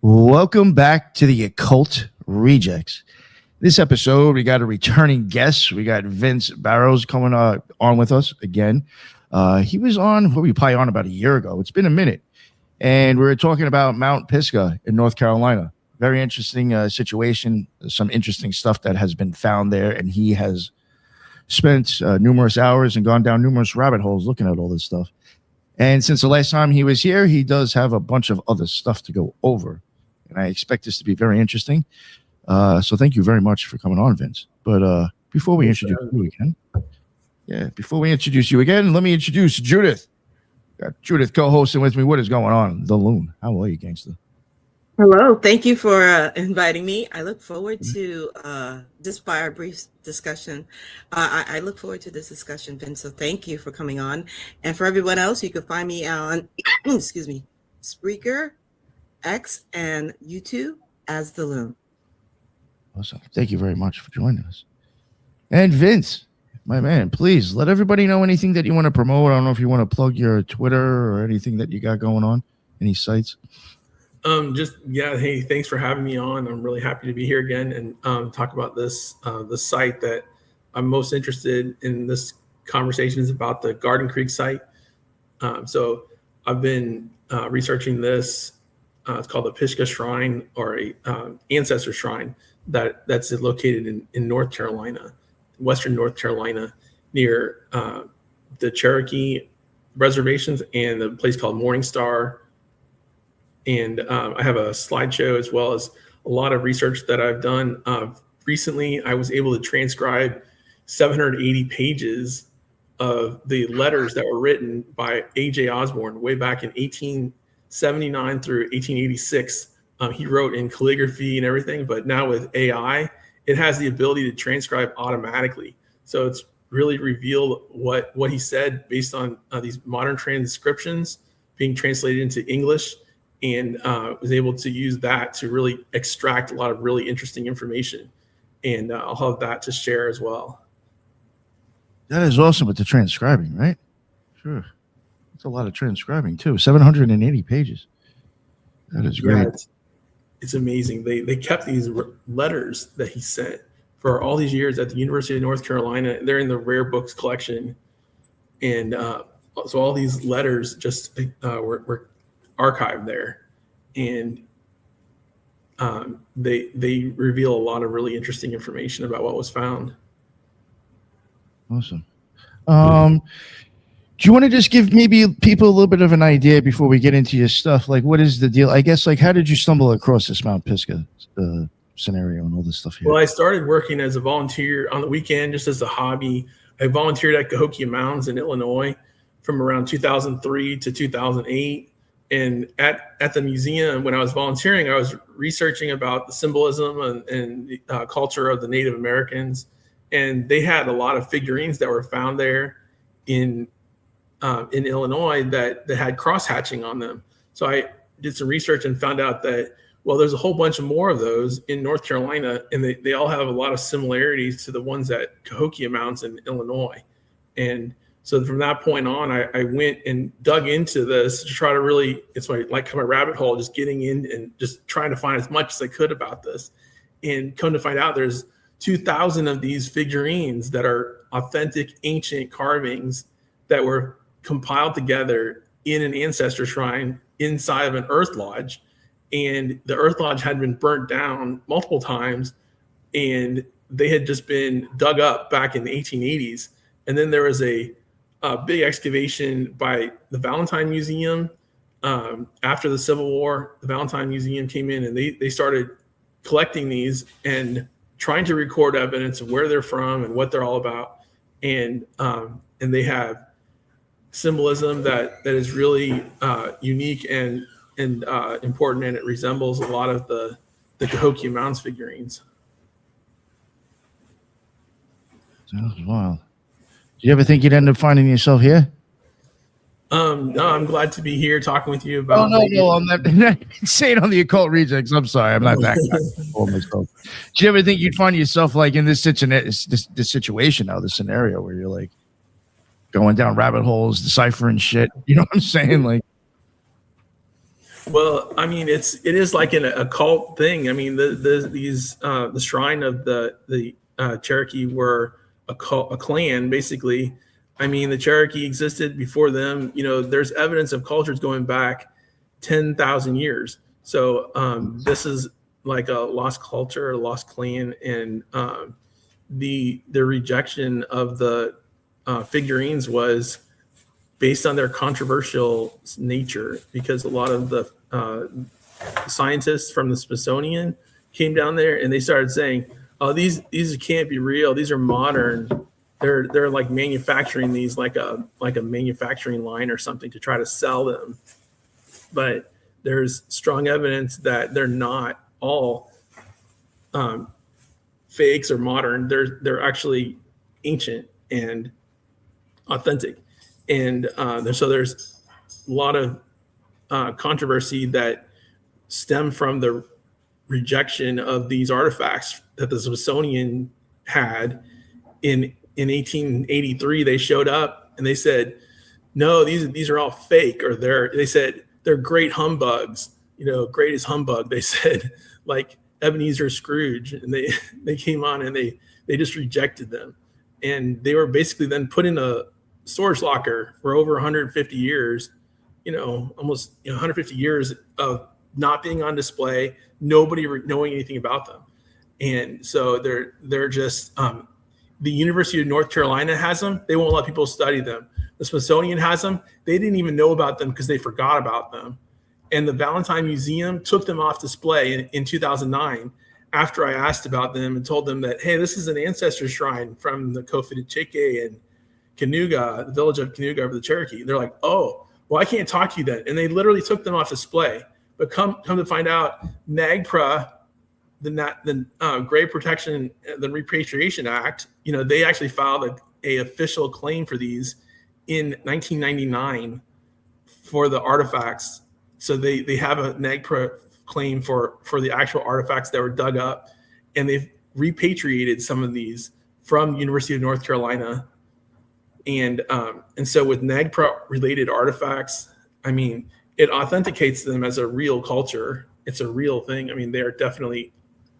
Welcome back to the Occult Rejects. This episode, we got a returning guest. We got Vince Barrows coming on with us again. He was on, what we probably on about a year ago. It's been a minute. And we were talking about Mount Pisgah in North Carolina. Very interesting situation. Some interesting stuff that has been found there. And he has spent numerous hours and gone down numerous rabbit holes looking at all this stuff. And since the last time he was here, he does have a bunch of other stuff to go over. And I expect this to be very interesting. So thank you very much for coming on, Vince. But before we introduce you again, let me introduce Judith. Got Judith co-hosting with me. What is going on? The Loon. How are you, gangster? Hello. Thank you for inviting me. I look forward to our brief discussion. I look forward to this discussion, Vince. So thank you for coming on. And for everyone else, you can find me on, excuse me, Spreaker, X, and YouTube as The Loon. Awesome. Thank you very much for joining us. And Vince, my man, please let everybody know anything that you want to promote. I don't know if you want to plug your Twitter or anything that you got going on, any sites. Hey, thanks for having me on. I'm really happy to be here again and talk about this. The site that I'm most interested in this conversation is about the Garden Creek site. So I've been researching this. It's called the Pisgah Shrine, or a ancestor shrine that's located in North Carolina, western North Carolina, near the Cherokee reservations and a place called Morning Star. And I have a slideshow as well as a lot of research that I've done. Recently, I was able to transcribe 780 pages of the letters that were written by A.J. Osborne way back in 1879 through 1886. He wrote in calligraphy and everything, but now with AI, it has the ability to transcribe automatically. So it's really revealed what he said based on these modern transcriptions being translated into English, and was able to use that to really extract a lot of really interesting information. And I'll have that to share as well. That is awesome with the transcribing, right? Sure. It's a lot of transcribing too. 780 pages. That is great. Yeah, it's amazing. They kept these letters that he sent for all these years at the University of North Carolina. They're in the rare books collection. And so all these letters just were archived there. And they reveal a lot of really interesting information about what was found. Awesome. Do you want to just give maybe people a little bit of an idea before we get into your stuff? Like, what is the deal? I guess, like, how did you stumble across this Mount Pisgah scenario and all this stuff here? Well, I started working as a volunteer on the weekend, just as a hobby. I volunteered at Cahokia Mounds in Illinois from around 2003 to 2008. And at the museum, when I was volunteering, I was researching about the symbolism and the culture of the Native Americans. And they had a lot of figurines that were found there in Illinois that had cross hatching on them. So I did some research and found out that, well, there's a whole bunch of more of those in North Carolina, and they all have a lot of similarities to the ones at Cahokia Mounds in Illinois. And so from that point on, I went and dug into this to try to really, it's my rabbit hole, just getting in and just trying to find as much as I could about this. And come to find out, there's 2,000 of these figurines that are authentic ancient carvings that were compiled together in an ancestor shrine inside of an earth lodge. And the earth lodge had been burnt down multiple times, and they had just been dug up back in the 1880s. And then there was a big excavation by the Valentine Museum. After the Civil War, the Valentine Museum came in and they started collecting these and trying to record evidence of where they're from and what they're all about. And they have symbolism that is really unique and important, and it resembles a lot of the Cahokia Mounds figurines. Sounds wild. Do you ever think you'd end up finding yourself here? No, I'm glad to be here talking with you about. No, I'm not saying on the Occult Rejects. I'm sorry, I'm not that guy for myself. Do you ever think you'd find yourself like in this situation now, this scenario where you're like going down rabbit holes, deciphering shit? You know what I'm saying? Like, Well, I mean, it is like an occult thing. I mean, the shrine of the Cherokee were a clan basically. I mean, the Cherokee existed before them. You know, there's evidence of cultures going back 10,000 years. So this is like a lost culture, a lost clan, and the rejection of the figurines was based on their controversial nature, because a lot of the scientists from the Smithsonian came down there and they started saying, "Oh, these can't be real. These are modern. They're like manufacturing these like a manufacturing line or something to try to sell them." But there's strong evidence that they're not all fakes or modern. They're actually ancient and authentic. And so there's a lot of controversy that stem from the rejection of these artifacts that the Smithsonian had in 1883. They showed up and they said, "No, these are all fake," or they said they're great humbugs. You know, great as humbug. They said, like Ebenezer Scrooge, and they came on and they just rejected them, and they were basically then put in a storage locker for over 150 years, almost 150 years of not being on display, nobody knowing anything about them. And so they're just, the University of North Carolina has them. They won't let people study them. The Smithsonian has them. They didn't even know about them because they forgot about them. And the Valentine Museum took them off display in 2009 after I asked about them and told them that, hey, this is an ancestor shrine from the Kofitacheke and Cayuga, the village of Cayuga of the Cherokee. They're like, "Oh, well, I can't talk to you then." And they literally took them off display. But come to find out, NAGPRA, the Grave Protection, the Repatriation Act, they actually filed a official claim for these in 1999 for the artifacts. So they have a NAGPRA claim for the actual artifacts that were dug up, and they've repatriated some of these from University of North Carolina. And so with NAGPRA related artifacts, I mean, it authenticates them as a real culture. It's a real thing. I mean, they are definitely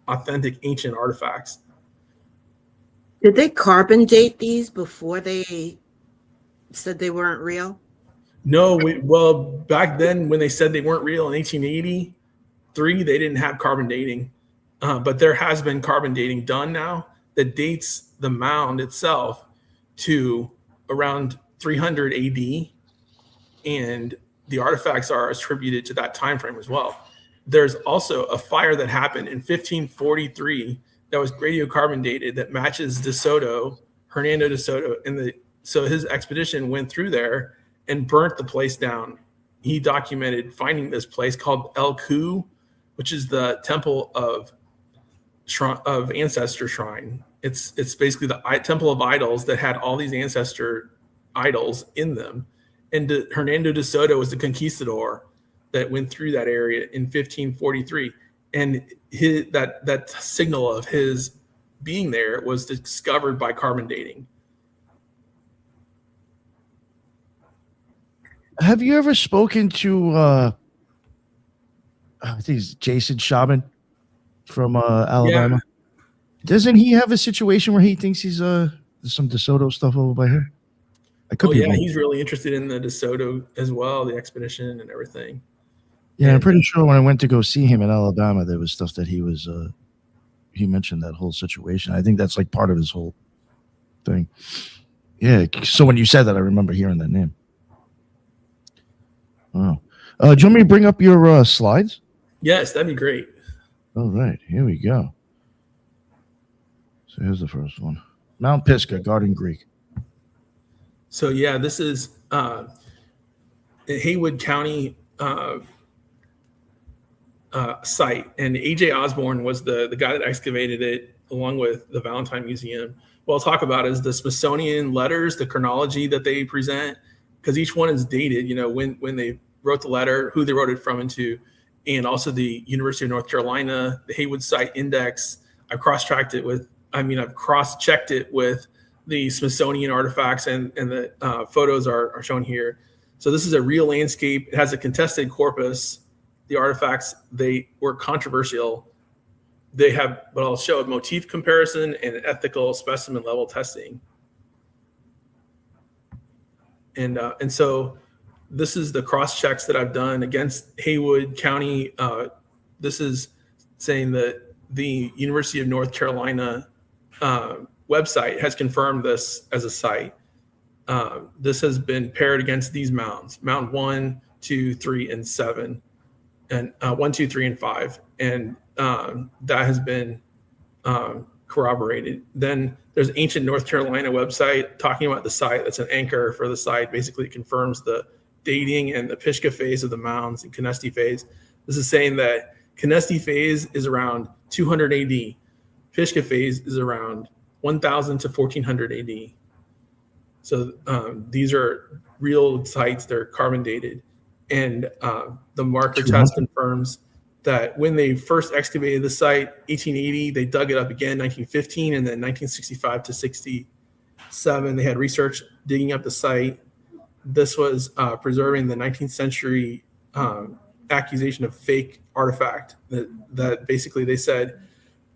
authentic ancient artifacts. Did they carbon date these before they said they weren't real? No, well, back then when they said they weren't real in 1883, they didn't have carbon dating. But there has been carbon dating done now that dates the mound itself to around 300 AD, and the artifacts are attributed to that time frame as well. There's also a fire that happened in 1543 that was radiocarbon dated that matches Hernando de Soto, and so his expedition went through there and burnt the place down. He documented finding this place called El Ku, which is the temple of ancestor shrine. It's basically the temple of idols that had all these ancestor idols in them. And Hernando de Soto was the conquistador that went through that area in 1543. And that signal of his being there was discovered by carbon dating. Have you ever spoken to I think it's Jason Shaban from Alabama? Yeah. Doesn't he have a situation where he thinks he's some DeSoto stuff over by here? He's really interested in the DeSoto as well, the expedition and everything. Yeah, and I'm pretty sure when I went to go see him in Alabama, there was stuff that he was he mentioned that whole situation. I think that's like part of his whole thing. Yeah, so when you said that, I remember hearing that name. Wow. Do you want me to bring up your slides? Yes, that'd be great. All right, here we go. So here's the first one. Mount Pisgah, Garden Creek. So yeah, this is Haywood County site, and A.J. Osborne was the guy that excavated it along with the Valentine Museum. What I'll talk about is the Smithsonian letters, the chronology that they present, because each one is dated, when they wrote the letter, who they wrote it from and to, and also the University of North Carolina, the Haywood Site Index. I've cross-checked it with the Smithsonian artifacts, and the photos are shown here. So this is a real landscape. It has a contested corpus the artifacts, they were controversial. They have, but I'll show a motif comparison and ethical specimen level testing. And so this is the cross checks that I've done against Haywood County. This is saying that the University of North Carolina website has confirmed this as a site. This has been paired against these mounds: Mound 1, 2, 3, and 7, and 1, 2, 3, and 5, and that has been corroborated. Then there's ancient North Carolina website talking about the site. That's an anchor for the site. Basically, it confirms the dating and the Pisgah phase of the mounds and Canesti phase. This is saying that Canesti phase is around 200 AD. Pisgah phase is around 1000 to 1400 AD. So these are real sites. They're carbon dated. And the marker test confirms that when they first excavated the site, 1880, they dug it up again, 1915, and then 1965 to 67, they had research digging up the site. This was preserving the 19th century accusation of fake artifact that basically they said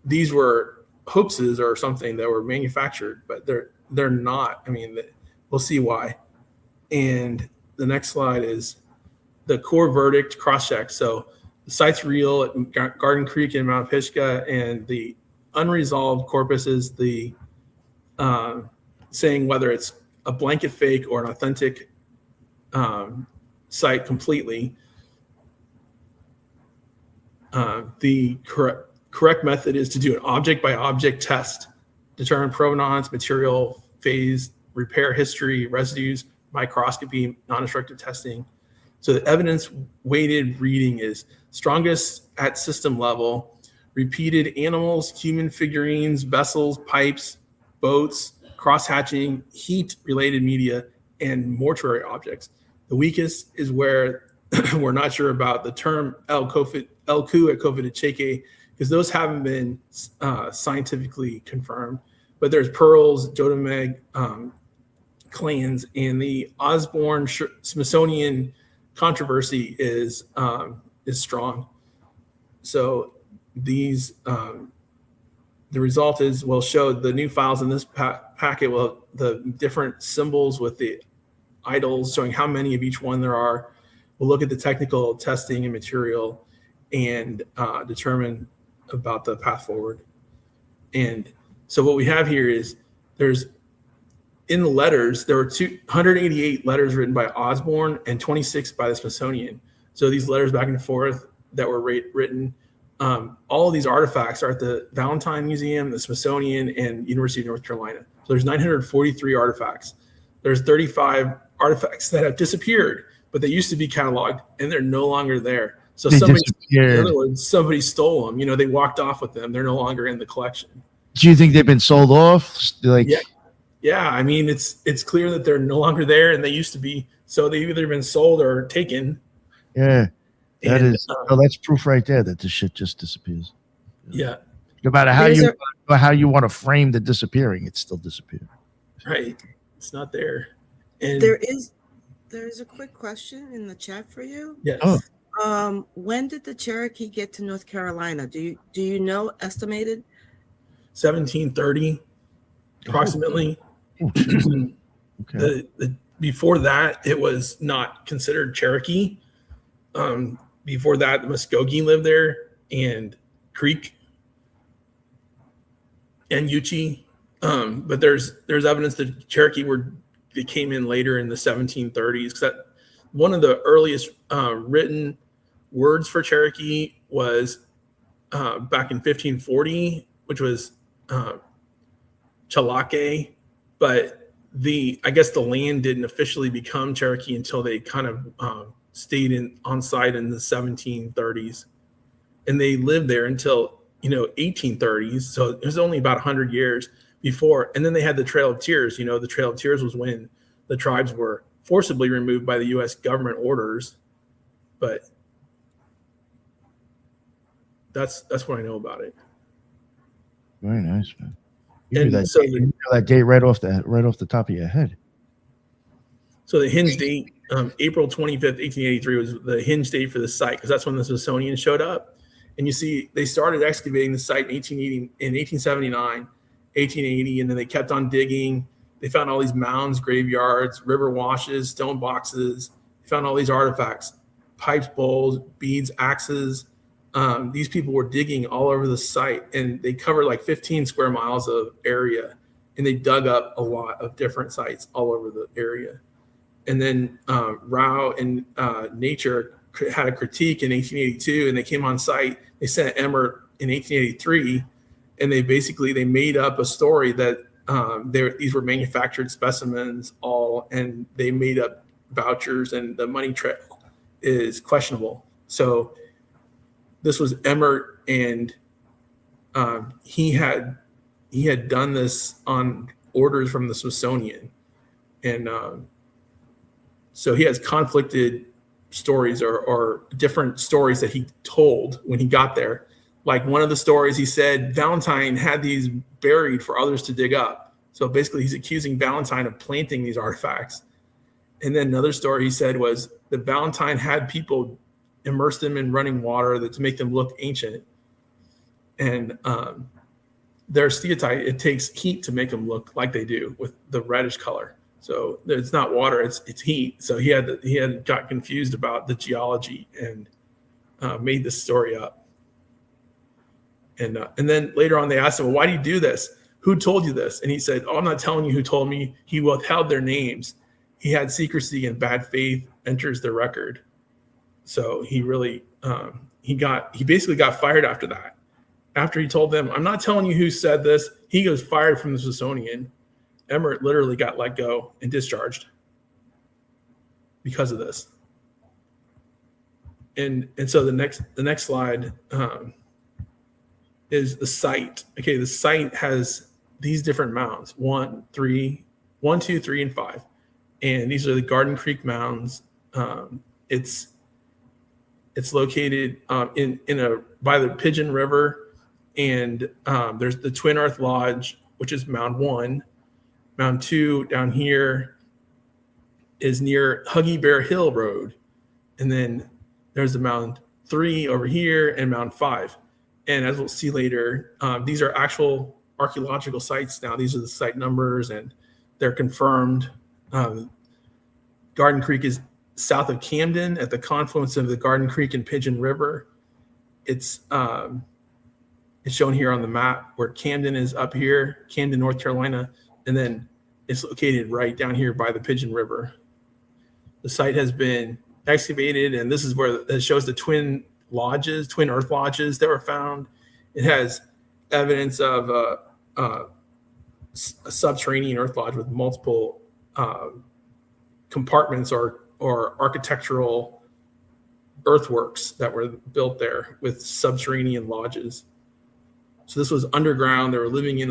these were hoaxes or something that were manufactured, but they're not. I mean, we'll see why. And the next slide is the core verdict cross-check. So the site's real at Garden Creek and Mount Pisgah, and the unresolved corpus is the saying whether it's a blanket fake or an authentic site completely. The correct method is to do an object by object test, determine provenance, material, phase, repair history, residues, microscopy, non-destructive testing. So the evidence weighted reading is strongest at system level, repeated animals, human figurines, vessels, pipes, boats, cross-hatching, heat-related media, and mortuary objects. The weakest is where we're not sure about the term El-Ku at Kofidicheke, because those haven't been scientifically confirmed. But there's pearls, Jodomeg clans, and the Osborne-Smithsonian controversy is strong. So these the result is we'll show the new files in this packet. Will the different symbols with the idols showing how many of each one there are. We'll look at the technical testing and material and determine about the path forward. And so what we have here is there's in the letters, there were 288 letters written by Osborne and 26 by the Smithsonian. So these letters back and forth that were written, all of these artifacts are at the Valentine Museum, the Smithsonian, and University of North Carolina. So there's 943 artifacts. There's 35 artifacts that have disappeared, but they used to be cataloged and they're no longer there. So in other words, somebody stole them. You know, they walked off with them. They're no longer in the collection. Do you think they've been sold off? Like, yeah. I mean, it's clear that they're no longer there, and they used to be. So they've either been sold or taken. Yeah, that's proof right there that the shit just disappears. Yeah. No matter how you want to frame the disappearing, it's still disappearing. Right. It's not there. And There is a quick question in the chat for you. yes. Oh. When did the Cherokee get to North Carolina? Do you know estimated? 1730, approximately. Oh, okay. Before that, it was not considered Cherokee. Before that, the Muskogee lived there, and Creek, and Yuchi. But there's evidence that Cherokee they came in later in the 1730s. Because that one of the earliest written words for Cherokee was back in 1540, which was Chalake, but I guess the land didn't officially become Cherokee until they kind of stayed on site in the 1730s, and they lived there until 1830s. So it was only about 100 years before, and then they had the Trail of Tears. The Trail of Tears was when the tribes were forcibly removed by the U.S. government orders, but that's what I know about it. Very nice, man. And You knew that date right off the top of your head. So the hinge date, April 25th, 1883 was the hinge date for the site, because that's when the Smithsonian showed up. And you see, they started excavating the site in 1879, 1880, and then they kept on digging. They found all these mounds, graveyards, river washes, stone boxes. They found all these artifacts, pipes, bowls, beads, axes. These people were digging all over the site, and they covered like 15 square miles of area, and they dug up a lot of different sites all over the area. And then Rao and Nature had a critique in 1882, and they came on site. They sent Emmert in 1883, and they made up a story that these were manufactured specimens and they made up vouchers, and the money trail is questionable. So this was Emmert, and he had done this on orders from the Smithsonian, and so he has conflicted stories or different stories that he told when he got there. Like one of the stories, he said Valentine had these buried for others to dig up. So basically he's accusing Valentine of planting these artifacts. And then another story he said was that Valentine had people immerse them in running water to make them look ancient. And their steatite, it takes heat to make them look like they do with the reddish color. So it's not water, it's heat. So he had got confused about the geology and made this story up. And then later on they asked him, well, why do you do this? Who told you this? And he said, oh, I'm not telling you who told me. He withheld their names. He had secrecy and bad faith enters the record. So he really, he basically got fired after that. After he told them, I'm not telling you who said this, he goes fired from the Smithsonian. Emmert literally got let go and discharged because of this. And so the next slide is the site. Okay, the site has these different mounds: 1, 2, 3, and 5. And these are the Garden Creek mounds. It's located by the Pigeon River, and there's the Twin Earth Lodge, which is Mound 1. Mound 2 down here is near Huggy Bear Hill Road. And then there's the Mound 3 over here and Mound 5. And as we'll see later, these are actual archaeological sites now. These are the site numbers, and they're confirmed. Garden Creek is south of Camden at the confluence of the Garden Creek and Pigeon River. It's shown here on the map where Camden is up here, Camden, North Carolina. And then it's located right down here by the Pigeon River. The site has been excavated, and this is where it shows the twin Earth lodges that were found. It has evidence of a subterranean earth lodge with multiple compartments or architectural earthworks that were built there with subterranean lodges. So this was underground. They were living in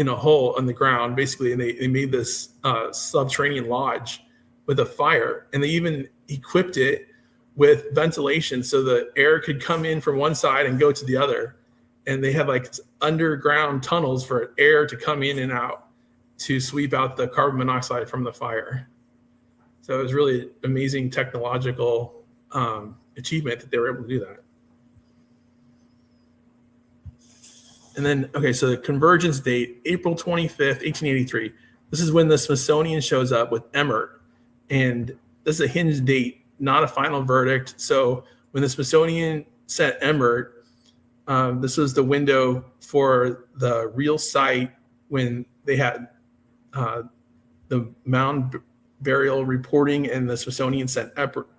a hole in the ground, basically, and they made this subterranean lodge with a fire, and they even equipped it with ventilation so the air could come in from one side and go to the other. And they had like underground tunnels for air to come in and out to sweep out the carbon monoxide from the fire. So it was really amazing technological achievement that they were able to do that. And then, okay, so the convergence date, April 25th, 1883. This is when the Smithsonian shows up with Emmert. And this is a hinge date, not a final verdict. So when the Smithsonian sent Emmert, this was the window for the real site when they had the mound burial reporting, and the Smithsonian sent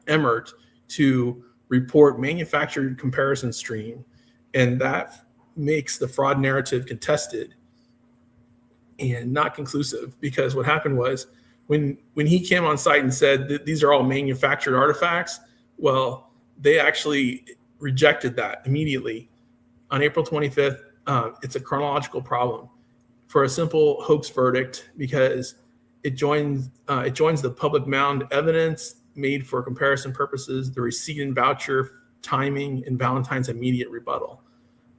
Emmert to report manufactured comparison stream. And that makes the fraud narrative contested and not conclusive, because what happened was when he came on site and said that these are all manufactured artifacts, well, they actually rejected that immediately. On April 25th, it's a chronological problem for a simple hoax verdict, because it joins the public mound evidence made for comparison purposes, the receipt and voucher timing, and Valentine's immediate rebuttal.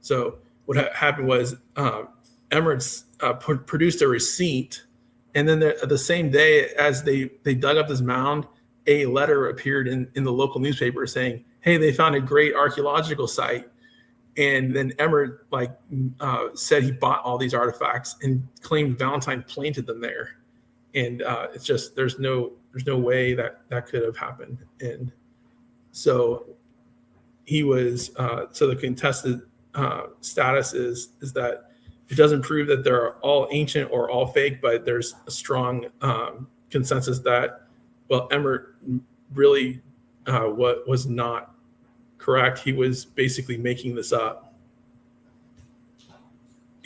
So what happened was Emmert's produced a receipt And then the same day as they dug up this mound, a letter appeared in the local newspaper saying, hey, they found a great archaeological site. And then Emmert said he bought all these artifacts and claimed Valentine planted them there. And it's just, there's no way that could have happened. And so he was, so the contested status is that it doesn't prove that they're all ancient or all fake, but there's a strong consensus that, well, Emmert really was not correct. He was basically making this up.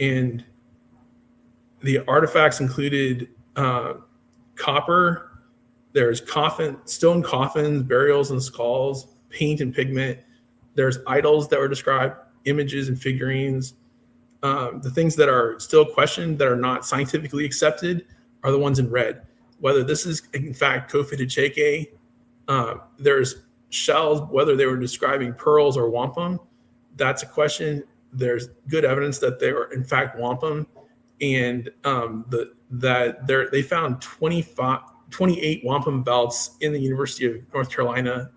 And the artifacts included copper, there's stone coffins, burials and skulls, paint and pigment. There's idols that were described, images and figurines. The things that are still questioned, that are not scientifically accepted, are the ones in red. Whether this is, in fact, Kofi Cheke, there's shells, whether they were describing pearls or wampum, that's a question. There's good evidence that they were, in fact, wampum. And they found 28 wampum belts in the University of North Carolina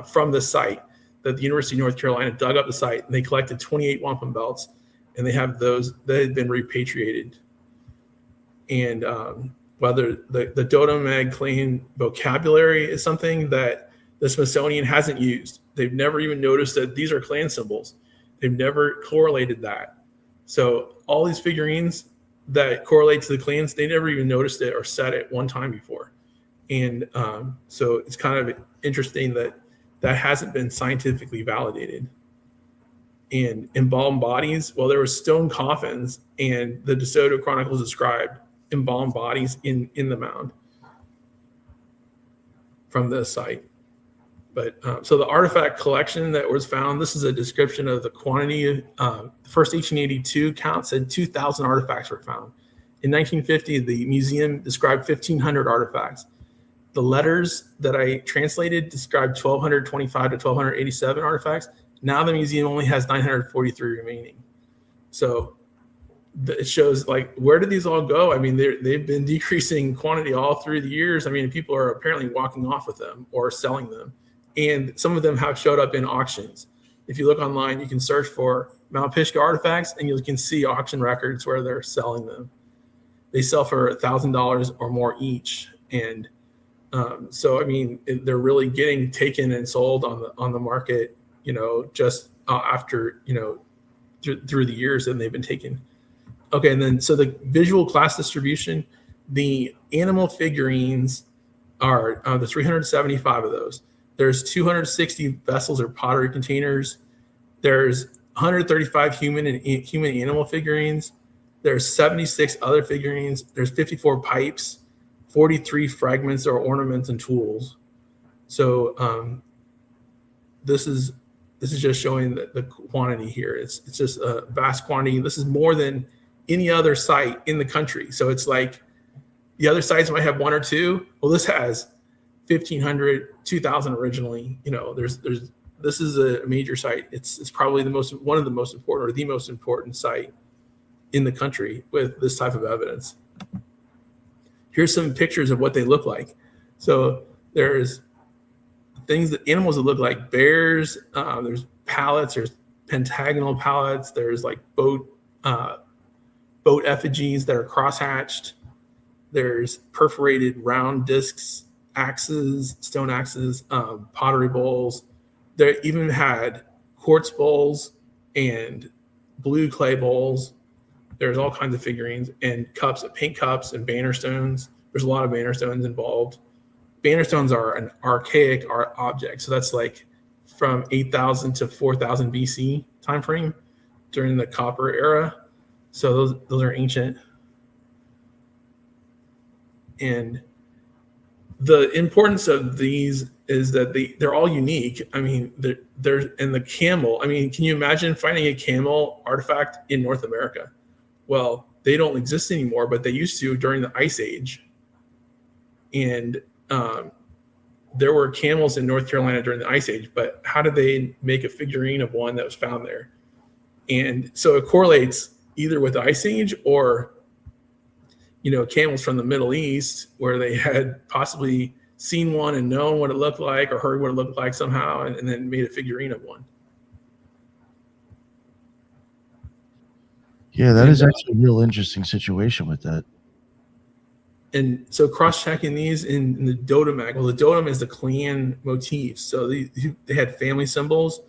from the site. That the University of North Carolina dug up the site and they collected 28 wampum belts, and they have those that had been repatriated. And whether the Dotem Egg claim vocabulary is something that the Smithsonian hasn't used. They've never even noticed that these are clan symbols. They've never correlated that. So all these figurines that correlate to the clans, they never even noticed it or said it one time before. And so it's kind of interesting that hasn't been scientifically validated. And embalmed bodies, well, there were stone coffins, and the DeSoto Chronicles described embalmed bodies in the mound from this site. But so the artifact collection that was found, this is a description of the quantity. The first 1882 count said 2,000 artifacts were found. In 1950, the museum described 1,500 artifacts. The letters that I translated described 1,225 to 1,287 artifacts. Now the museum only has 943 remaining. So it shows, like, where did these all go? I mean, they've been decreasing quantity all through the years. I mean, people are apparently walking off with them or selling them. And some of them have showed up in auctions. If you look online, you can search for Mount Pisgah artifacts, and you can see auction records where they're selling them. They sell for $1,000 or more each. And so, I mean, they're really getting taken and sold on the market, just after, through the years that they've been taken. Okay, and then so the visual class distribution, the animal figurines are there's 375 of those. There's 260 vessels or pottery containers. There's 135 human and animal figurines. There's 76 other figurines. There's 54 pipes, 43 fragments or ornaments and tools. So this is just showing the quantity here. It's just a vast quantity. This is more than any other site in the country. So it's like the other sites might have one or two. Well, this has 1,500, 2,000 originally. This is a major site. It's probably one of the most important, or the most important site in the country with this type of evidence. Here's some pictures of what they look like. So there's animals that look like bears. There's pallets. There's pentagonal pallets. There's like boat effigies that are crosshatched. There's perforated round discs, axes, stone axes, pottery bowls. They even had quartz bowls and blue clay bowls. There's all kinds of figurines and cups, paint cups and banner stones. There's a lot of banner stones involved. Banner stones are an archaic art object. So that's like from 8,000 to 4,000 BC timeframe during the Copper era. So those are ancient. And the importance of these is that they're all unique. I mean, they're in the camel. I mean, can you imagine finding a camel artifact in North America? Well, they don't exist anymore, but they used to during the Ice Age. And there were camels in North Carolina during the Ice Age, but how did they make a figurine of one that was found there? And so it correlates either with the Ice Age or camels from the Middle East, where they had possibly seen one and known what it looked like or heard what it looked like somehow, and then made a figurine of one. Yeah, that is actually a real interesting situation with that. And so cross-checking these in the Dodomag, well, the Dodom is the clan motif. So they had family symbols.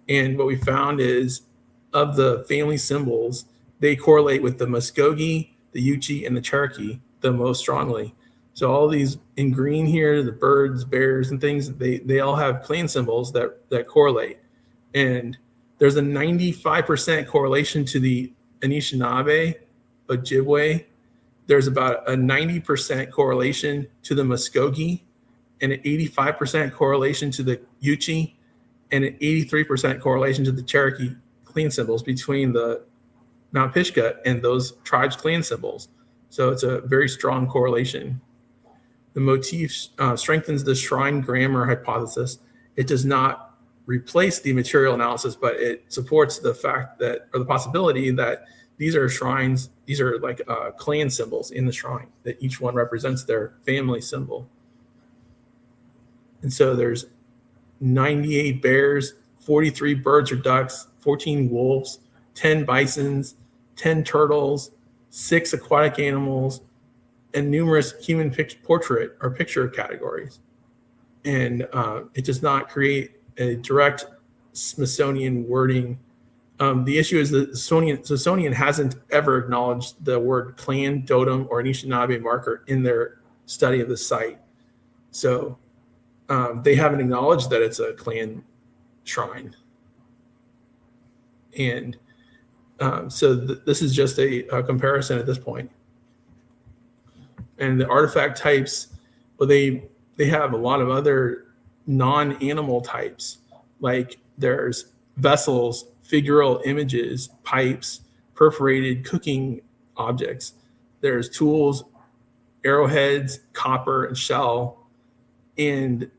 And what we found is of the family symbols, they correlate with the Muskogee, the Yuchi, and the Cherokee the most strongly. So all these in green here, the birds, bears, and things, they all have clan symbols that correlate. And there's a 95% correlation to the Anishinaabe, Ojibwe. There's about a 90% correlation to the Muskogee, and an 85% correlation to the Yuchi, and an 83% correlation to the Cherokee clan symbols between the Mount Pisgah and those tribes' clan symbols. So it's a very strong correlation. The motif strengthens the shrine grammar hypothesis. It does not replace the material analysis, but it supports the fact that, or the possibility that these are shrines, these are like clan symbols in the shrine, that each one represents their family symbol. And so there's 98 bears, 43 birds or ducks, 14 wolves, 10 bisons, 10 turtles, 6 aquatic animals, and numerous human portrait or picture categories. And it does not create a direct Smithsonian wording. The issue is that the Smithsonian hasn't ever acknowledged the word clan, Dotem, or Anishinaabe marker in their study of the site. So they haven't acknowledged that it's a clan shrine. And so this is just a comparison at this point. And the artifact types, well, they have a lot of other non-animal types, like there's vessels, figural images, pipes, perforated cooking objects. There's tools, arrowheads, copper, and shell. And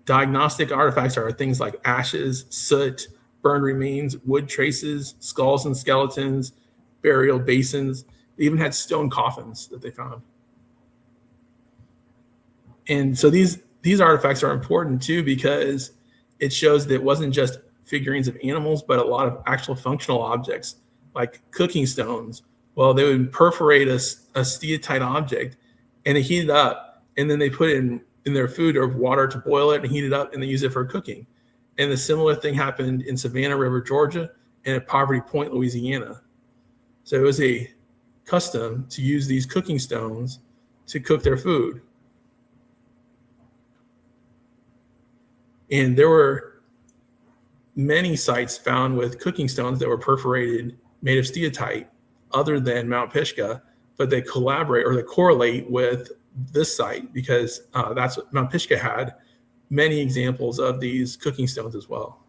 diagnostic artifacts are things like ashes, soot, burned remains, wood traces, skulls and skeletons, burial basins. They even had stone coffins that they found. And so these artifacts are important too, because it shows that it wasn't just figurines of animals, but a lot of actual functional objects like cooking stones. Well, they would perforate a steatite object and they heat it up, and then they put it in their food or water to boil it and heat it up, and they use it for cooking. And the similar thing happened in Savannah River, Georgia, and at Poverty Point, Louisiana. So it was a custom to use these cooking stones to cook their food. And there were many sites found with cooking stones that were perforated, made of steatite, other than Mount Pisgah, but they collaborate or they correlate with this site because that's what Mount Pisgah had many examples of these cooking stones as well.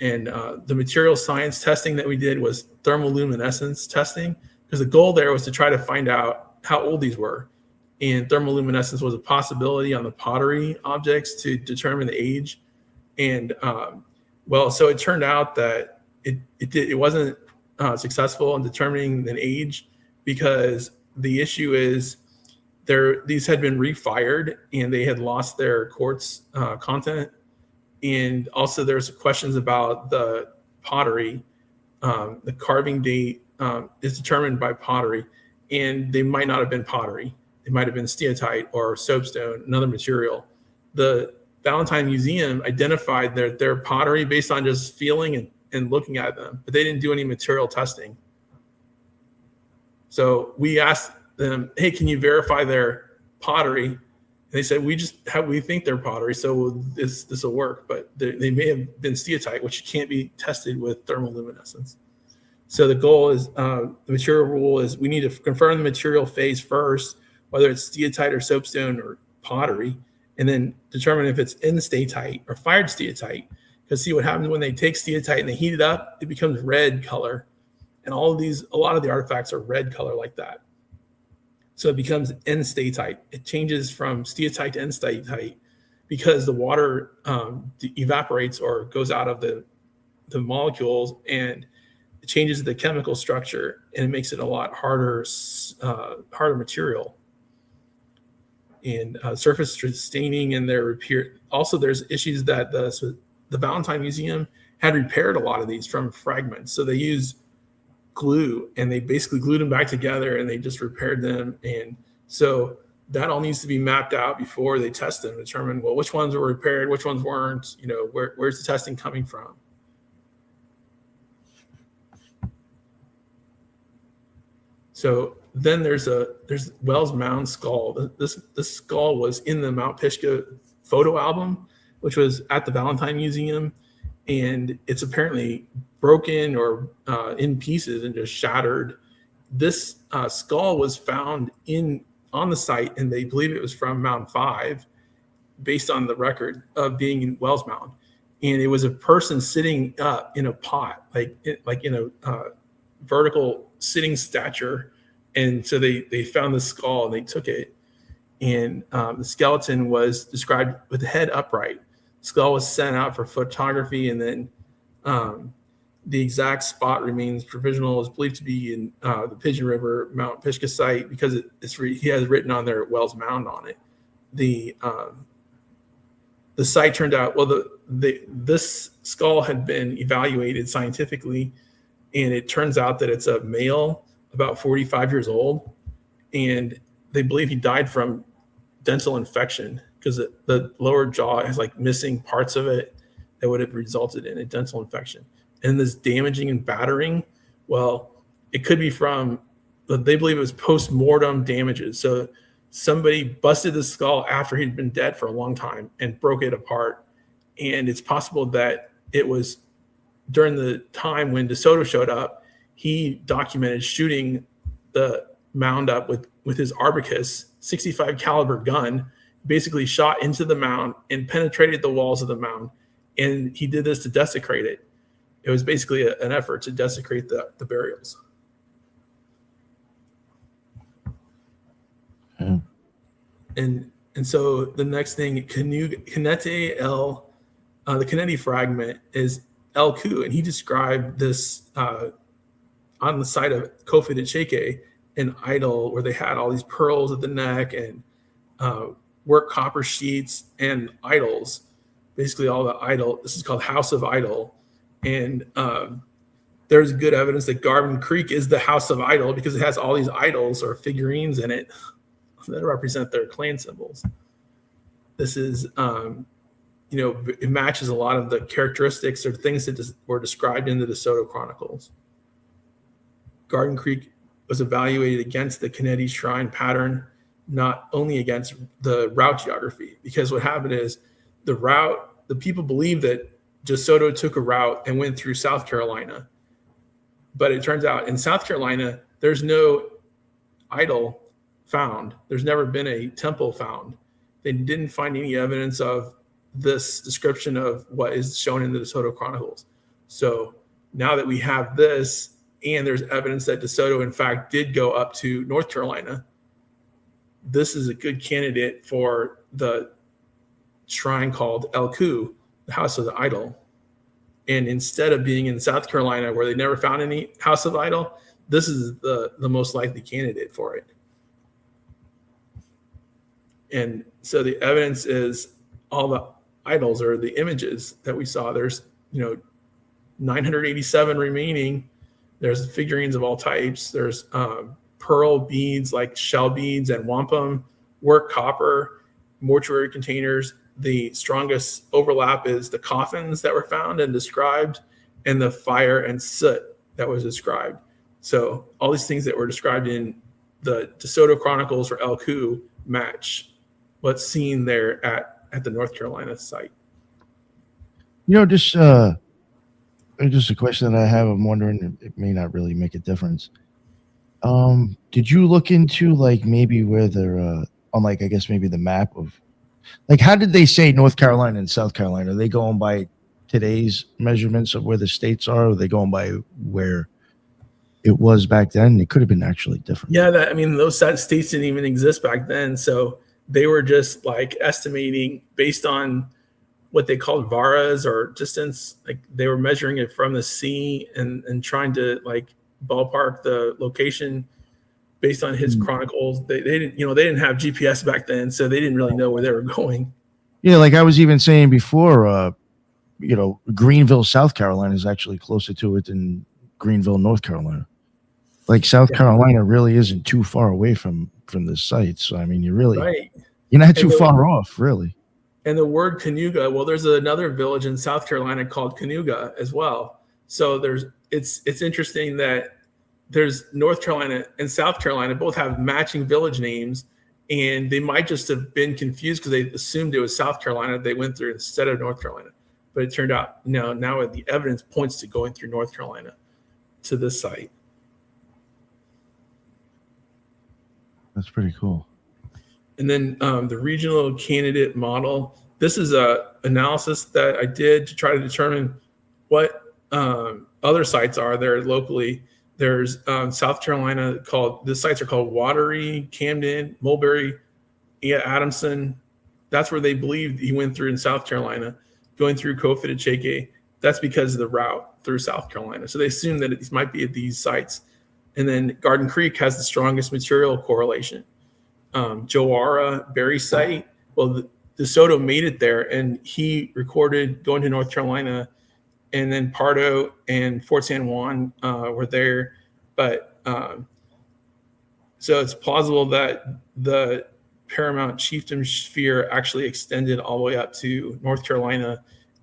And the material science testing that we did was thermoluminescence testing, because the goal there was to try to find out how old these were. And thermoluminescence was a possibility on the pottery objects to determine the age. And so it turned out that it wasn't successful in determining an age, because the issue is these had been refired and they had lost their quartz content. And also there's questions about the pottery. The carving date is determined by pottery, and they might not have been pottery. It might have been steatite or soapstone, another material. The Valentine Museum identified their pottery based on just feeling and looking at them, but they didn't do any material testing. So we asked them, hey, can you verify their pottery? And they said, we think they're pottery, so this will work, but they may have been steatite, which can't be tested with thermoluminescence. So the goal is, the material rule is we need to confirm the material phase first, whether it's steatite or soapstone or pottery, and then determine if it's instatite or fired steatite. Because see what happens when they take steatite and they heat it up, it becomes red color. And a lot of the artifacts are red color like that. So it becomes enstatite. It changes from steatite to enstatite because the water evaporates or goes out of the molecules, and it changes the chemical structure and it makes it a lot harder material. And surface staining and their repair. Also, there's issues that the Valentine Museum had repaired a lot of these from fragments. So they used glue and they basically glued them back together and they just repaired them. And so that all needs to be mapped out before they test them, determine, well, which ones were repaired, which ones weren't, where's the testing coming from? So then there's Wells Mound skull. This skull was in the Mount Pisgah photo album, which was at the Valentine Museum, and it's apparently broken or in pieces and just shattered. This skull was found on the site, and they believe it was from Mound 5, based on the record of being in Wells Mound. And it was a person sitting up in a pot, like in a vertical sitting stature. And so they found the skull and they took it. And the skeleton was described with the head upright. The skull was sent out for photography, and then the exact spot remains provisional. Is believed to be in the Pigeon River Mount Pisgah site because he has written on there Wells Mound on it. The site turned out, this skull had been evaluated scientifically, and it turns out that it's a male, about 45 years old, and they believe he died from dental infection because the lower jaw has like missing parts of it that would have resulted in a dental infection. And this damaging and battering, well, it could be from, they believe it was post-mortem damages. So somebody busted the skull after he'd been dead for a long time and broke it apart. And it's possible that it was during the time when DeSoto showed up, he documented shooting the mound up with his Arbicus 65 caliber gun, basically shot into the mound and penetrated the walls of the mound. And he did this to desecrate it. It was basically an effort to desecrate the burials. Hmm. And so the next thing, Canete El, the Canete fragment is El Ku, and he described this on the site of Kofi de Cheke, an idol where they had all these pearls at the neck and work copper sheets and idols, basically all the idol. This is called House of Idol. And there's good evidence that Garvin Creek is the House of Idol because it has all these idols or figurines in it that represent their clan symbols. This is, it matches a lot of the characteristics or things that were described in the DeSoto Chronicles. Garden Creek was evaluated against the Canete shrine pattern, not only against the route geography, because what happened is the people believe that DeSoto took a route and went through South Carolina. But it turns out in South Carolina, there's no idol found. There's never been a temple found. They didn't find any evidence of this description of what is shown in the DeSoto Chronicles. So now that we have this, and there's evidence that DeSoto, in fact, did go up to North Carolina, this is a good candidate for the shrine called El Ku, the House of the Idol. And instead of being in South Carolina where they never found any House of Idol, this is the most likely candidate for it. And so the evidence is all the idols or the images that we saw. There's 987 remaining. There's figurines of all types. There's pearl beads like shell beads and wampum, work copper, mortuary containers. The strongest overlap is the coffins that were found and described, and the fire and soot that was described. So all these things that were described in the DeSoto Chronicles or El Ku match what's seen there at the North Carolina site. Just a question that I have. I'm wondering, it may not really make a difference. Did you look into maybe where they're on I guess maybe the map of how did they say North Carolina and South Carolina? Are they going by today's measurements of where the states are? Or are they going by where it was back then? It could have been actually different. Yeah, those states didn't even exist back then. So they were just estimating based on what they called varas, or distance. Like they were measuring it from the sea and trying to like ballpark the location based on his chronicles. They didn't, they didn't have GPS back then, so they didn't really know where they were going. Yeah, like I was even saying before, Greenville, South Carolina is actually closer to it than Greenville, North Carolina. Like South Carolina really isn't too far away from this site. So I mean, you're not too far off, really. And the word Cayuga, well, there's another village in South Carolina called Cayuga as well. So it's interesting that there's North Carolina and South Carolina both have matching village names, and they might just have been confused because they assumed it was South Carolina they went through instead of North Carolina. But it turned out now the evidence points to going through North Carolina to this site. That's pretty cool. And then the regional candidate model. This is a analysis that I did to try to determine what other sites are there locally. There's South Carolina the sites are called Watery, Camden, Mulberry, Adamson. That's where they believed he went through in South Carolina, going through Koforidshake. That's because of the route through South Carolina. So they assume that it might be at these sites. And then Garden Creek has the strongest material correlation. Jowara, Berry site. Well, DeSoto made it there, and he recorded going to North Carolina, and then Pardo and Fort San Juan were there. But so it's plausible that the Paramount Chieftain sphere actually extended all the way up to North Carolina,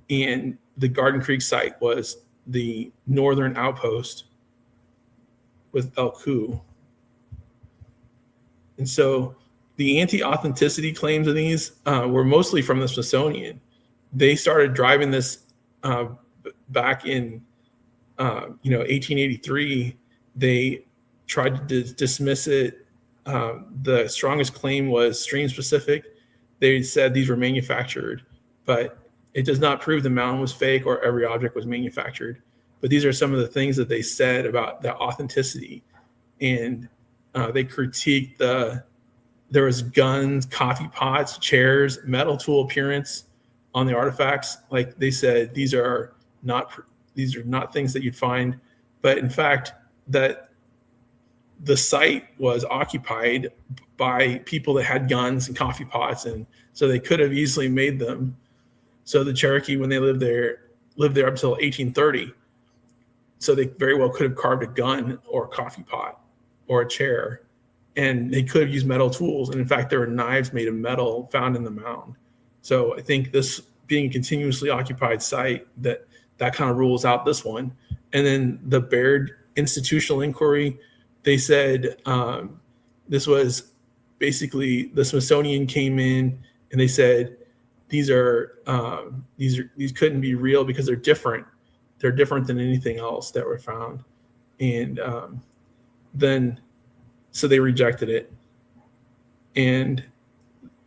and the Garden Creek site was the northern outpost with Elku. And so the anti-authenticity claims of these were mostly from the Smithsonian. They started driving this back in 1883. They tried to dismiss it. The strongest claim was stream specific. They said these were manufactured, but it does not prove the mountain was fake or every object was manufactured. But these are some of the things that they said about the authenticity. And they critiqued there was guns, coffee pots, chairs, metal tool appearance on the artifacts. Like they said, these are not things that you'd find. But in fact, that the site was occupied by people that had guns and coffee pots. And so they could have easily made them. So the Cherokee, when they lived there up until 1830. So they very well could have carved a gun or a coffee pot or a chair, and they could have used metal tools. And in fact, there were knives made of metal found in the mound. So I think this being a continuously occupied site, that kind of rules out this one. And then the Baird institutional inquiry, they said this was basically the Smithsonian came in and they said these couldn't be real because they're different. They're different than anything else that were found. And so they rejected it. And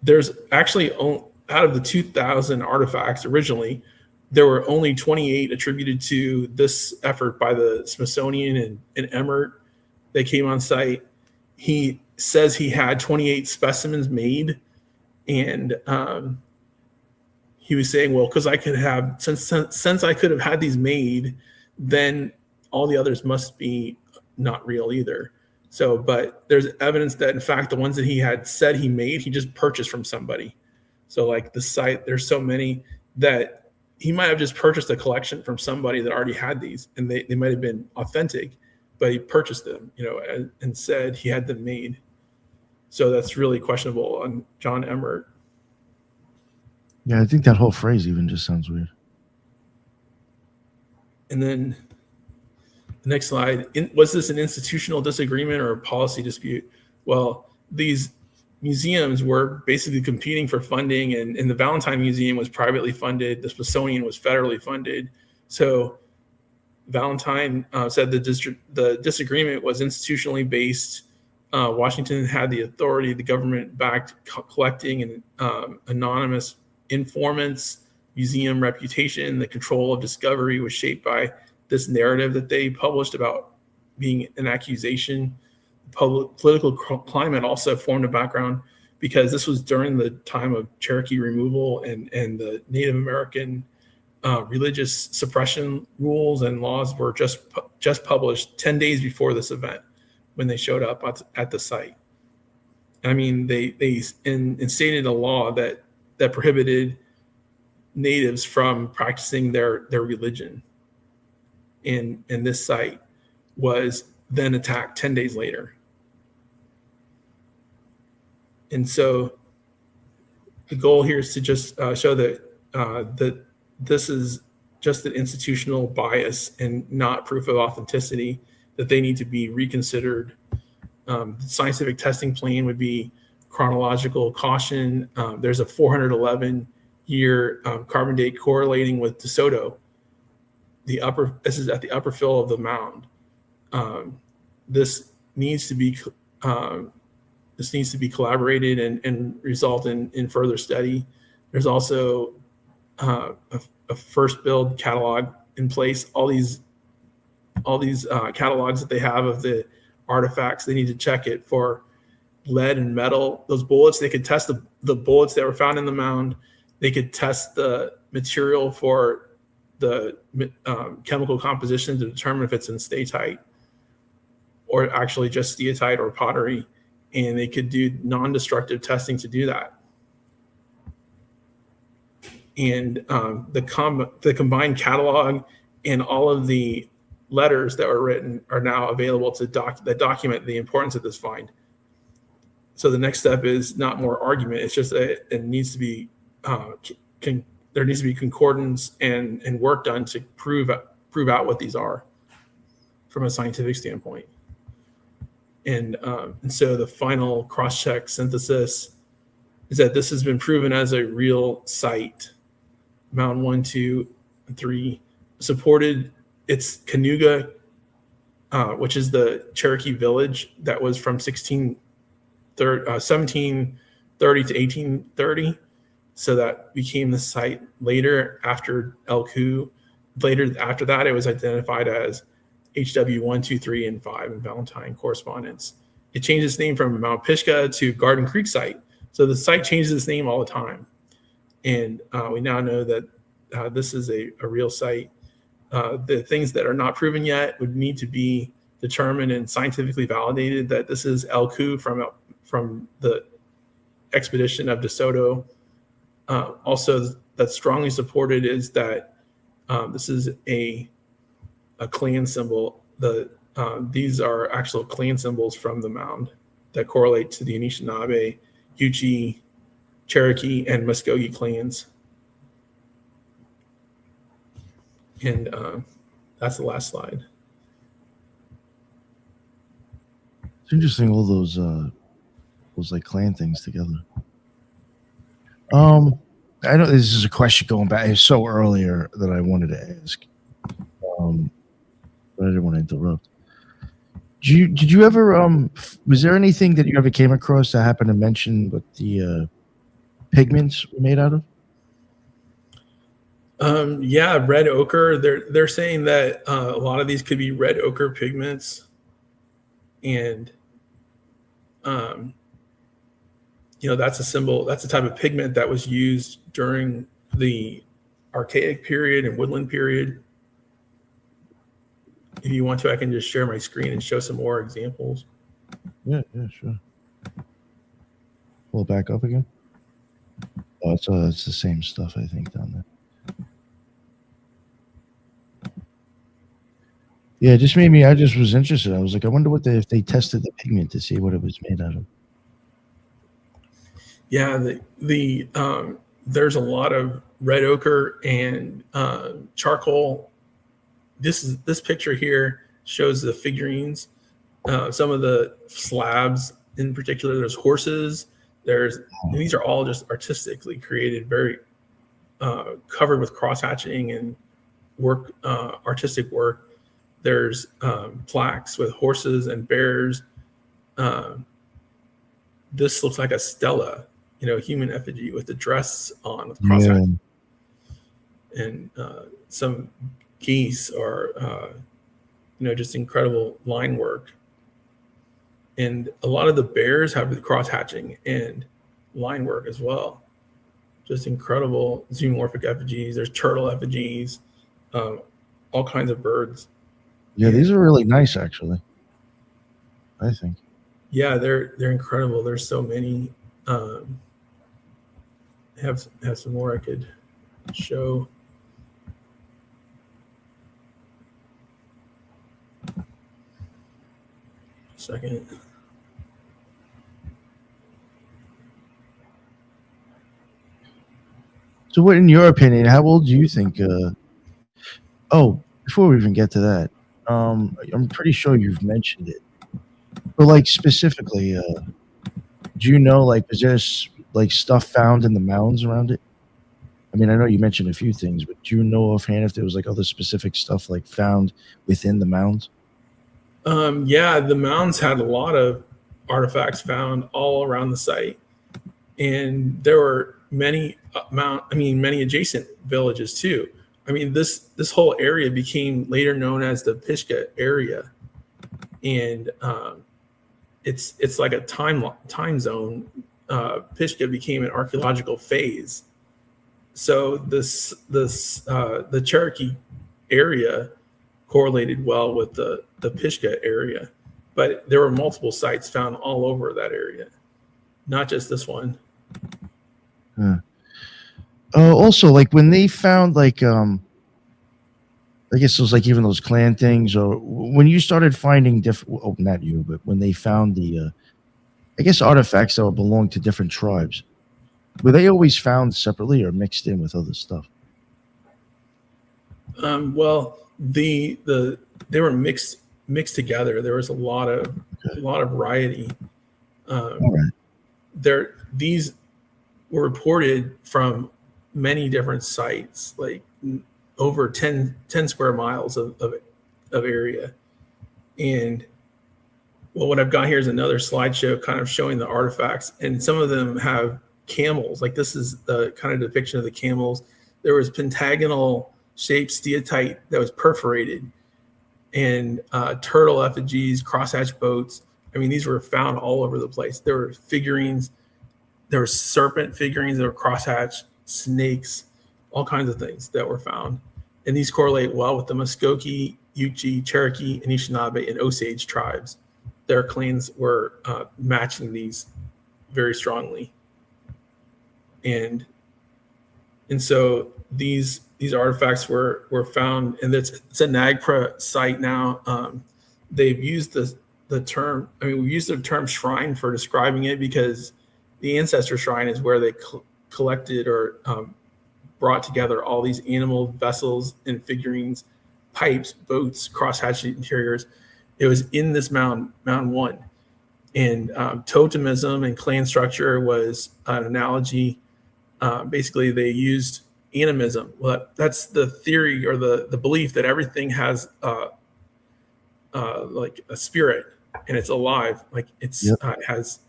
there's actually, out of the 2,000 artifacts originally, there were only 28 attributed to this effort by the Smithsonian and Emmert. They came on site. He says he had 28 specimens made. And he was saying, well, because I could have, since I could have had these made, then all the others must be not real either. So, but there's evidence that in fact, the ones that he had said he made, he just purchased from somebody. So like the site, there's so many that he might have just purchased a collection from somebody that already had these, and they might've been authentic, but he purchased them, and said he had them made. So that's really questionable on John Emmert. Yeah, I think that whole phrase even just sounds weird. And then the next slide, was this an institutional disagreement or a policy dispute? Well, these museums were basically competing for funding, and the Valentine Museum was privately funded. The Smithsonian was federally funded. So Valentine said the disagreement was institutionally based. Washington had the authority, the government backed collecting and anonymous informants, museum reputation, the control of discovery was shaped by this narrative that they published about being an accusation. Political climate also formed a background. because this was during the time of Cherokee removal and the Native American religious suppression rules and laws were just published 10 days before this event when they showed up at the site. I mean, they instated a law that prohibited natives from practicing their religion. And this site was then attacked 10 days later. And so the goal here is to just show that this is just an institutional bias and not proof of authenticity, that they need to be reconsidered. The scientific testing plan would be chronological caution. There's a 411-year carbon date correlating with DeSoto. This is at the upper fill of the mound. This needs to be collaborated and result in further study. There's also a first build catalog in place. All these catalogs that they have of the artifacts, they need to check it for lead and metal. Those bullets, they could test the bullets that were found in the mound. They could test the material for the chemical composition to determine if it's in statite or actually just steatite or pottery. And they could do non-destructive testing to do that. And the combined catalog and all of the letters that were written are now available that document the importance of this find. So the next step is not more argument. It's just that it needs to be there needs to be concordance and work done to prove out what these are from a scientific standpoint. And so the final cross-check synthesis is that this has been proven as a real site. Mound 1, 2, and 3 supported. It's Cayuga, which is the Cherokee village that was from 1730 to 1830. So that became the site later after Elku. Later after that, it was identified as HW 1, 2, 3, and 5 in Valentine correspondence. It changed its name from Mount Pisgah to Garden Creek site. So the site changes its name all the time. And we now know that this is a real site. The things that are not proven yet would need to be determined and scientifically validated that this is Elku from the expedition of DeSoto. Also, that's strongly supported is that this is a clan symbol. These are actual clan symbols from the mound that correlate to the Anishinaabe, Yuchi, Cherokee, and Muskogee clans. And that's the last slide. It's interesting, all those like clan things together. I know this is a question going back. It's so earlier that I wanted to ask, but I didn't want to interrupt. Did you ever was there anything that you ever came across that happened to mention what the pigments were made out of? Yeah, red ochre. They're saying that a lot of these could be red ochre pigments, and that's a symbol. That's a type of pigment that was used during the Archaic period and Woodland period. If you want to, I can just share my screen and show some more examples. Yeah, sure. Pull it back up again. Oh, it's the same stuff, I think, down there. Yeah, it just made me. I just was interested. I was like, I wonder if they tested the pigment to see what it was made out of. Yeah, there's a lot of red ochre and charcoal. This picture here shows the figurines. Some of the slabs, in particular, there's horses. And these are all just artistically created, very covered with cross hatching and artistic work. There's plaques with horses and bears. This looks like a stela, human effigy with the dress on, with cross hatching. And some geese or just incredible line work. And a lot of the bears have the cross hatching, and line work as well. Just incredible zoomorphic effigies. There's turtle effigies, all kinds of birds. Yeah, these are really nice, actually, I think. Yeah, they're incredible. There's so many. Have some more I could show. Second. So, what, in your opinion, how old do you think? Oh, before we even get to that, I'm pretty sure you've mentioned it, but like specifically, do you know, like, is there like stuff found in the mounds around it? I mean, I know you mentioned a few things, but do you know offhand if there was like other specific stuff like found within the mounds? Yeah, the mounds had a lot of artifacts found all around the site, and there were many many adjacent villages too. I mean, this whole area became later known as the Pisgah area, and it's like a time zone. Pisgah became an archaeological phase. So the Cherokee area correlated well with the Pisgah area, but there were multiple sites found all over that area, not just this one. Also, like when they found like I guess it was like even those clan things, or when you started finding different. Oh, not you, but when they found the I guess artifacts that belonged to different tribes, were they always found separately or mixed in with other stuff? Well, they were mixed together. There was a lot of variety. All right. These were reported from many different sites, like over 10 square miles of area. And well, what I've got here is another slideshow kind of showing the artifacts, and some of them have camels. Like this is the kind of depiction of the camels. There was pentagonal shaped steatite that was perforated, and turtle effigies, crosshatch boats. I mean, these were found all over the place. There were figurines, there were serpent figurines, there were crosshatch, snakes, all kinds of things that were found. And these correlate well with the Muskogee, Yuchi, Cherokee, Anishinaabe, and Osage tribes. Their clans were matching these very strongly. And so these artifacts were found, and it's a NAGPRA site now. They've used the term. I mean, we use the term shrine for describing it because the ancestor shrine is where they collected or brought together all these animal vessels and figurines, pipes, boats, crosshatched interiors. It was in this mound one, and totemism and clan structure was an analogy. Basically, they used animism. Well, that's the theory or the belief that everything has like a spirit and it's alive. Like it has.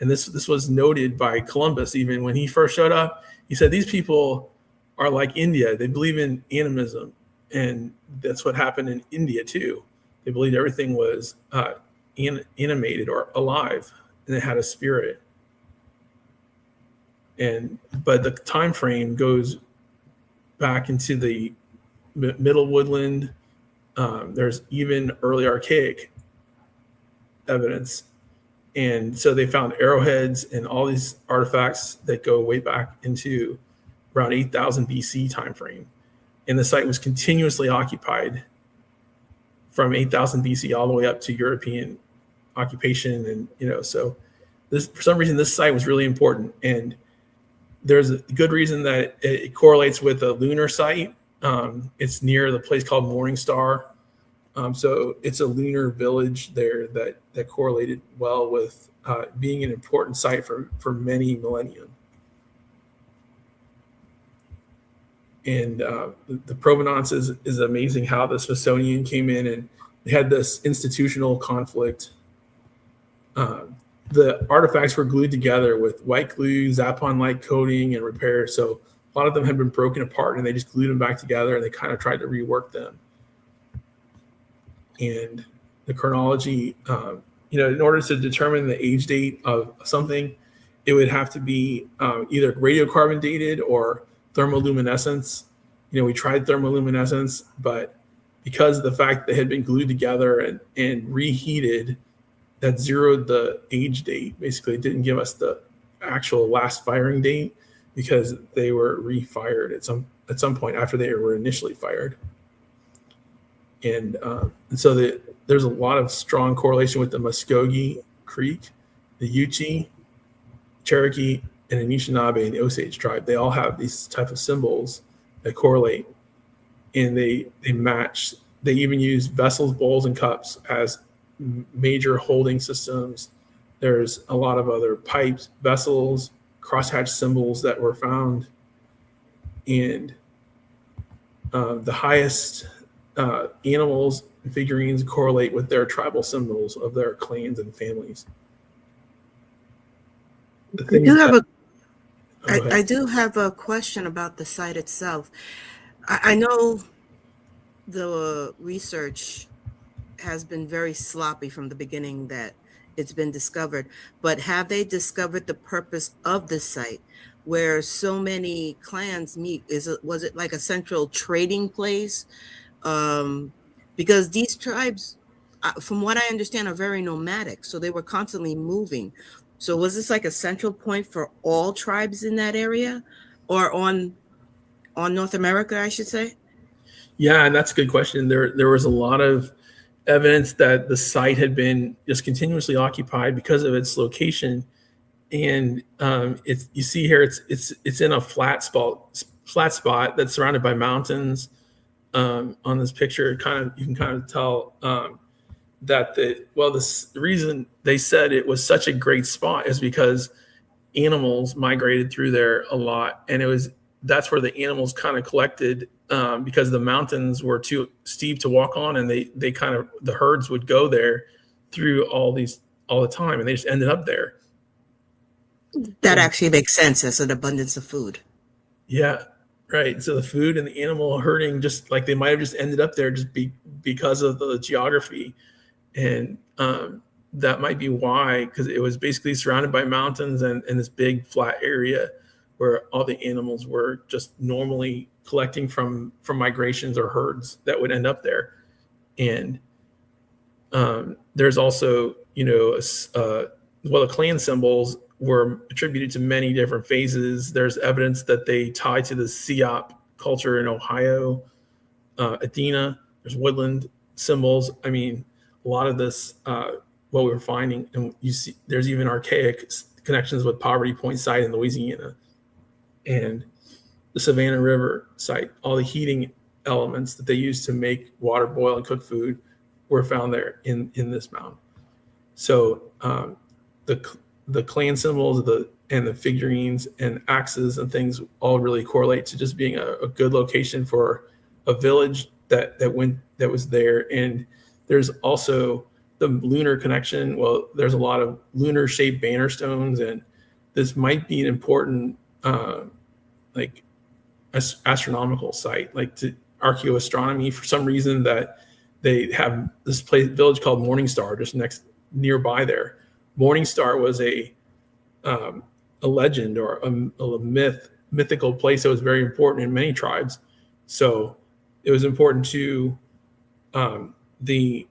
And this was noted by Columbus even when he first showed up. He said these people are like India. They believe in animism, and that's what happened in India too. They believed everything was animated or alive, and it had a spirit. But the time frame goes back into the Middle Woodland. There's even early archaic evidence, and so they found arrowheads and all these artifacts that go way back into around 8,000 BC time frame. And the site was continuously occupied from 8,000 BC all the way up to European occupation. And so this, for some reason, this site was really important, and there's a good reason that it correlates with a lunar site. It's near the place called Morning Star. So it's a lunar village there that correlated well with being an important site for many millennia. And the provenance is amazing how the Smithsonian came in and they had this institutional conflict. The artifacts were glued together with white glue, Zapon-like coating, and repair. So a lot of them had been broken apart, and they just glued them back together, and they kind of tried to rework them. And the chronology, in order to determine the age date of something, it would have to be either radiocarbon dated or thermoluminescence. We tried thermoluminescence, but because of the fact they had been glued together and reheated, that zeroed the age date. Basically, it didn't give us the actual last firing date because they were refired at some point after they were initially fired. And so there's a lot of strong correlation with the Muskogee Creek, the Yuchi, Cherokee, and Anishinaabe and the Osage tribe. They all have these type of symbols that correlate, and they match. They even use vessels, bowls, and cups as major holding systems. There's a lot of other pipes, vessels, crosshatch symbols that were found, and the highest animals and figurines correlate with their tribal symbols of their clans and families. I do have a question about the site itself. I know the research has been very sloppy from the beginning that it's been discovered, but have they discovered the purpose of the site where so many clans meet? Was it like a central trading place? Because these tribes, from what I understand, are very nomadic, so they were constantly moving. So was this like a central point for all tribes in that area, or on North America, I should say? Yeah, and that's a good question. There was a lot of evidence that the site had been just continuously occupied because of its location, and you see here it's in a flat spot that's surrounded by mountains. On this picture, you can kind of tell that the reason they said it was such a great spot is because animals migrated through there a lot, and that's where the animals kind of collected because the mountains were too steep to walk on, and the herds would go there through all the time, and they just ended up there. That actually makes sense as an abundance of food. Yeah, right. So the food and the animal herding, just like they might have just ended up there just because of the geography. And that might be why, because it was basically surrounded by mountains and this big flat area where all the animals were just normally collecting from migrations or herds that would end up there. And there's also, the clan symbols were attributed to many different phases. There's evidence that they tie to the Siop culture in Ohio, Athena. There's woodland symbols. I mean, a lot of this, what we were finding, and you see, there's even archaic connections with Poverty Point site in Louisiana, and the Savannah River site. All the heating elements that they use to make water boil and cook food were found there in this mound. So the clan symbols and the figurines and axes and things all really correlate to just being a good location for a village that was there. And there's also the lunar connection. Well, there's a lot of lunar shaped banner stones, and this might be an important astronomical site, like to archaeoastronomy. For some reason, that they have this village called Morningstar just nearby there. Morningstar was a legend or a mythical place that was very important in many tribes. So it was important to the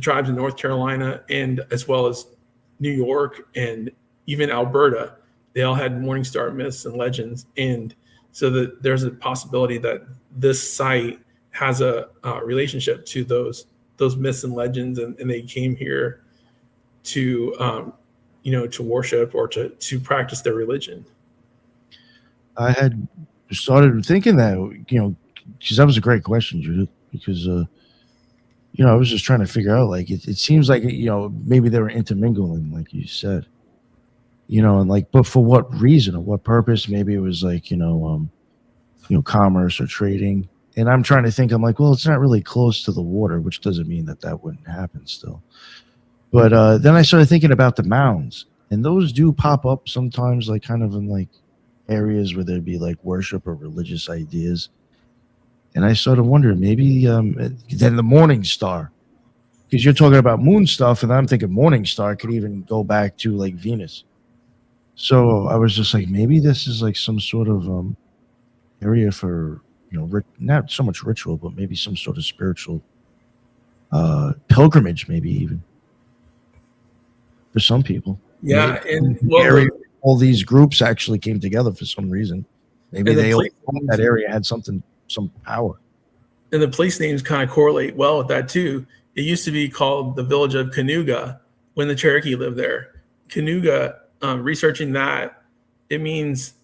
tribes in North Carolina, and as well as New York and even Alberta. They all had Morningstar myths and legends, and so that there's a possibility that this site has a relationship to those myths and legends, and they came here to to worship or to practice their religion. I had started thinking that, because that was a great question, Judith, because I was just trying to figure out, like, it seems like, maybe they were intermingling, like you said, and like, but for what reason or what purpose? Maybe it was like, commerce or trading. And I'm trying to think, I'm like, well, it's not really close to the water, which doesn't mean that wouldn't happen still. But then I started thinking about the mounds, and those do pop up sometimes, like kind of in like areas where there'd be like worship or religious ideas. And I started wondering, maybe then the morning star, because you're talking about moon stuff, and I'm thinking morning star could even go back to like Venus. So I was just like, maybe this is like some sort of area for not so much ritual, but maybe some sort of spiritual pilgrimage, maybe even for some people. Yeah, Maybe and the well, area, all these groups actually came together for some reason. Maybe and the they all place thought names, that area had some power. and the place names kind of correlate well with that too. It used to be called the village of Cayuga when the Cherokee lived there. Cayuga, researching that, it means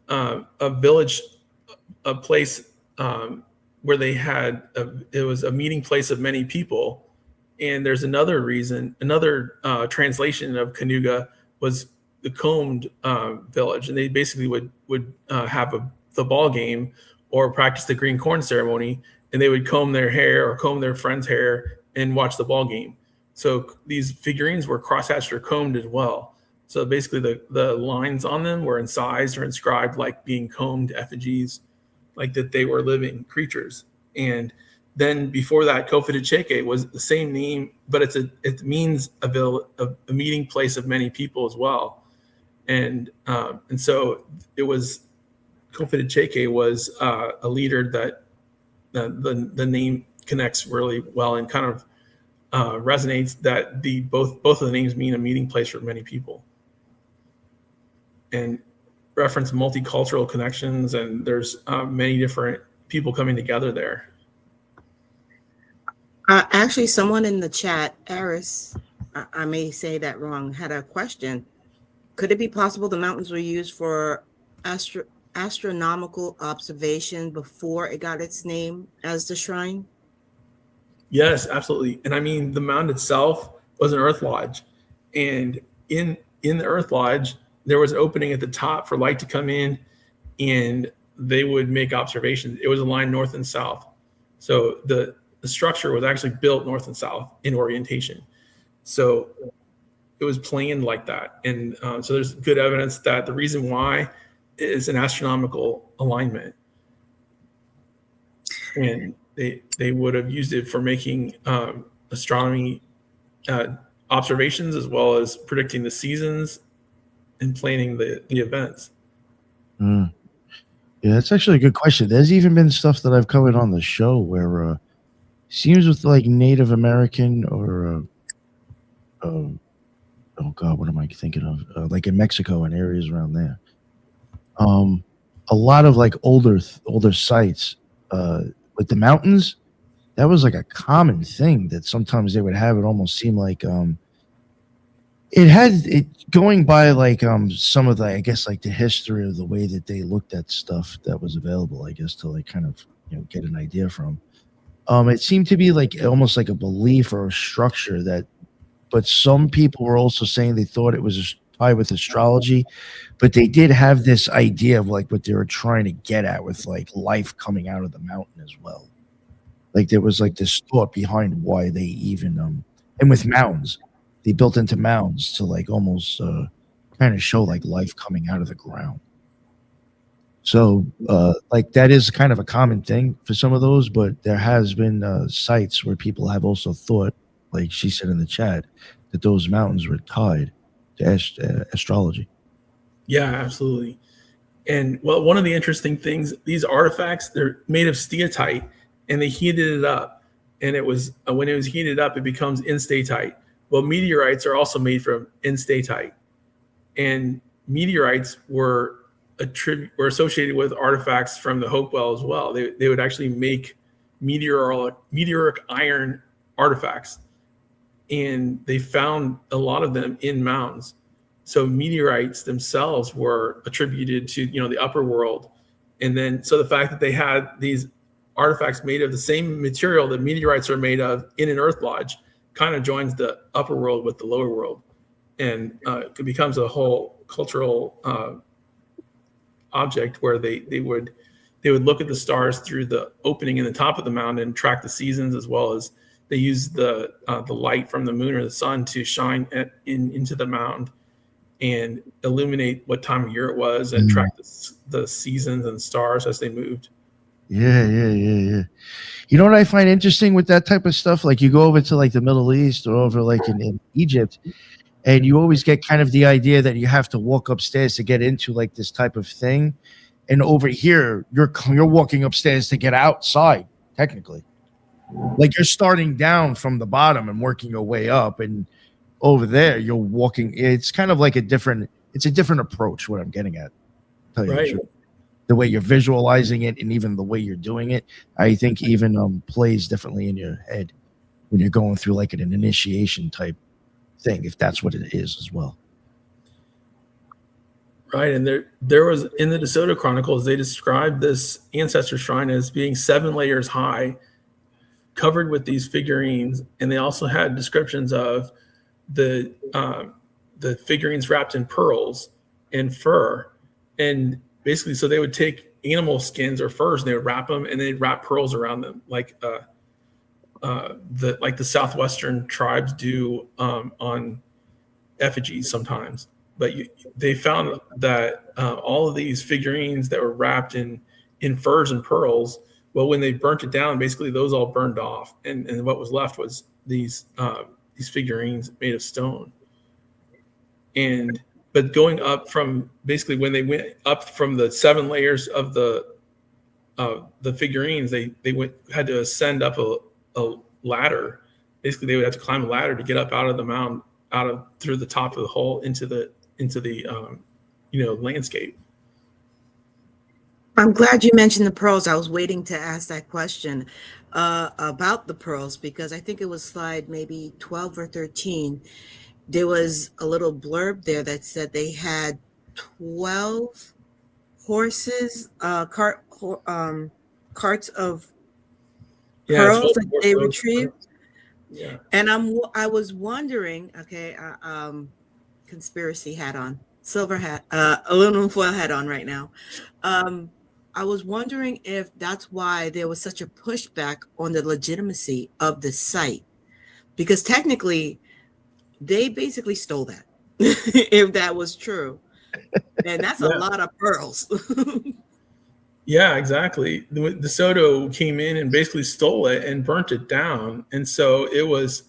a village, a place where they had it was a meeting place of many people. And there's another reason, another translation of Cayuga was the combed village, and they basically would have the ball game or practice the green corn ceremony, and they would comb their hair or comb their friend's hair and watch the ball game. So these figurines were crosshatched or combed as well. So basically, the lines on them were incised or inscribed like being combed effigies, like that they were living creatures. And then before that, Kofitacheke was the same name, but it means a meeting place of many people as well. And so it was Kofitacheke was a leader that the name connects really well and kind of resonates that both of the names mean a meeting place for many people and reference multicultural connections, and there's many different people coming together there. Actually, someone in the chat, Eris, I may say that wrong, had a question. Could it be possible the mountains were used for astronomical observation before it got its name as the shrine? Yes, absolutely. And I mean, the mound itself was an earth lodge, and in the earth lodge, there was an opening at the top for light to come in, and they would make observations. It was aligned north and south, so the structure was actually built north and south in orientation. So it was planned like that, and so there's good evidence that the reason why is an astronomical alignment, and they would have used it for making astronomy observations as well as predicting the seasons and planning the events. Yeah, that's actually a good question. There's even been stuff that I've covered on the show where seems with like Native American or oh god, what am I thinking of? Like in Mexico and areas around there. A lot of like older sites with the mountains. That was like a common thing that sometimes they would have. It almost seemed like it had it going by like some of the, I guess, like the history of the way that they looked at stuff that was available, I guess, to like kind of get an idea from. It seemed to be like almost like a belief or a structure that, but some people were also saying they thought it was tied with astrology, but they did have this idea of like what they were trying to get at with like life coming out of the mountain as well. Like there was like this thought behind why they even and with mounds, they built into mounds to like almost kind of show like life coming out of the ground. So like that is kind of a common thing for some of those, but there has been sites where people have also thought, like she said in the chat, that those mountains were tied to astrology. Yeah, absolutely. And well, one of the interesting things, these artifacts, they're made of steatite, and they heated it up. And it was when it was heated up, it becomes instatite. Well, meteorites are also made from instatite, and meteorites were associated with artifacts from the Hopewell as well. They would actually make meteoric iron artifacts, and they found a lot of them in mounds. So meteorites themselves were attributed to the upper world, and then so the fact that they had these artifacts made of the same material that meteorites are made of in an earth lodge kind of joins the upper world with the lower world, and it becomes a whole cultural object where they would look at the stars through the opening in the top of the mountain and track the seasons, as well as they use the light from the moon or the sun to shine into the mound and illuminate what time of year it was and track the seasons and stars as they moved. Yeah. You know what I find interesting with that type of stuff? Like you go over to like the Middle East or over like in Egypt, And you always get kind of the idea that you have to walk upstairs to get into like this type of thing. And over here, you're walking upstairs to get outside, technically. Like you're starting down from the bottom and working your way up. And over there, you're walking. It's kind of like a different approach, what I'm getting at. Tell you the Right. truth. The way you're visualizing it and even the way you're doing it, I think even plays differently in your head when you're going through like an initiation type thing, if that's what it is as well. Right. And there was in the DeSoto Chronicles, they described this ancestor shrine as being 7 layers high, covered with these figurines. And they also had descriptions of the figurines wrapped in pearls and fur. And basically, so they would take animal skins or furs and they would wrap them and they'd wrap pearls around them, like the southwestern tribes do on effigies sometimes. But they found that all of these figurines that were wrapped in furs and pearls, well, when they burnt it down, basically those all burned off, and what was left was these figurines made of stone. But going up from basically when they went up from the 7 layers of the figurines, they had to ascend up a ladder. Basically, they would have to climb a ladder to get up out of the mound, through the top of the hole into the landscape. I'm glad you mentioned the pearls. I was waiting to ask that question about the pearls, because I think it was slide maybe 12 or 13. There was a little blurb there that said they had 12 horses, carts of pearls that they retrieved. Yeah. And I was wondering, okay, conspiracy hat on, silver hat, aluminum foil hat on right now. I was wondering if that's why there was such a pushback on the legitimacy of the site, because technically they basically stole that, if that was true. And that's a lot of pearls. Yeah, exactly. DeSoto came in and basically stole it and burnt it down. And so it was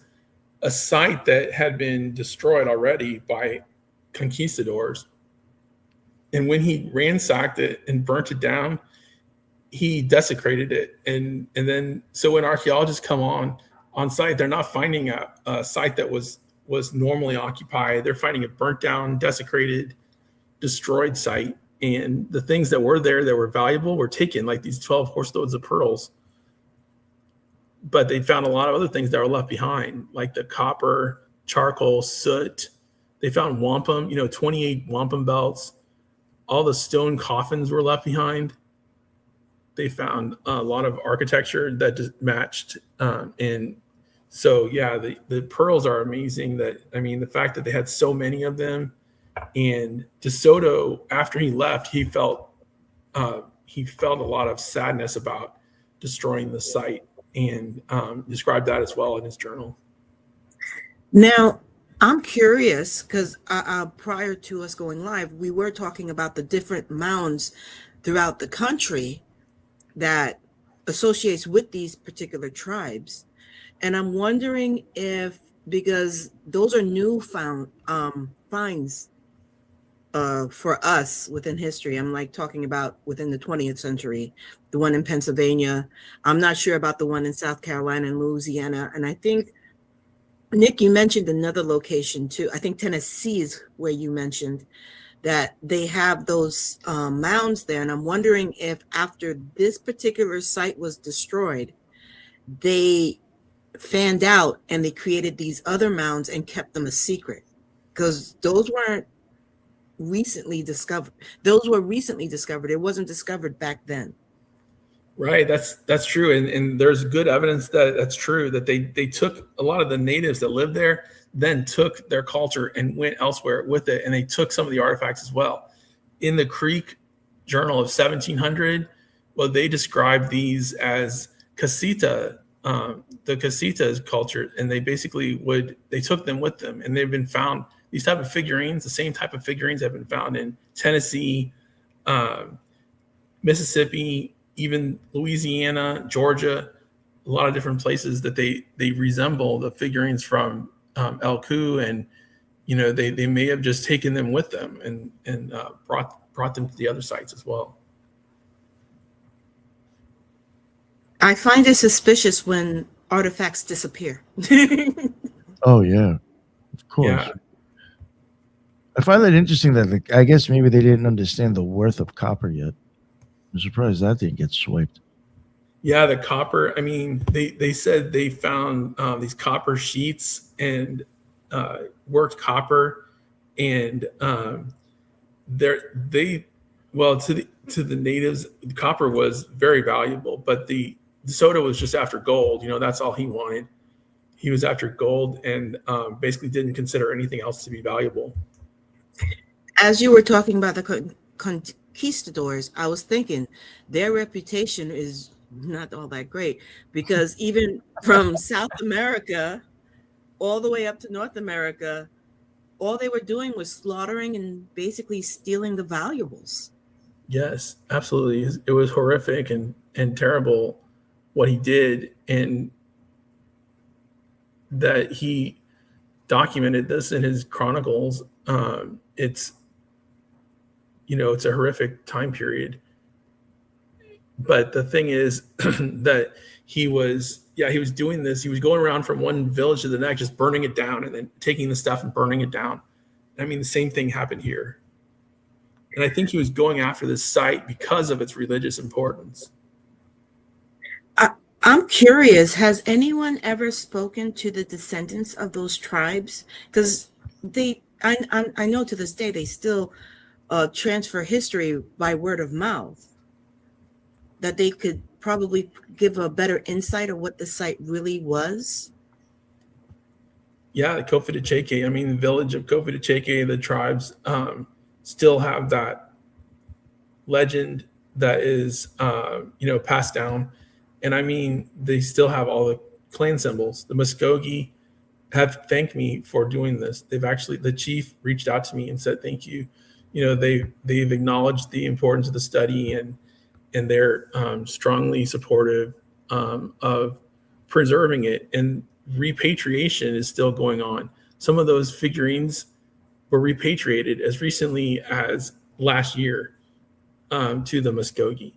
a site that had been destroyed already by conquistadors. And when he ransacked it and burnt it down, he desecrated it. And then, so when archaeologists come on site, they're not finding a site that was normally occupied. They're finding a burnt down, desecrated, destroyed site. And the things that were there that were valuable were taken, like these 12 horseloads of pearls. But they found a lot of other things that were left behind, like the copper, charcoal, soot. They found wampum, 28 wampum belts. All the stone coffins were left behind. They found a lot of architecture that just matched. And so, yeah, the pearls are amazing. The fact that they had so many of them. And DeSoto, after he left, he felt a lot of sadness about destroying the site, and described that as well in his journal. Now, I'm curious, because prior to us going live, we were talking about the different mounds throughout the country that associates with these particular tribes. And I'm wondering if, because those are new finds for us within history. I'm like talking about within the 20th century, the one in Pennsylvania. I'm not sure about the one in South Carolina and Louisiana. And I think, Nick, you mentioned another location too. I think Tennessee is where you mentioned that they have those mounds there. And I'm wondering if after this particular site was destroyed, they fanned out and they created these other mounds and kept them a secret, because those weren't recently discovered. Those were recently discovered. It wasn't discovered back then. Right. That's true. And there's good evidence that that's true, that they took a lot of the natives that lived there, then took their culture and went elsewhere with it. And they took some of the artifacts as well. In the Creek Journal of 1700, well, they described these as casita, the casitas culture. And they basically they took them with them, and they've been found. These type of figurines, the same type of figurines have been found in Tennessee, Mississippi, even Louisiana, Georgia, a lot of different places that they resemble the figurines from Elku and they may have just taken them with them and brought them to the other sites as well. I find it suspicious when artifacts disappear. Oh yeah, of course. Yeah. I find that interesting that I guess maybe they didn't understand the worth of copper yet. I'm surprised that didn't get swiped. Yeah, the copper. I mean, they said they found these copper sheets and worked copper, and to the natives, copper was very valuable, but the Soto was just after gold. That's all he wanted. He was after gold and basically didn't consider anything else to be valuable. As you were talking about the conquistadors, I was thinking their reputation is not all that great, because even from South America all the way up to North America, all they were doing was slaughtering and basically stealing the valuables. Yes, absolutely. It was horrific and terrible what he did, and that he documented this in his chronicles. It's a horrific time period. But the thing is that he was doing this. He was going around from one village to the next, just burning it down and then taking the stuff and burning it down. I mean, the same thing happened here. And I think he was going after this site because of its religious importance. I'm curious, has anyone ever spoken to the descendants of those tribes? Because I know to this day they still transfer history by word of mouth, that they could probably give a better insight of what the site really was. Yeah, the Kofitacheke, I mean, the village of Kofitacheke, the tribes still have that legend that is, passed down. And I mean, they still have all the clan symbols. The Muskogee have thanked me for doing this. The chief reached out to me and said, thank you. They've acknowledged the importance of the study, and they're strongly supportive of preserving it. And repatriation is still going on. Some of those figurines were repatriated as recently as last year to the Muskogee.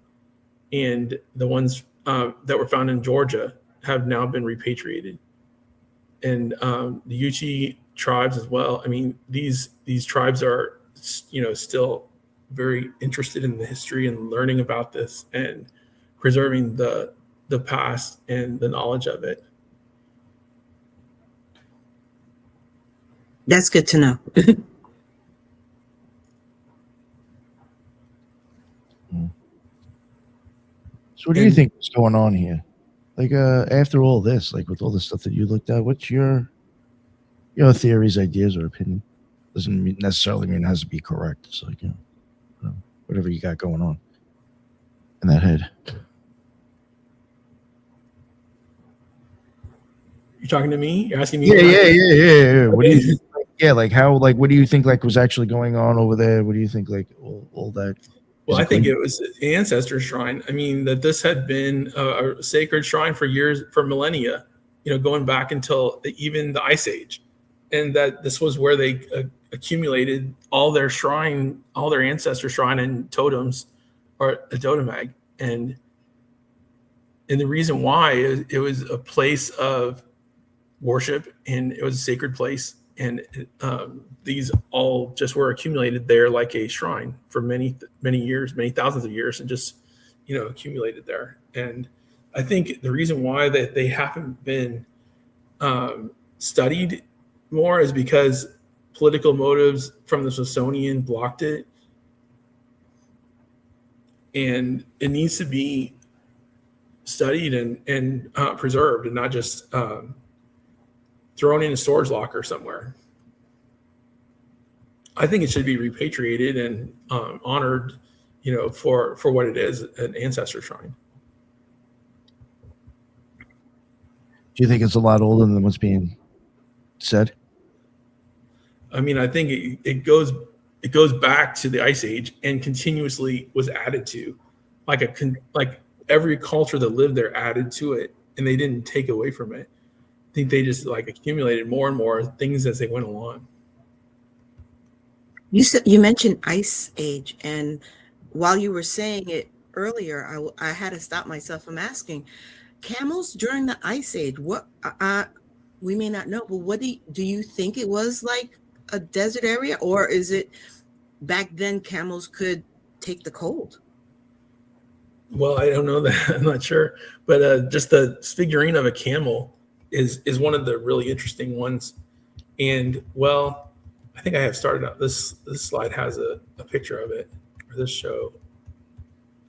And the ones that were found in Georgia have now been repatriated. And the Yuchi tribes as well. I mean, these tribes are, still very interested in the history and learning about this and preserving the past and the knowledge of it. That's good to know. So what do you think is going on here? Like after all this, like with all the stuff that you looked at, what's your theories, ideas, or opinion? Doesn't necessarily mean it has to be correct. It's like, whatever you got going on in that head. You're talking to me? You're asking me? Yeah. What do you think? What do you think was actually going on over there? What do you think all that? Well, I think it was an ancestor shrine. I mean, that this had been a sacred shrine for years, for millennia, going back until even the Ice Age. And that this was where they accumulated all their ancestor shrine and totems, or a totemag. And the reason why is it was a place of worship, and it was a sacred place. And these all just were accumulated there like a shrine for many, many years, many thousands of years, and just, accumulated there. And I think the reason why that they haven't been studied more is because political motives from the Smithsonian blocked it. And it needs to be studied and preserved, and not just thrown in a storage locker somewhere. I think it should be repatriated and honored, for what it is, an ancestor shrine. Do you think it's a lot older than what's being said? I mean, I think it goes back to the Ice Age and continuously was added to, like every culture that lived there added to it, and they didn't take away from it. I think they just accumulated more and more things as they went along. You mentioned Ice Age, and while you were saying it earlier, I had to stop myself from asking camels during the Ice Age. What we may not know, but what do you think it was like a desert area, or is it back then camels could take the cold? Well, I don't know that. I'm not sure, but just the figurine of a camel is one of the really interesting ones. And well, I think I have started out. This slide has a picture of it, or this show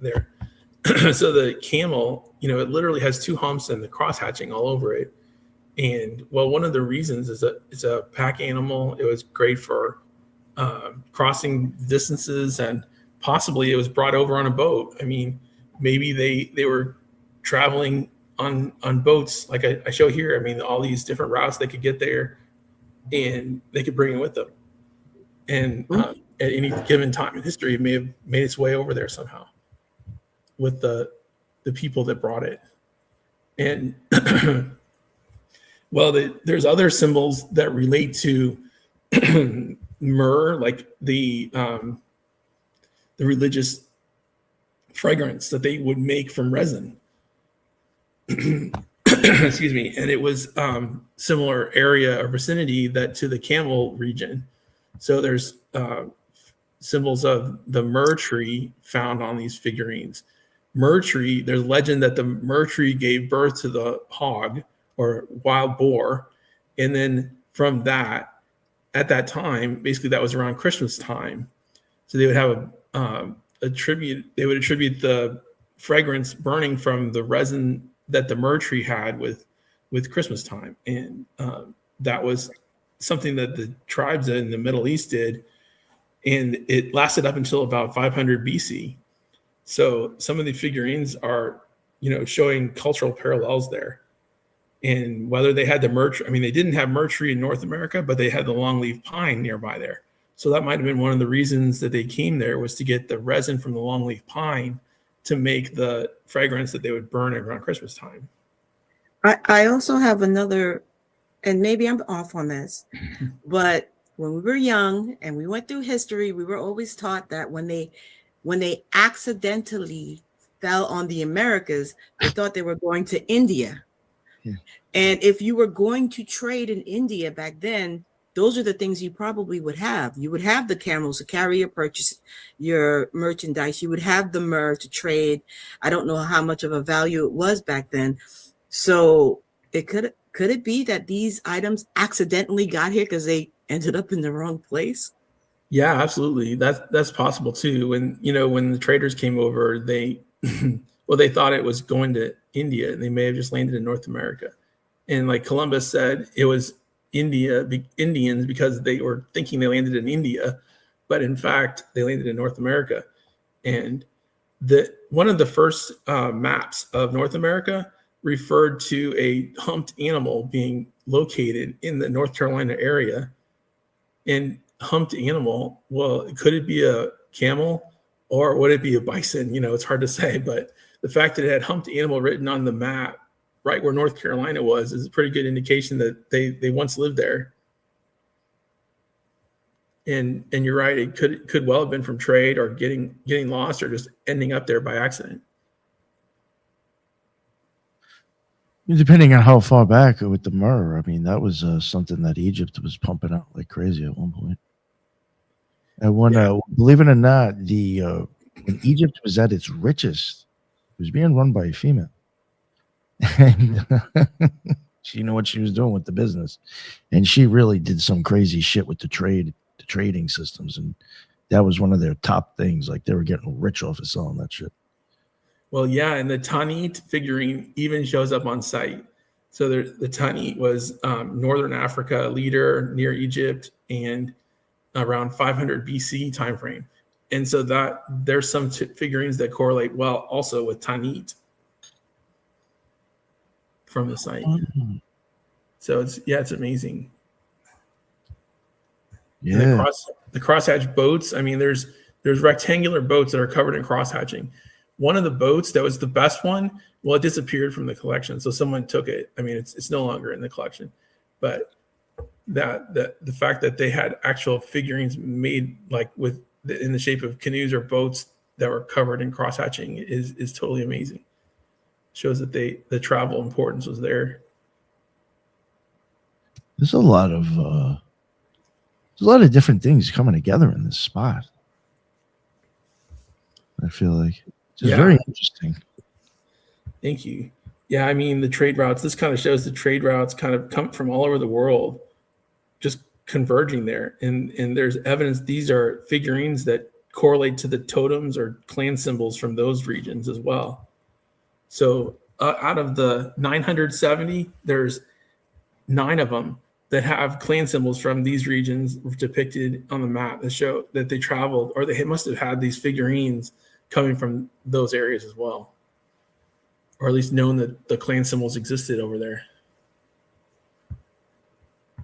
there. So the camel, it literally has two humps and the cross hatching all over it. And well, one of the reasons is that it's a pack animal. It was great for crossing distances, and possibly it was brought over on a boat. I mean, maybe they were traveling on boats like I show here. I mean, all these different routes they could get there, and they could bring it with them. And at any given time in history, it may have made its way over there somehow with the people that brought it. And well, there's other symbols that relate to myrrh, like the religious fragrance that they would make from resin. Excuse me. And it was similar area or vicinity that to the camel region. So there's symbols of the myrrh tree found on these figurines. Myrrh tree, there's legend that the myrrh tree gave birth to the hog or wild boar. And then from that, at that time, basically that was around Christmas time. So they would have they would attribute the fragrance burning from the resin that the myrrh tree had with Christmas time. And that was something that the tribes in the Middle East did. And it lasted up until about 500 BC. So some of the figurines are, showing cultural parallels there. And whether they had the myrrh tree, I mean, they didn't have myrrh tree in North America, but they had the longleaf pine nearby there. So that might have been one of the reasons that they came there, was to get the resin from the longleaf pine to make the fragrance that they would burn around Christmas time. I also have another, and maybe I'm off on this, but when we were young and we went through history, we were always taught that when they accidentally fell on the Americas, they thought they were going to India. Yeah. And if you were going to trade in India back then, those are the things you probably would have. You would have the camels to carry your merchandise. You would have the myrrh to trade. I don't know how much of a value it was back then. So it could it be that these items accidentally got here because they ended up in the wrong place? Yeah, absolutely. That's possible too. When the traders came over, they they thought it was going to India, and they may have just landed in North America. And like Columbus said, it was Indians because they were thinking they landed in India, but in fact they landed in North America. And one of the first maps of North America referred to a humped animal being located in the North Carolina area. And humped animal, well, could it be a camel or would it be a bison? It's hard to say, but the fact that it had humped animal written on the map right where North Carolina was is a pretty good indication that they once lived there. And you're right, it could well have been from trade or getting lost or just ending up there by accident. Depending on how far back with the myrrh, I mean, that was something that Egypt was pumping out like crazy at one point. And when, believe it or not, when Egypt was at its richest, it was being run by a female. And she knew what she was doing with the business. And she really did some crazy shit with the trading systems. And that was one of their top things. Like, they were getting rich off of selling that shit. Well, yeah, and the Tanit figurine even shows up on site. So the Tanit was Northern Africa leader near Egypt and around 500 BC timeframe. And so that there's some figurines that correlate well also with Tanit from the site. Mm-hmm. So it's amazing. Yeah. The crosshatch boats, I mean, there's rectangular boats that are covered in crosshatching. One of the boats that was the best one, well, it disappeared from the collection. So someone took it. I mean, it's no longer in the collection. But that the fact that they had actual figurines made like in the shape of canoes or boats that were covered in cross hatching is totally amazing. Shows that the travel importance was there. There's a lot of different things coming together in this spot. I feel like it's very interesting. Thank you. Yeah, I mean the trade routes. This kind of shows the trade routes kind of come from all over the world, just converging there. And there's evidence these are figurines that correlate to the totems or clan symbols from those regions as well. So out of the 970, there's 9 of them that have clan symbols from these regions depicted on the map that show that they traveled, or they must have had these figurines coming from those areas as well, or at least known that the clan symbols existed over there.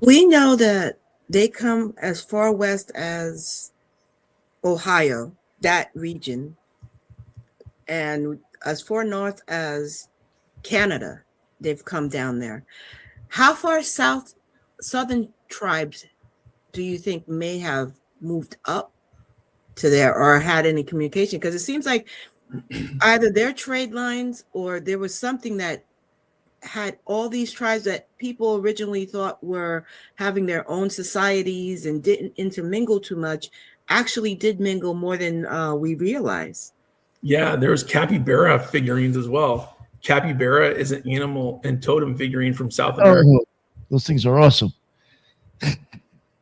We know that they come as far west as Ohio, that region, and as far north as Canada. They've come down there. How far southern tribes do you think may have moved up to there or had any communication? Because it seems like either their trade lines or there was something that had all these tribes that people originally thought were having their own societies and didn't intermingle too much, actually did mingle more than we realize. Yeah, there was capybara figurines as well. Capybara is an animal and totem figurine from South America. Oh, those things are awesome.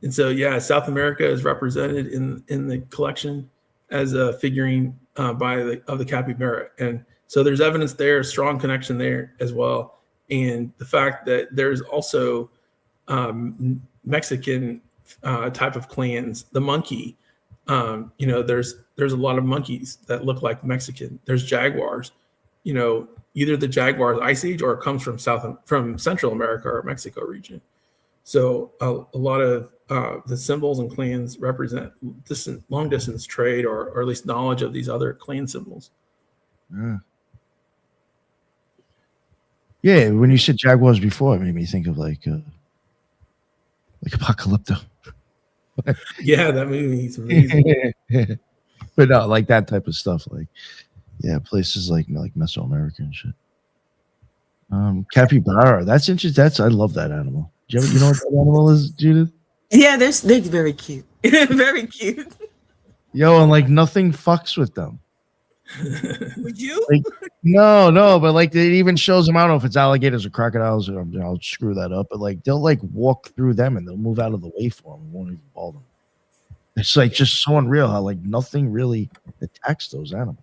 And so, yeah, South America is represented in the collection as a figurine of the capybara. And so there's evidence there, strong connection there as well. And the fact that there's also Mexican type of clans, the monkey, there's a lot of monkeys that look like Mexican. There's jaguars, either the jaguars Ice Age or it comes from Central America or Mexico region. So a lot of the symbols and clans represent long distance trade or at least knowledge of these other clan symbols. Yeah. Yeah, when you said jaguars before, it made me think of like Apocalypto. Yeah, that movie is amazing. But no, like that type of stuff. Like, yeah, places like Mesoamerica and shit. Capybara, that's interesting. I love that animal. Do you know what that animal is, Judith? Yeah, they're very cute. Very cute. Yo, and like nothing fucks with them. Would you? Like, no, but like it even shows them. I don't know if it's alligators or crocodiles, or I'll screw that up. But like they'll like walk through them and they'll move out of the way for them. And won't even bother them. It's like just so unreal how like nothing really attacks those animals.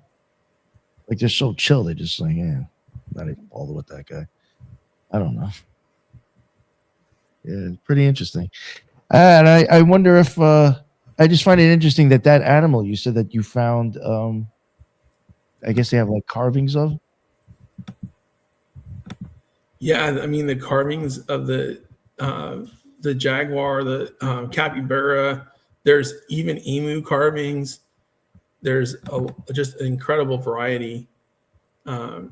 Like they're so chill. They're just like, yeah, not even bother with that guy. I don't know. Yeah, it's pretty interesting. And I wonder if I just find it interesting that animal you said that you found. I guess they have like carvings of. Yeah, I mean the carvings of the jaguar, the capybara. There's even emu carvings. There's just an incredible variety of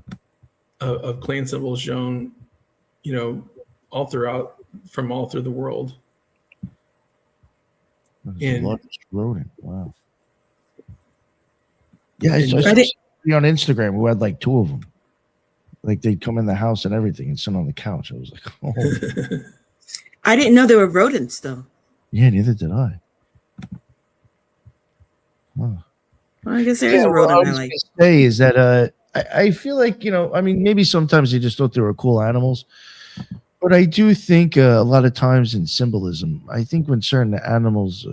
clan symbols shown, all through the world. And largest rodent. Wow. Yeah, I saw on Instagram who had like 2 of them. Like they'd come in the house and everything and sit on the couch. I was like, oh. I didn't know there were rodents though. Yeah, neither did I. Huh. Well, I guess there is a rodent. What I was going to say is that I feel like, I mean, maybe sometimes they just thought they were cool animals. But I do think a lot of times in symbolism, I think when certain animals,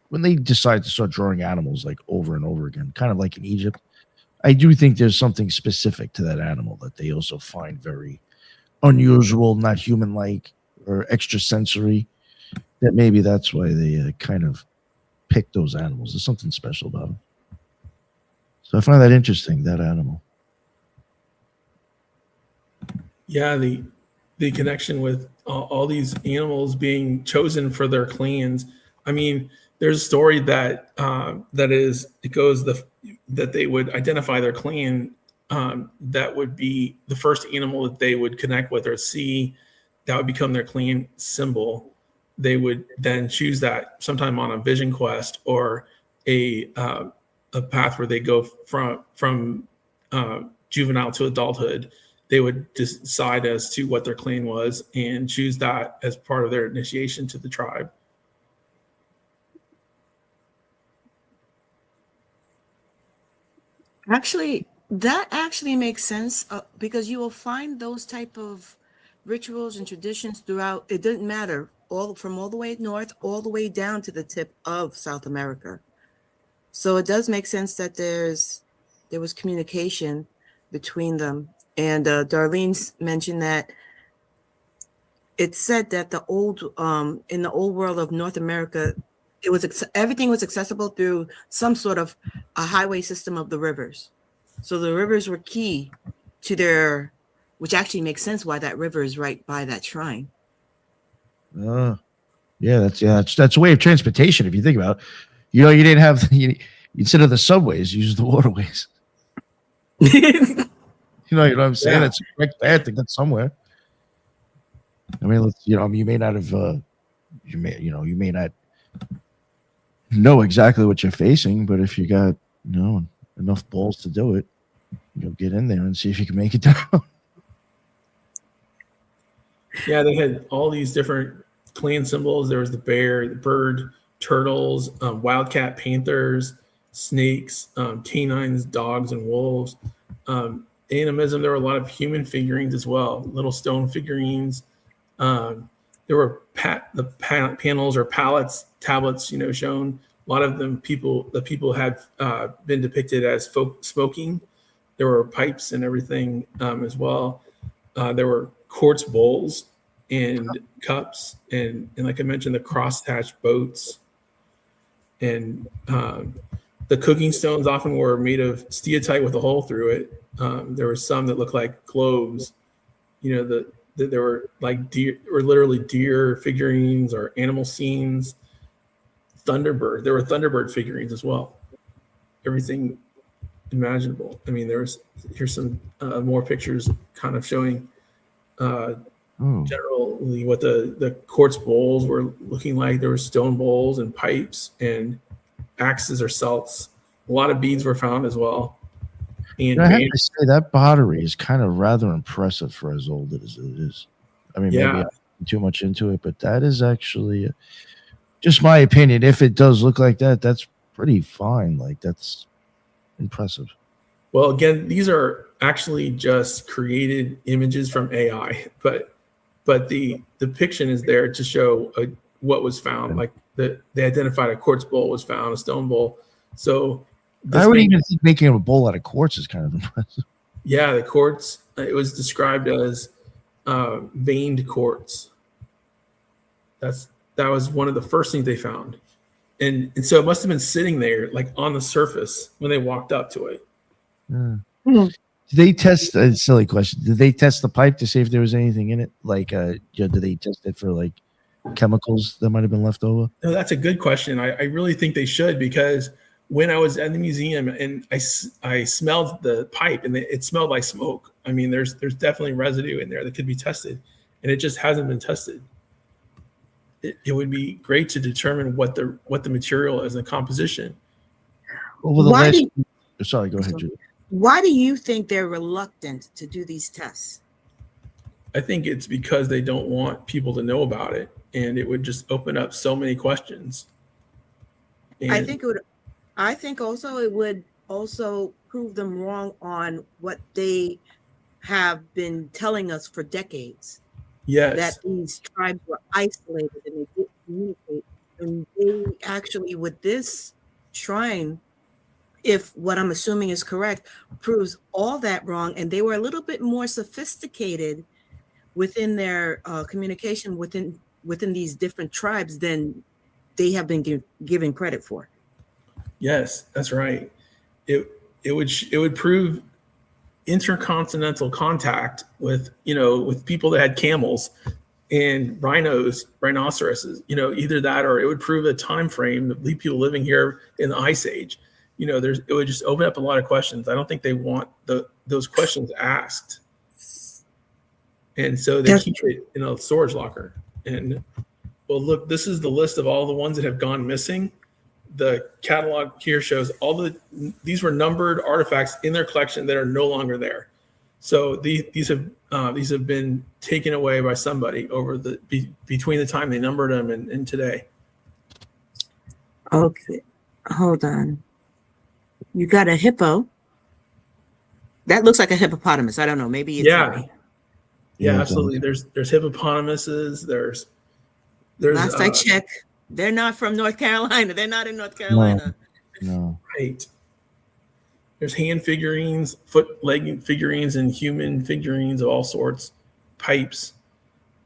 when they decide to start drawing animals like over and over again, kind of like in Egypt, I do think there's something specific to that animal that they also find very unusual, not human-like or extrasensory, that maybe that's why they kind of pick those animals. There's something special about them. So I find that interesting, that animal. Yeah, the connection with all these animals being chosen for their clans. I mean, there's a story that that they would identify their clan that would be the first animal that they would connect with or see that would become their clan symbol. They would then choose that sometime on a vision quest or a path where they go from juvenile to adulthood. They would decide as to what their clan was and choose that as part of their initiation to the tribe. Actually, that actually makes sense because you will find those type of rituals and traditions throughout. It doesn't matter from all the way north, all the way down to the tip of South America. So it does make sense that there was communication between them. And Darlene's mentioned that it's said that in the old world of North America, everything was accessible through some sort of a highway system of the rivers. So the rivers were key to which actually makes sense why that river is right by that shrine. That's a way of transportation if you think about it. You didn't have instead of the subways, you use the waterways. You know what I'm saying? That's a correct path to get somewhere. I mean, you may not have, you may not know exactly what you're facing, but if you got, enough balls to do it, get in there and see if you can make it down. Yeah, they had all these different clan symbols. There was the bear, the bird, turtles, wildcat, panthers, snakes, canines, dogs, and wolves. Animism, there were a lot of human figurines as well, little stone figurines. There were the panels or tablets, shown. A lot of them, the people had been depicted as folk smoking. There were pipes and everything as well. There were quartz bowls and cups, and like I mentioned, the cross-hatched boats. And the cooking stones often were made of steatite with a hole through it. There were some that looked like globes. There were like deer, or literally deer figurines or animal scenes. Thunderbird. There were Thunderbird figurines as well. Everything imaginable. I mean, here's some more pictures kind of showing generally what the quartz bowls were looking like. There were stone bowls and pipes and axes or celts. A lot of beads were found as well. And I have to say that pottery is kind of rather impressive for as old as it is. I mean, maybe I'm too much into it, but that is actually just my opinion. If it does look like that, that's pretty fine. Like, that's impressive. Well, again, these are actually just created images from AI, but the depiction is there to show what was found. Like they identified a quartz bowl was found, a stone bowl. So I would even think making a bowl out of quartz is kind of impressive. Yeah, the quartz, it was described as veined quartz. That was one of the first things they found. And so it must have been sitting there like on the surface when they walked up to it. Did they test a silly question? Did they test the pipe to see if there was anything in it? Like, did they test it for like chemicals that might have been left over? No, that's a good question. I really think they should, because when I was at the museum and I smelled the pipe and it smelled like smoke. I mean, there's definitely residue in there that could be tested, and it just hasn't been tested. It would be great to determine what the material is and the composition. Sorry, go ahead, Judy. Why do you think they're reluctant to do these tests? I think it's because they don't want people to know about it, and it would just open up so many questions. And I think also it would also prove them wrong on what they have been telling us for decades. Yes. That these tribes were isolated and they didn't communicate. And they actually, with this shrine, if what I'm assuming is correct, proves all that wrong. And they were a little bit more sophisticated within their communication within these different tribes than they have been given credit for. Yes, that's right. It would prove intercontinental contact with people that had camels and rhinoceroses, either that, or it would prove a time frame of people living here in the Ice Age. It would just open up a lot of questions. I don't think they want those questions asked. And so they keep it in a storage locker. And well, look, this is the list of all the ones that have gone missing. The catalog here shows these were numbered artifacts in their collection that are no longer there. So these have been taken away by somebody over between the time they numbered them and today. Okay, hold on. You got a hippo. That looks like a hippopotamus. I don't know. Maybe it's yeah, absolutely. There's hippopotamuses. There's last I checked, they're not from North Carolina. They're not in North Carolina. No. Right. There's hand figurines, leg figurines, and human figurines of all sorts. Pipes.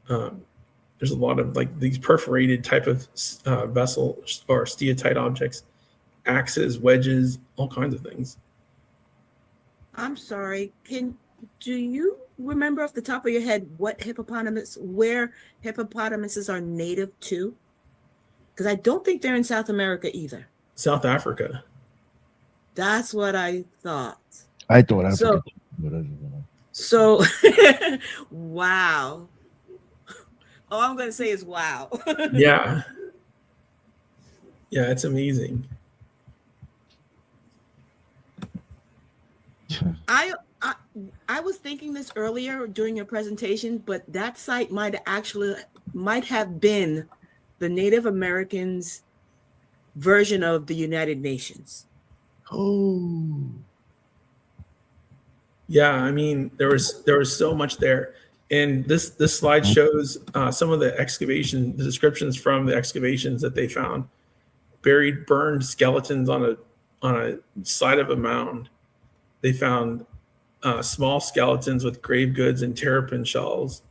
There's a lot of like these perforated type of vessel or steatite objects, axes, wedges, all kinds of things. I'm sorry. Do you remember off the top of your head where hippopotamuses are native to? Because I don't think they're in South America either. South Africa. That's what I thought. I thought Africa. So wow. All I'm going to say is wow. Yeah. Yeah, it's amazing. I was thinking this earlier during your presentation, but that site might have been the Native Americans' version of the United Nations. Oh. Yeah, I mean, there was so much there. And this slide shows some of the descriptions from the excavations that they found. Burned skeletons on a side of a mound. They found small skeletons with grave goods and terrapin shells.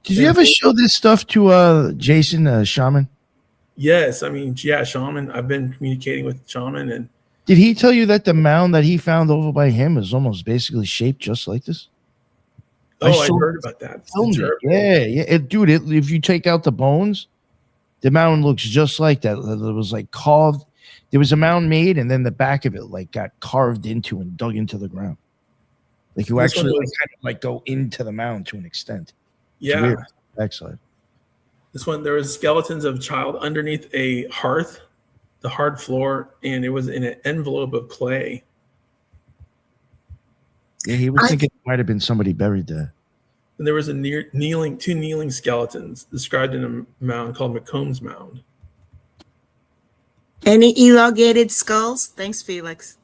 Did you ever show this stuff to Jason, Shaman? Yes, I mean, yeah, Shaman. I've been communicating with Shaman, and did he tell you that the mound that he found over by him is almost basically shaped just like this? I heard about that. Yeah. Dude, if you take out the bones, the mound looks just like that. It was like carved. There was a mound made, and then the back of it like got carved into and dug into the ground. Like you actually go into the mound to an extent. Yeah. Excellent. This one, there was skeletons of a child underneath a hearth, the hard floor, and it was in an envelope of clay. Yeah, he was thinking it might have been somebody buried there. And there was two kneeling skeletons described in a mound called McComb's Mound. Any elongated skulls? Thanks, Felix.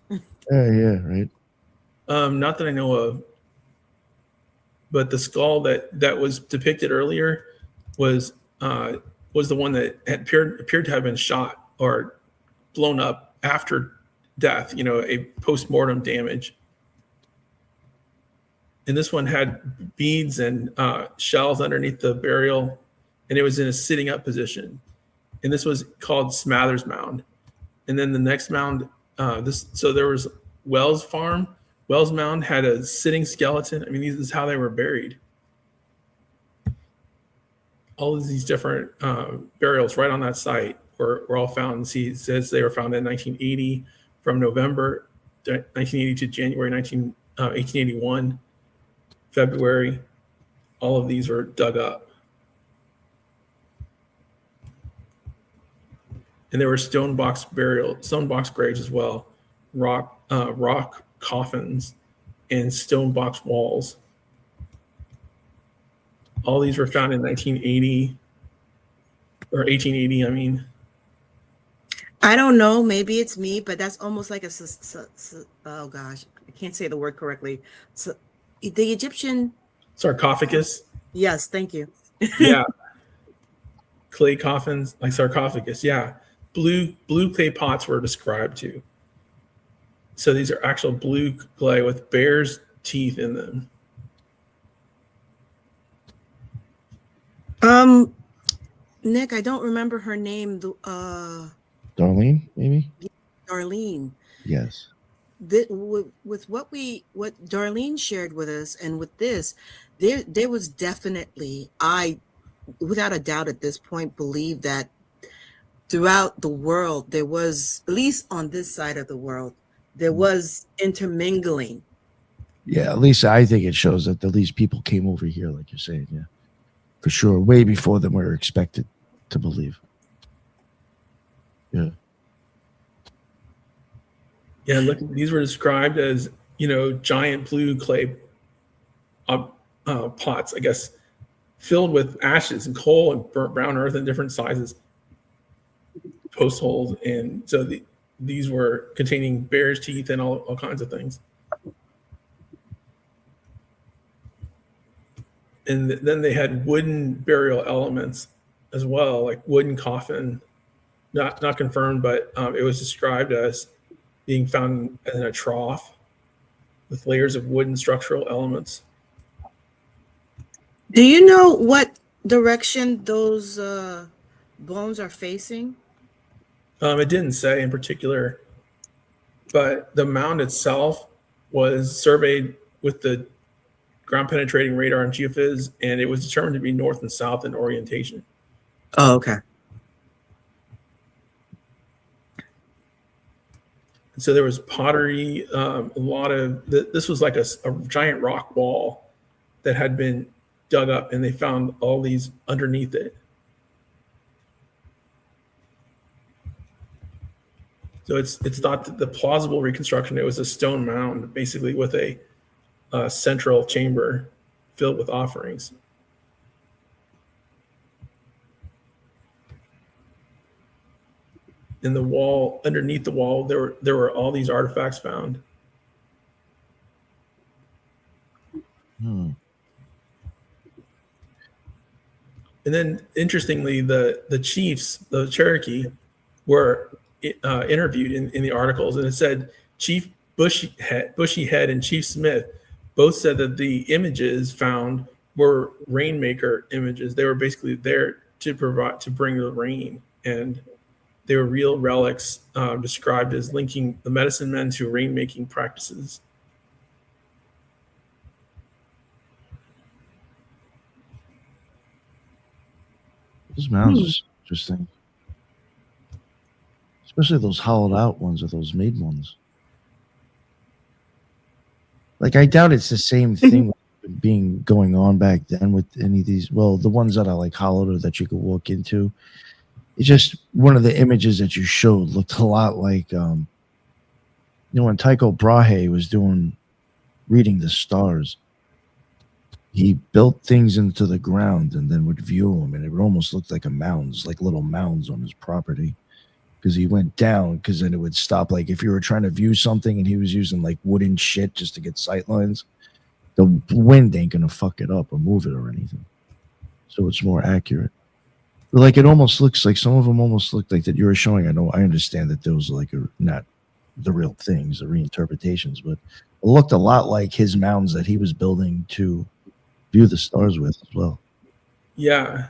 Yeah, right. Not that I know of. But the skull that was depicted earlier was the one that had appeared to have been shot or blown up after death, a post-mortem damage. And this one had beads and shells underneath the burial, and it was in a sitting up position. And this was called Smathers Mound. And then the next mound, so there was Wells Farm. Wells Mound had a sitting skeleton. I mean, this is how they were buried. All of these different burials right on that site were all found. He says they were found in 1980, from November 1980 to January 1881, February. All of these were dug up. And there were stone box graves as well, rock coffins, and stone box walls. All these were found in 1980 or 1880. I mean, I don't know. Maybe it's me, but that's almost like oh gosh, I can't say the word correctly. So the Egyptian sarcophagus. Yes, thank you. Yeah, clay coffins like sarcophagus. Yeah, blue clay pots were described too. So these are actual blue clay with bear's teeth in them. Nick, I don't remember her name. Darlene, maybe? Darlene. Yes. With what Darlene shared with us, and with this, there was definitely, I, without a doubt at this point, believe that throughout the world, there was, at least on this side of the world, there was intermingling Yeah, at least I think it shows that at least people came over here, like you're saying. Yeah, for sure, way before than we were expected to believe. Yeah. Yeah, look, these were described as, giant blue clay pots, I guess, filled with ashes and coal and burnt brown earth in different sizes, post holes, and so these were containing bear's teeth and all kinds of things. And then they had wooden burial elements as well, like wooden coffin, not confirmed, but it was described as being found in a trough with layers of wooden structural elements. Do you know what direction those bones are facing? It didn't say in particular, but the mound itself was surveyed with the ground penetrating radar and geophys, and it was determined to be north and south in orientation. Oh, okay. So there was pottery, a lot of this was like a giant rock wall that had been dug up, and they found all these underneath it. So it's thought that the plausible reconstruction, it was a stone mound basically with a central chamber filled with offerings. In the wall, underneath the wall, there were all these artifacts found. Hmm. And then, interestingly, the chiefs, the Cherokee, were interviewed in the articles, and it said Chief Bushy Head and Chief Smith both said that the images found were rainmaker images. They were basically there to bring the rain, and they were real relics described as linking the medicine men to rainmaking practices. Those mounds are so interesting, especially those hollowed out ones or those made ones. Like, I doubt it's the same thing being going on back then with any of these. Well, the ones that are like hollowed or that you could walk into. It's just one of the images that you showed looked a lot like, when Tycho Brahe was reading the stars, he built things into the ground and then would view them, and it would almost look like mounds, like little mounds on his property, because he went down, because then it would stop. Like if you were trying to view something and he was using like wooden shit just to get sight lines, the wind ain't gonna fuck it up or move it or anything, so it's more accurate. But like, it almost looks like some of them almost look like that you were showing. I understand that those like are not the real things, the reinterpretations, but it looked a lot like his mounds that he was building to view the stars with as well. Yeah,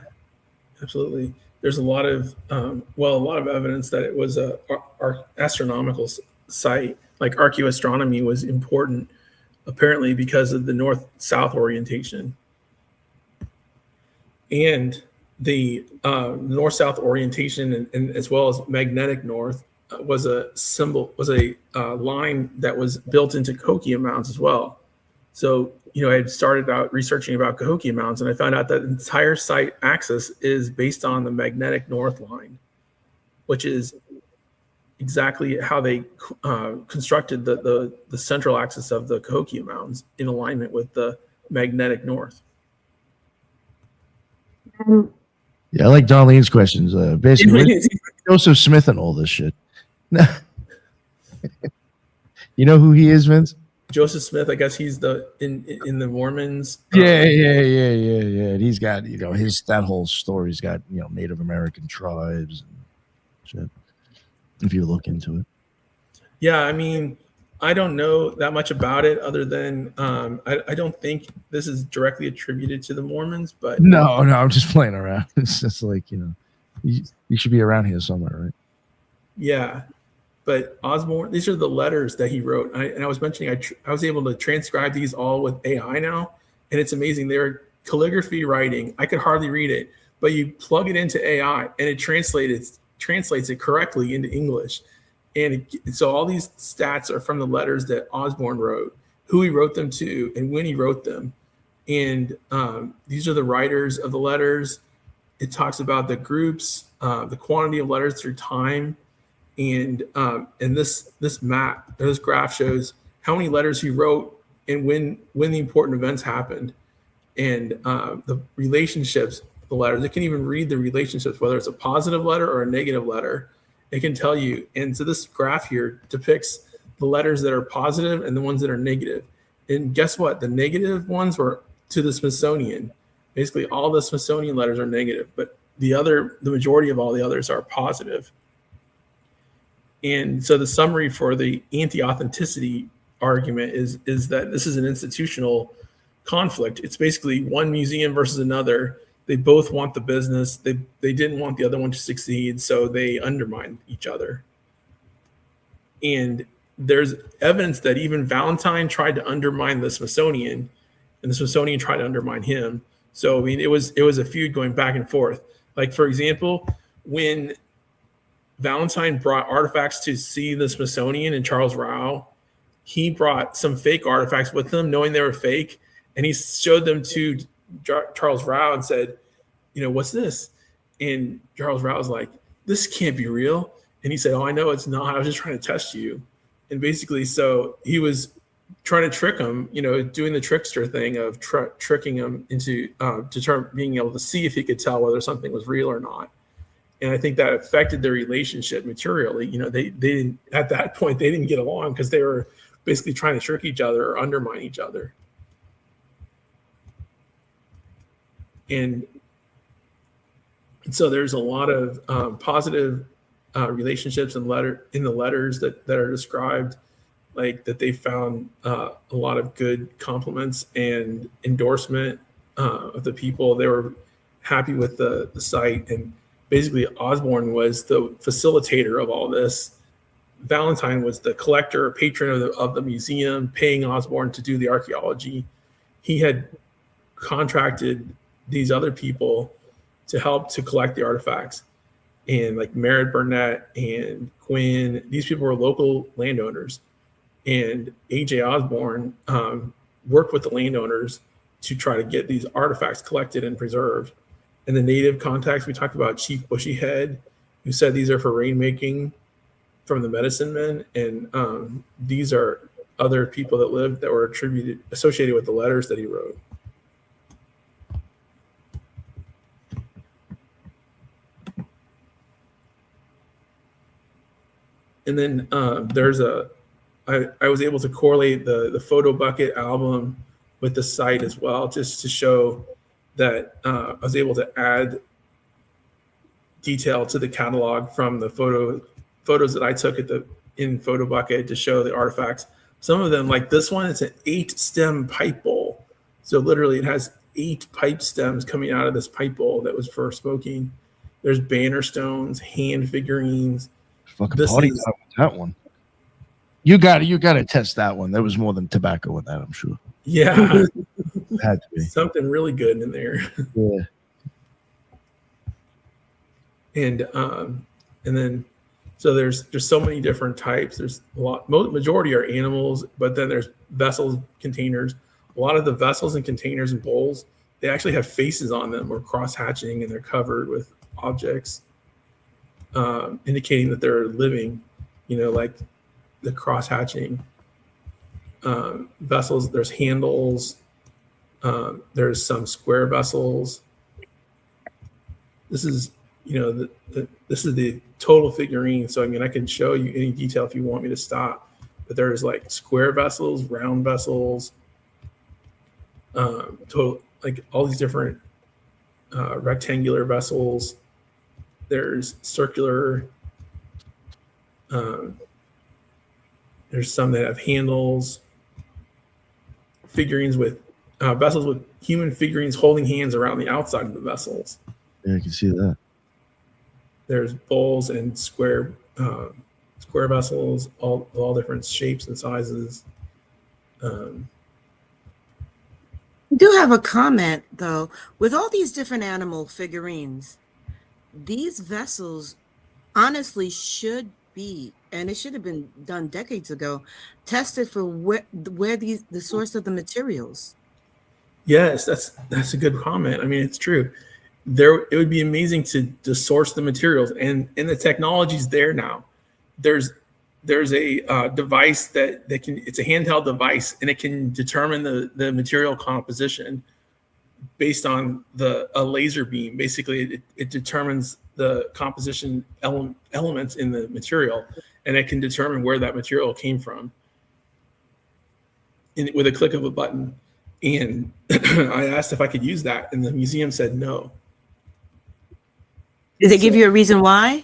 absolutely. There's a lot of evidence that it was a astronomical site. Like archaeoastronomy was important, apparently, because of the north-south orientation, and the north-south orientation, and as well as magnetic north, was a line that was built into Cahokia mounds as well. So, I had started out researching about Cahokia mounds, and I found out that the entire site axis is based on the magnetic north line, which is exactly how they constructed the central axis of the Cahokia mounds in alignment with the magnetic north. Yeah, I like Darlene's questions. Basically, Joseph Smith and all this shit. You know who he is, Vince? Joseph Smith, I guess he's in the Mormons. Yeah. And he's got, that whole story's got, Native American tribes and shit, if you look into it. Yeah, I mean, I don't know that much about it other than I don't think this is directly attributed to the Mormons, but no, I'm just playing around. It's just like, you should be around here somewhere, right? Yeah. But Osborne, these are the letters that he wrote. And I was mentioning, I was able to transcribe these all with AI now. And it's amazing. They're calligraphy writing. I could hardly read it, but you plug it into AI and it translates it correctly into English. And so all these stats are from the letters that Osborne wrote, who he wrote them to, and when he wrote them. And these are the writers of the letters. It talks about the groups, the quantity of letters through time, and this map, this graph shows how many letters he wrote and when the important events happened, and the relationships, the letters. It can even read the relationships, whether it's a positive letter or a negative letter. It can tell you. And so this graph here depicts the letters that are positive and the ones that are negative. And guess what? The negative ones were to the Smithsonian. Basically, all the Smithsonian letters are negative, but the majority of all the others are positive. And so the summary for the anti-authenticity argument is that this is an institutional conflict. It's basically one museum versus another. They both want the business. They didn't want the other one to succeed, so they undermined each other. And there's evidence that even Valentine tried to undermine the Smithsonian, and the Smithsonian tried to undermine him. So I mean, it was a feud going back and forth. Like, for example, when Valentine brought artifacts to see the Smithsonian and Charles Rao, he brought some fake artifacts with him, knowing they were fake, and he showed them to Charles Rao and said, what's this? And Charles Rao was like, this can't be real. And he said, oh, I know it's not. I was just trying to test you. And basically, so he was trying to trick him, doing the trickster thing of tricking him into being able to see if he could tell whether something was real or not. And I think that affected their relationship materially. They didn't, at that point, they didn't get along because they were basically trying to trick each other or undermine each other. And so there's a lot of positive relationships in the letters that are described, like that they found a lot of good compliments and endorsement of the people. They were happy with the site, and basically Osborne was the facilitator of all this. Valentine was the collector, patron of the museum, paying Osborne to do the archaeology. He had contracted these other people to help to collect the artifacts. And like Merritt Burnett and Quinn, these people were local landowners. And A.J. Osborne worked with the landowners to try to get these artifacts collected and preserved. And the native contacts, we talked about Chief Bushy Head, who said these are for rainmaking from the medicine men. And these are other people that lived that were associated with the letters that he wrote. And then I was able to correlate the Photo Bucket album with the site as well, just to show that I was able to add detail to the catalog from the photos that I took in Photo Bucket to show the artifacts. Some of them, like this one, it's an 8-stem pipe bowl. So literally it has 8 pipe stems coming out of this pipe bowl that was for smoking. There's banner stones, hand figurines. Fucking party time with that one. You got to test that one. There was more than tobacco in that, I'm sure. Yeah, it had to be something really good in there. Yeah. And then so there's so many different types. There's a lot. Majority are animals, but then there's vessels, containers. A lot of the vessels and containers and bowls, they actually have faces on them or cross hatching, and they're covered with objects. Indicating that they're living, like the cross hatching vessels. There's handles. There's some square vessels. This is, this is the total figurine. So I can show you any detail if you want me to stop. But there's like square vessels, round vessels, total, like all these different rectangular vessels. There's circular, there's some that have handles, figurines with vessels with human figurines holding hands around the outside of the vessels. Yeah, I can see that. There's bowls and square vessels, all different shapes and sizes. I do have a comment, though. With all these different animal figurines, these vessels honestly should be, and it should have been done decades ago, tested for where the source of the materials. Yes, that's a good comment. I mean, it's true. It would be amazing to source the materials, and the technology's there now. There's a device that can, it's a handheld device, and it can determine the material composition based on a laser beam. Basically, it determines the composition elements in the material, and it can determine where that material came from with a click of a button. And I asked if I could use that, and the museum said no. Did they give you a reason why?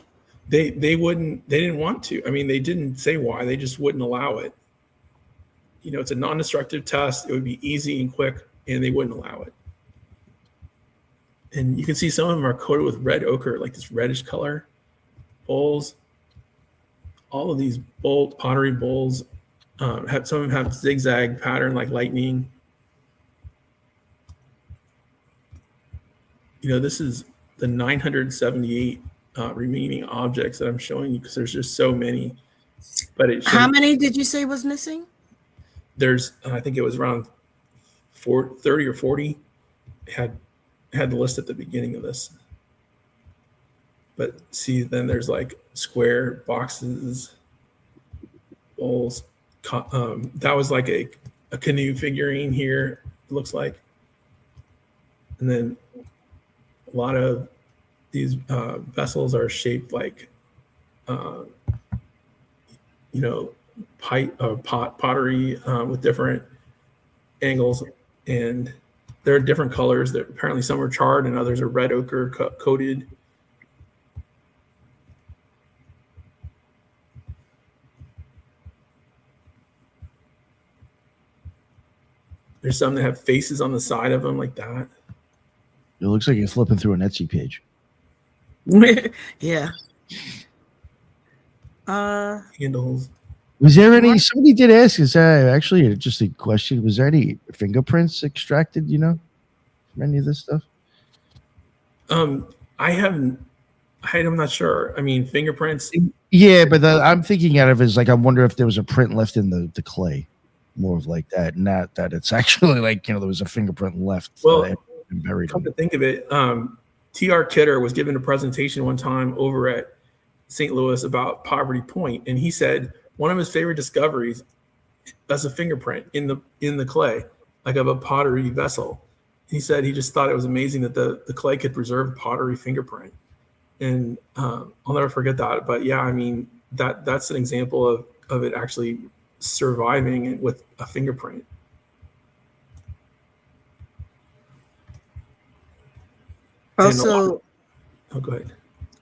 They didn't want to. I mean, they didn't say why. They just wouldn't allow it. You know, it's a non-destructive test. It would be easy and quick, and they wouldn't allow it. And you can see some of them are coated with red ochre, like this reddish color. Bowls. All of these pottery bowls some of them have zigzag pattern like lightning. You know, this is the 978 remaining objects that I'm showing you because there's just so many. But how many did you say was missing? There's, I think it was around 30 or 40. Had the list at the beginning of this. But see, then there's like square boxes, bowls. That was like a canoe figurine here, it looks like. And then a lot of these vessels are shaped like, you know, pottery with different angles, and there are different colors. Apparently some are charred and others are red ochre coated. There's some that have faces on the side of them like that. It looks like you're flipping through an Etsy page. Yeah. Handles. Was there any? Somebody did ask. Is that actually just a question? Was there any fingerprints extracted? You know, from any of this stuff? I'm not sure. I mean, fingerprints. Yeah, but I'm thinking out of it as like I wonder if there was a print left in the clay, more of like that, not that it's actually like, you know, there was a fingerprint left. Well, buried. Come to think of it, T.R. Kidder was given a presentation one time over at St. Louis about Poverty Point, and he said one of his favorite discoveries is a fingerprint in the clay, like of a pottery vessel. He said he just thought it was amazing that the clay could preserve pottery fingerprint, and I'll never forget that. But yeah, I mean that's an example of it actually surviving with a fingerprint. Also, oh, go ahead.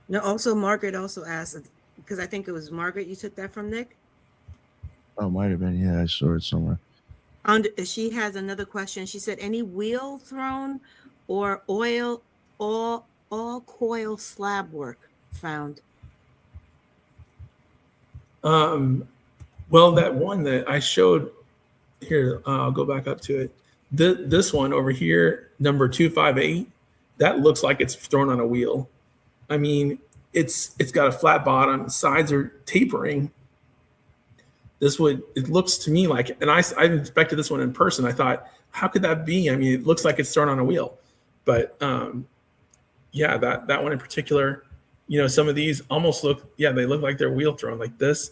No, also Margaret also asked, because I think it was Margaret you took that from, Nick. Oh, might have been. Yeah, I saw it somewhere. She has another question. She said, any wheel thrown or all coil slab work found? Well, that one that I showed here, I'll go back up to it. This one over here, number 258, that looks like it's thrown on a wheel. I mean, it's got a flat bottom, sides are tapering. It looks to me like, and I inspected this one in person. I thought, how could that be? I mean, it looks like it's thrown on a wheel. But yeah, that one in particular, you know, some of these almost they look like they're wheel thrown like this.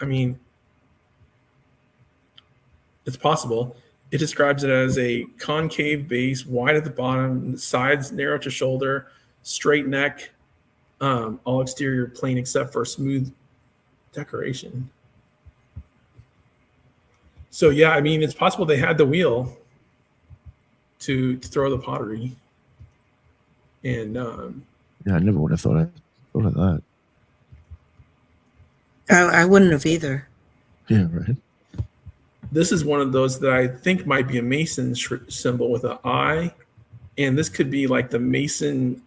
I mean, it's possible. It describes it as a concave base, wide at the bottom, sides narrow to shoulder, straight neck, all exterior plain except for smooth decoration. So yeah, I mean, it's possible they had the wheel to throw the pottery. And yeah, I never would have thought of that. I wouldn't have either. Yeah, right. This is one of those that I think might be a Mason symbol with an eye. And this could be like the Mason,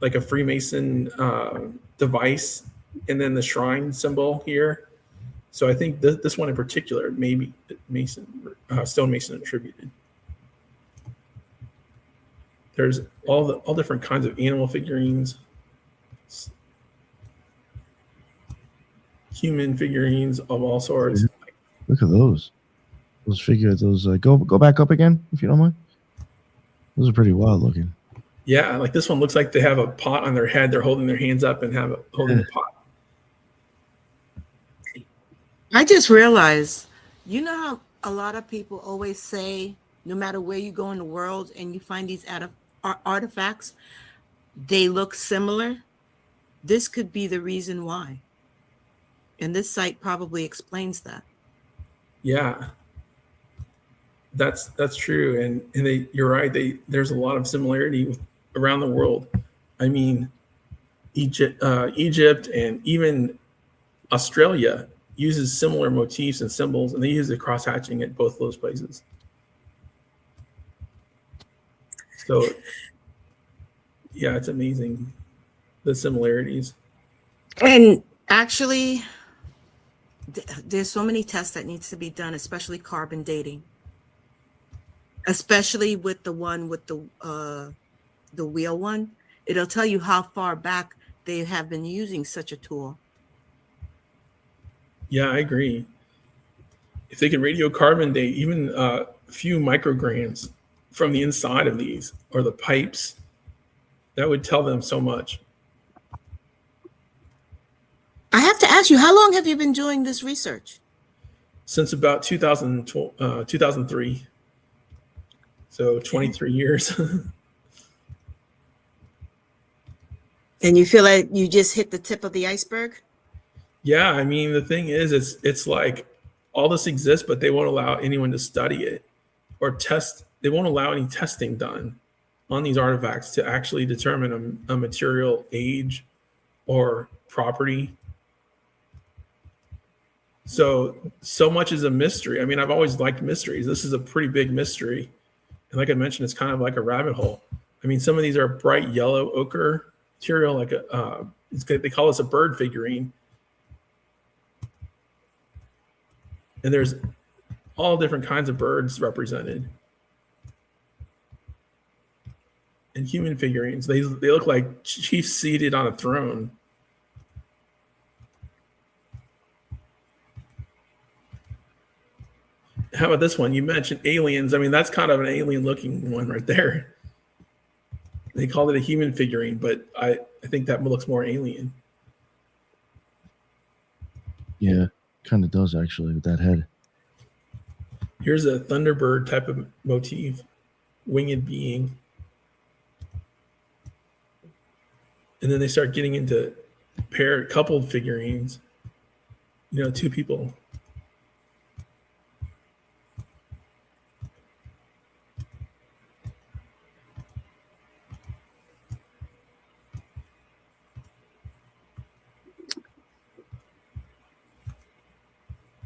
like a Freemason device, and then the shrine symbol here. So I think this one in particular, maybe Mason, stonemason attributed. There's all different kinds of animal figurines. human figurines of all sorts. Look at those. Those go back up again if you don't mind. Those are pretty wild looking. Yeah, like this one looks like they have a pot on their head. They're holding their hands up and holding a pot. I just realized, you know how a lot of people always say, no matter where you go in the world and you find these artifacts, they look similar. This could be the reason why. And this site probably explains that. Yeah, that's true. And you're right. There's a lot of similarity around the world. I mean, Egypt and even Australia uses similar motifs and symbols, and they use the cross hatching at both those places. So, yeah, it's amazing, the similarities. And actually, there's so many tests that needs to be done, especially carbon dating, especially with the one with the wheel one. It'll tell you how far back they have been using such a tool. Yeah, I agree. If they can radiocarbon date even a few micrograms from the inside of these or the pipes, that would tell them so much. I have to ask you, how long have you been doing this research? Since about 2003. So 23 years. And you feel like you just hit the tip of the iceberg? Yeah, I mean, the thing is, it's like all this exists, but they won't allow anyone to study it or test. They won't allow any testing done on these artifacts to actually determine a material age or property. So much is a mystery. I mean, I've always liked mysteries. This is a pretty big mystery. And like I mentioned, it's kind of like a rabbit hole. I mean, some of these are bright yellow ochre material, like they call this a bird figurine. And there's all different kinds of birds represented. And human figurines, they look like chiefs seated on a throne. How about this one? You mentioned aliens. I mean, that's kind of an alien looking one right there. They called it a human figurine, but I think that looks more alien. Yeah, kind of does actually with that head. Here's a Thunderbird type of motif, winged being. And then they start getting into coupled figurines. You know, two people.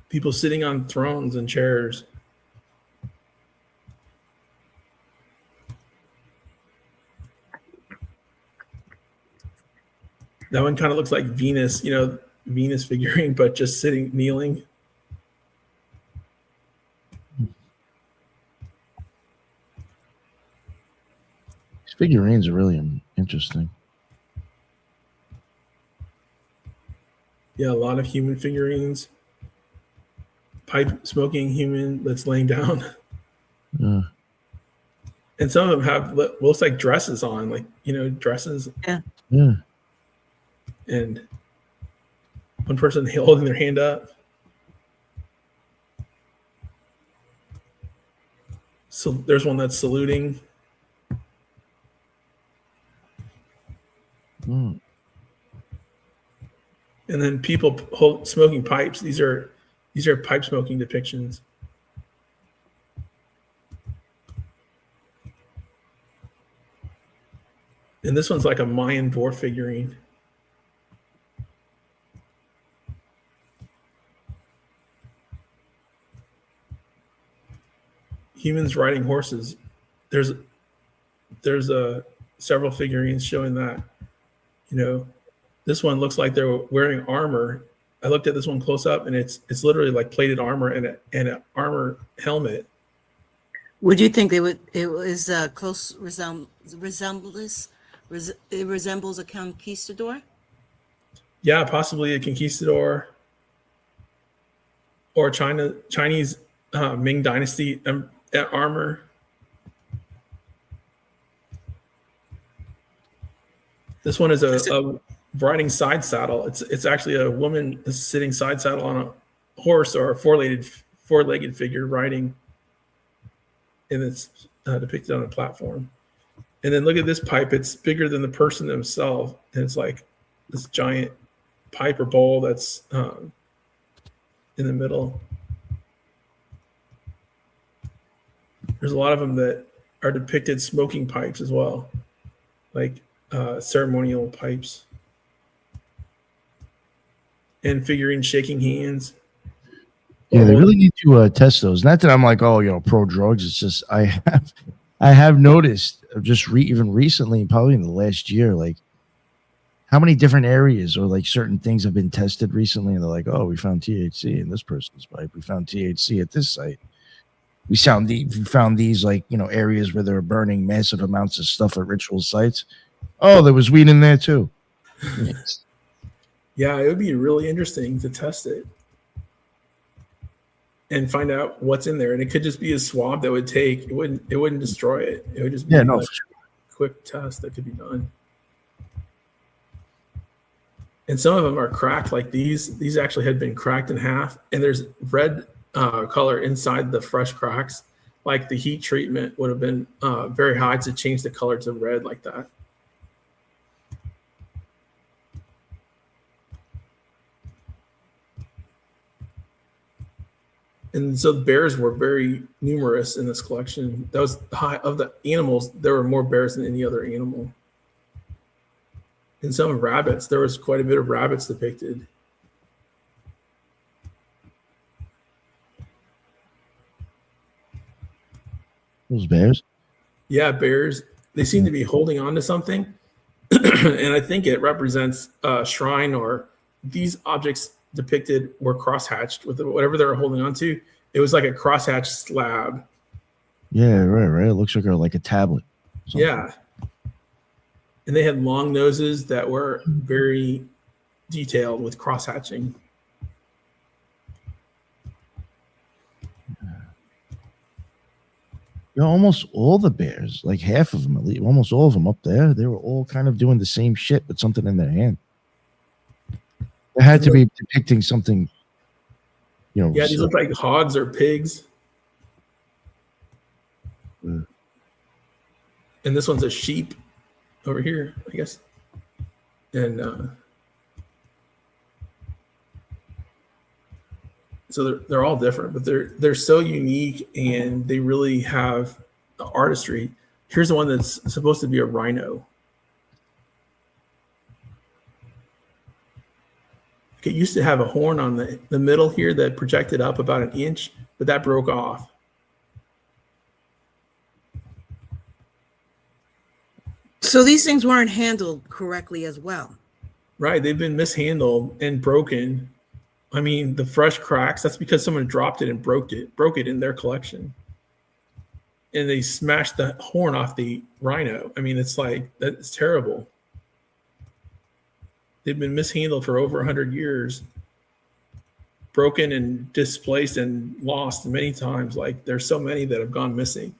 People sitting on thrones and chairs. That one kind of looks like Venus, you know, Venus figurine, but just sitting, kneeling. These figurines are really interesting. Yeah, a lot of human figurines. Pipe smoking human that's laying down. Yeah. And some of them have looks like dresses on, like, you know, dresses. Yeah. Yeah. And one person holding their hand up. So there's one that's saluting. Mm. And then people smoking pipes. These are pipe smoking depictions. And this one's like a Mayan dwarf figurine. Humans riding horses. There's several figurines showing that. You know, this one looks like they're wearing armor. I looked at this one close up, and it's literally like plated armor and an armor helmet. Would you think it was a close resemblance? It resembles a conquistador? Yeah, possibly a conquistador. or Chinese Ming Dynasty armor. This one is a riding side saddle. It's actually a woman sitting side saddle on a horse or a four-legged figure riding, and it's depicted on a platform. And then look at this pipe. It's bigger than the person themselves, and it's like this giant pipe or bowl that's in the middle. There's a lot of them that are depicted smoking pipes as well, like ceremonial pipes, and figurines shaking hands. Yeah, they really need to test those. Not that I'm like, oh, pro drugs. It's just I have noticed just even recently, probably in the last year, like how many different areas or like certain things have been tested recently, and they're like, oh, we found THC in this person's pipe. We found THC at this site. We found these like areas where they were burning massive amounts of stuff at ritual sites. Oh, there was weed in there too. Yes. Yeah, it would be really interesting to test it and find out what's in there. And it could just be a swab that would take. It wouldn't destroy it. It would just be a quick test that could be done. And some of them are cracked, like these. These actually had been cracked in half, and there's red color inside the fresh cracks. Like the heat treatment would have been very high to change the color to red like that. And so the bears were very numerous in this collection. That was high of the animals. There were more bears than any other animal. And some rabbits. There was quite a bit of rabbits depicted. Those bears? Yeah, bears. They seem to be holding on to something. And I think it represents a shrine, or these objects depicted were crosshatched with whatever they were holding on to. It was like a crosshatched slab. Yeah, right. It looks like a tablet. Yeah. And they had long noses that were very detailed with crosshatching. Almost all the bears, like half of them, at least, almost all of them up there, they were all kind of doing the same shit with something in their hand. They had to be depicting something, Yeah, these look like hogs or pigs. And this one's a sheep over here, I guess. And so they're all different, but they're so unique, and they really have the artistry. Here's the one that's supposed to be a rhino. It used to have a horn on the middle here that projected up about an inch, but that broke off. So these things weren't handled correctly as well. Right, they've been mishandled and broken. I mean, the fresh cracks, that's because someone dropped it and broke it in their collection. And they smashed the horn off the rhino. I mean, it's like, that's terrible. They've been mishandled for over 100 years, broken and displaced and lost many times. Like, there's so many that have gone missing.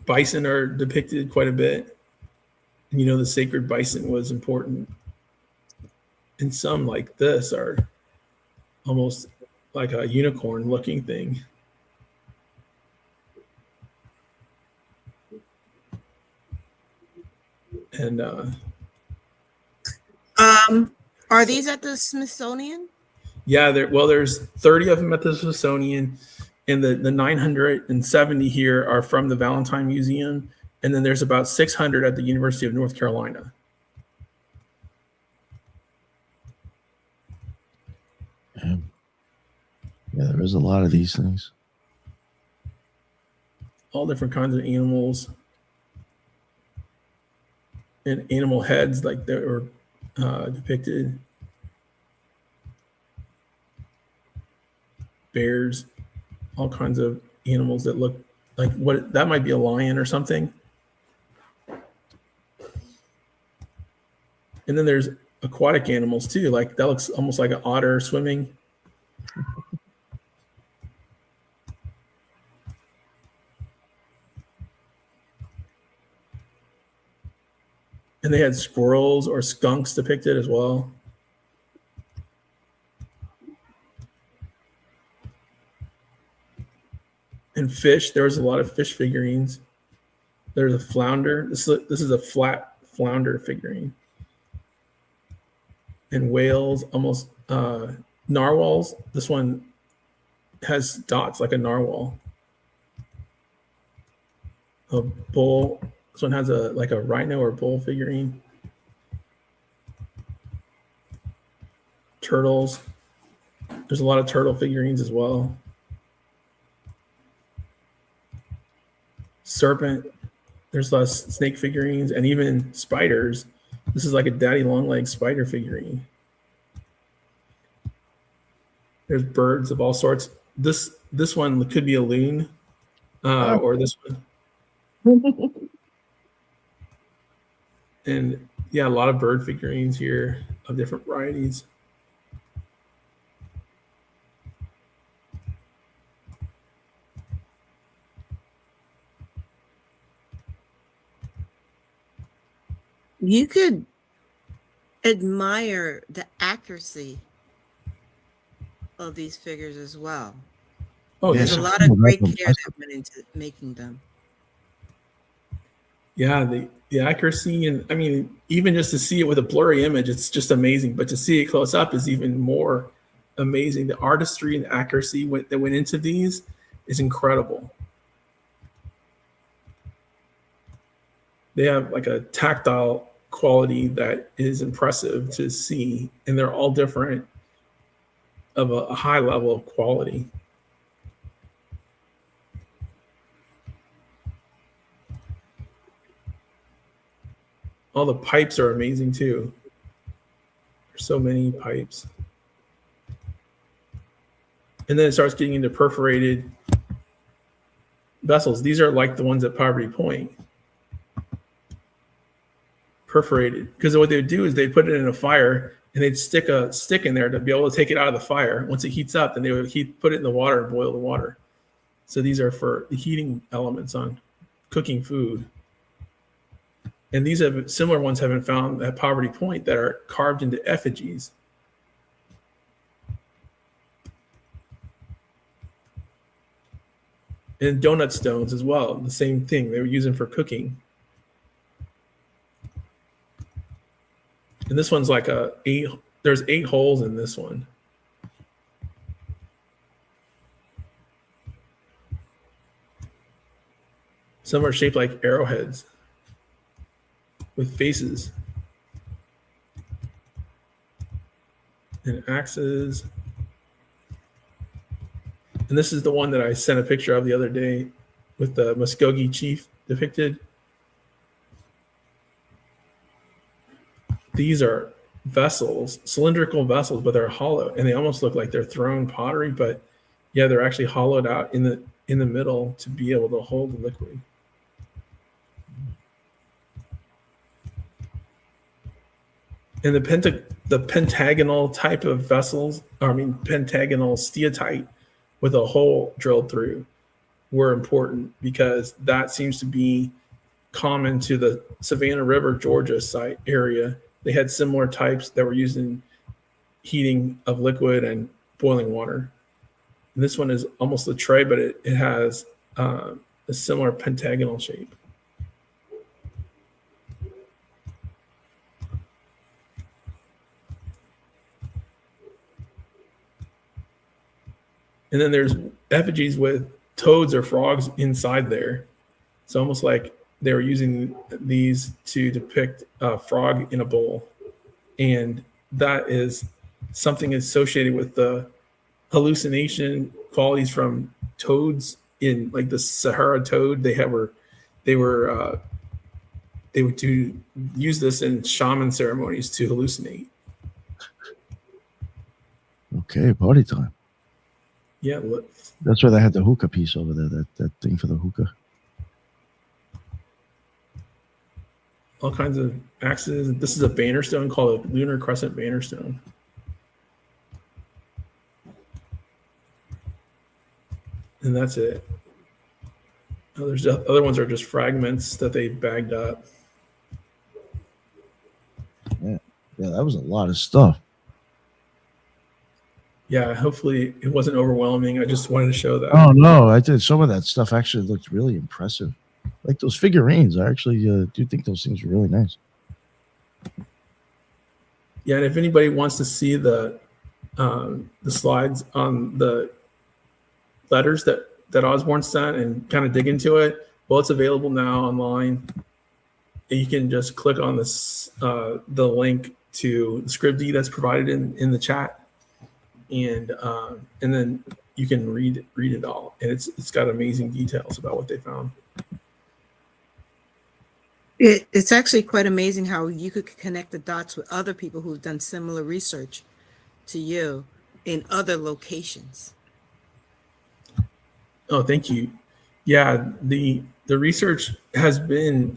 Bison are depicted quite a bit. And the sacred bison was important. And some like this are almost like a unicorn looking thing. And are these at the Smithsonian? Yeah, there's 30 of them at the Smithsonian, and the 970 here are from the Valentine Museum, and then there's about 600 at the University of North Carolina. Yeah, there is a lot of these things. All different kinds of animals. And animal heads, like that were depicted. Bears, all kinds of animals that look like that might be a lion or something. And then there's aquatic animals too. Like that looks almost like an otter swimming. And they had squirrels or skunks depicted as well. And fish, there was a lot of fish figurines. There's a flounder. This is a flat flounder figurine. And whales, almost narwhals. This one has dots like a narwhal. A bull. This one has a rhino or bull figurine. Turtles. There's a lot of turtle figurines as well. Serpent. There's a lot of snake figurines and even spiders. This is like a daddy long leg spider figurine. There's birds of all sorts. This one could be a loon, or this one. And yeah, a lot of bird figurines here of different varieties. You could admire the accuracy of these figures as well. Oh, There's yeah. a lot of great care that went into making them. Yeah, the accuracy, and I mean, even just to see it with a blurry image, it's just amazing. But to see it close up is even more amazing. The artistry and accuracy that went into these is incredible. They have like a tactile quality that is impressive to see, and they're all different of a high level of quality. All the pipes are amazing too. There's so many pipes. And then it starts getting into perforated vessels. These are like the ones at Poverty Point. Perforated. Because what they would do is they'd put it in a fire and they'd stick a stick in there to be able to take it out of the fire. Once it heats up, then they would put it in the water and boil the water. So these are for the heating elements on cooking food. And these similar ones have been found at Poverty Point that are carved into effigies. And donut stones as well, the same thing. They were using for cooking. And this one's like there's 8 holes in this one. Some are shaped like arrowheads with faces and axes. And this is the one that I sent a picture of the other day with the Muskogee chief depicted. These are vessels, cylindrical vessels, but they're hollow, and they almost look like they're thrown pottery, but yeah, they're actually hollowed out in the middle to be able to hold the liquid. And the pentagonal type of vessels, pentagonal steatite with a hole drilled through were important because that seems to be common to the Savannah River, Georgia site area. They had similar types that were used in heating of liquid and boiling water. And this one is almost a tray, but it has a similar pentagonal shape. And then there's effigies with toads or frogs inside there. It's almost like they were using these to depict a frog in a bowl. And that is something associated with the hallucination qualities from toads in like the Sahara toad. They would use this in shaman ceremonies to hallucinate. Okay, party time. Yeah. That's where they had the hookah piece over there, that thing for the hookah. all kinds of axes. This is a banner stone called a lunar crescent banner stone. And that's it. There's other ones are just fragments that they bagged up. Yeah, that was a lot of stuff. Yeah, hopefully it wasn't overwhelming. I just wanted to show that. Oh no, I did. Some of that stuff actually looked really impressive. Like those figurines, I actually do think those things are really nice. Yeah, and if anybody wants to see the slides on the letters that Osborne sent and kind of dig into it, well, it's available now online. And you can just click on this the link to the scripty that's provided in the chat, and then you can read it all, and it's got amazing details about what they found. It's actually quite amazing how you could connect the dots with other people who've done similar research to you in other locations. Oh, thank you. Yeah, the research has been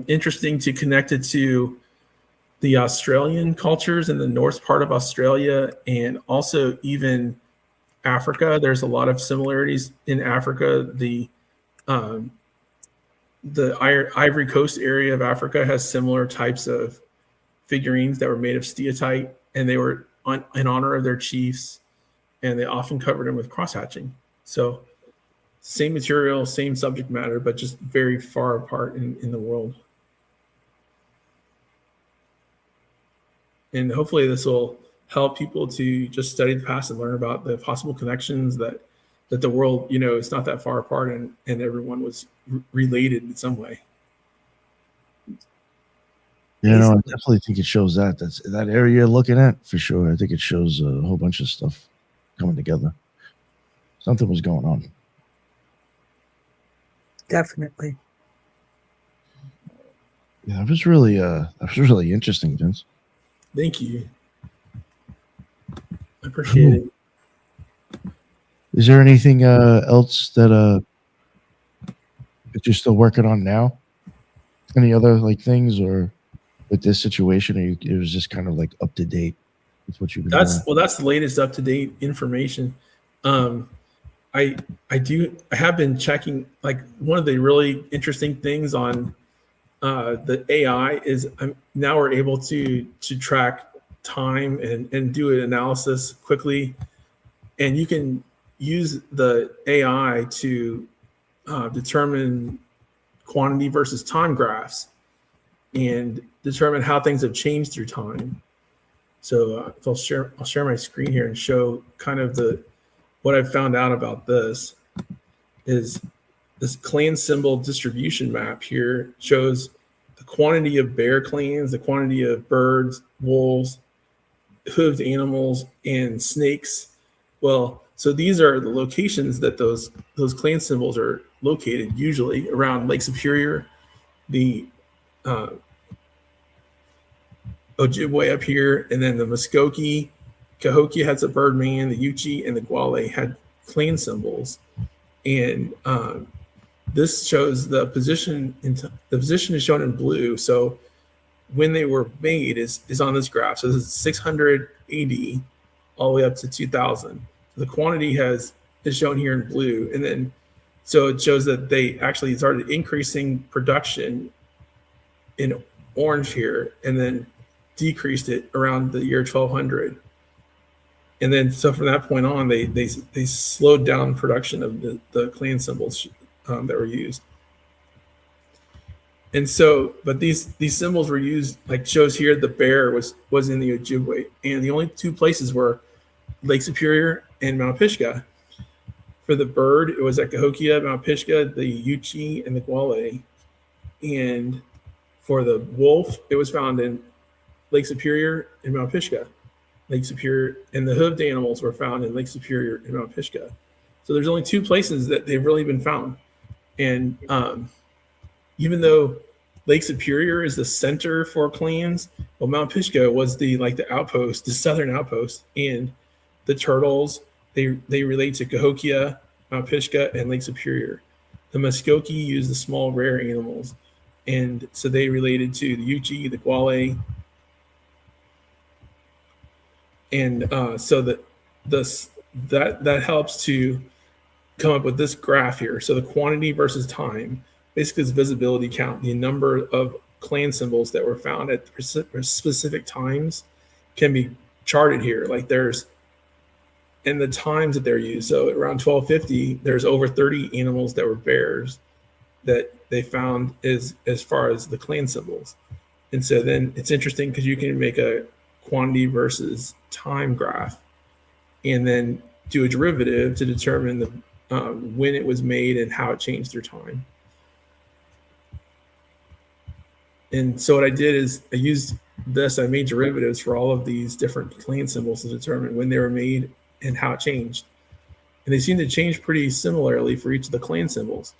interesting to connect it to the Australian cultures in the north part of Australia, and also even Africa. There's a lot of similarities in Africa. The Ivory Coast area of Africa has similar types of figurines that were made of steatite, and they were in honor of their chiefs, and they often covered them with cross-hatching. So same material, same subject matter, but just very far apart in the world. And hopefully this will help people to just study the past and learn about the possible connections that the world, it's not that far apart, and everyone was related in some way. Yeah, no, I definitely think it shows that's that area you're looking at for sure. I think it shows a whole bunch of stuff coming together. Something was going on. Definitely. Yeah, that was really interesting, Vince. Thank you. I appreciate it. Is there anything else that you're still working on now? Any other things, or with this situation, or it was just kind of like up to date with what you've been doing? Well, that's the latest up to date information. I have been checking. Like, one of the really interesting things on the AI is now we're able to track time and do an analysis quickly, and you can use the AI to determine quantity versus time graphs and determine how things have changed through time. So I'll share my screen here and show kind of what I've found out about this. Is this clan symbol distribution map here shows the quantity of bear clans, the quantity of birds, wolves, hooved animals, and snakes. Well, so these are the locations that those clan symbols are located, usually around Lake Superior, the Ojibwe up here, and then the Muskoka, Cahokia had the Birdman, the Yuchi, and the Gwale had clan symbols. And this shows the position. The position is shown in blue. So when they were made is on this graph. So this is 600 AD all the way up to 2000. The quantity is shown here in blue, and then so it shows that they actually started increasing production in orange here, and then decreased it around the year 1200. And then so from that point on, they slowed down production of the clan symbols that were used. And so, but these symbols were used, like shows here, the bear was in the Ojibwe, and the only two places were Lake Superior and Mount Pisgah. For the bird, it was at Cahokia, Mount Pisgah, the Yuchi, and the Gwale. And for the wolf, it was found in Lake Superior and Mount Pisgah. Lake Superior, and the hooved animals were found in Lake Superior and Mount Pisgah. So there's only two places that they've really been found. And even though Lake Superior is the center for clans, well, Mount Pisgah was the outpost, the southern outpost, and the turtles, they relate to Cahokia, Mount Pisgah, and Lake Superior. The Muskoka use the small rare animals, And so they related to the Yuchi, the Guale, and so that helps to come up with this graph here. So the quantity versus time, basically is visibility count. The number of clan symbols that were found at specific times can be charted here. Like there's, and the times that they're used. So around 1250, there's over 30 animals that were bears that they found as far as the clan symbols. And so then it's interesting because you can make a quantity versus time graph and then do a derivative to determine the when it was made and how it changed through time. And so what I did is I used this, I made derivatives for all of these different clan symbols to determine when they were made and how it changed. And they seem to change pretty similarly for each of the clan symbols.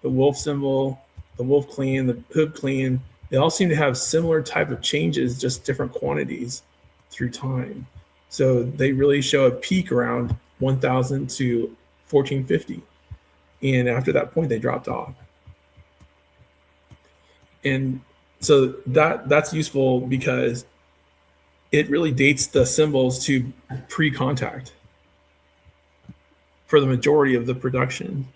The wolf symbol, the wolf clan, the hood clan, they all seem to have similar type of changes, just different quantities through time. So they really show a peak around 1000 to 1450. And after that point, they dropped off. And so that's useful because it really dates the symbols to pre-contact for the majority of the production.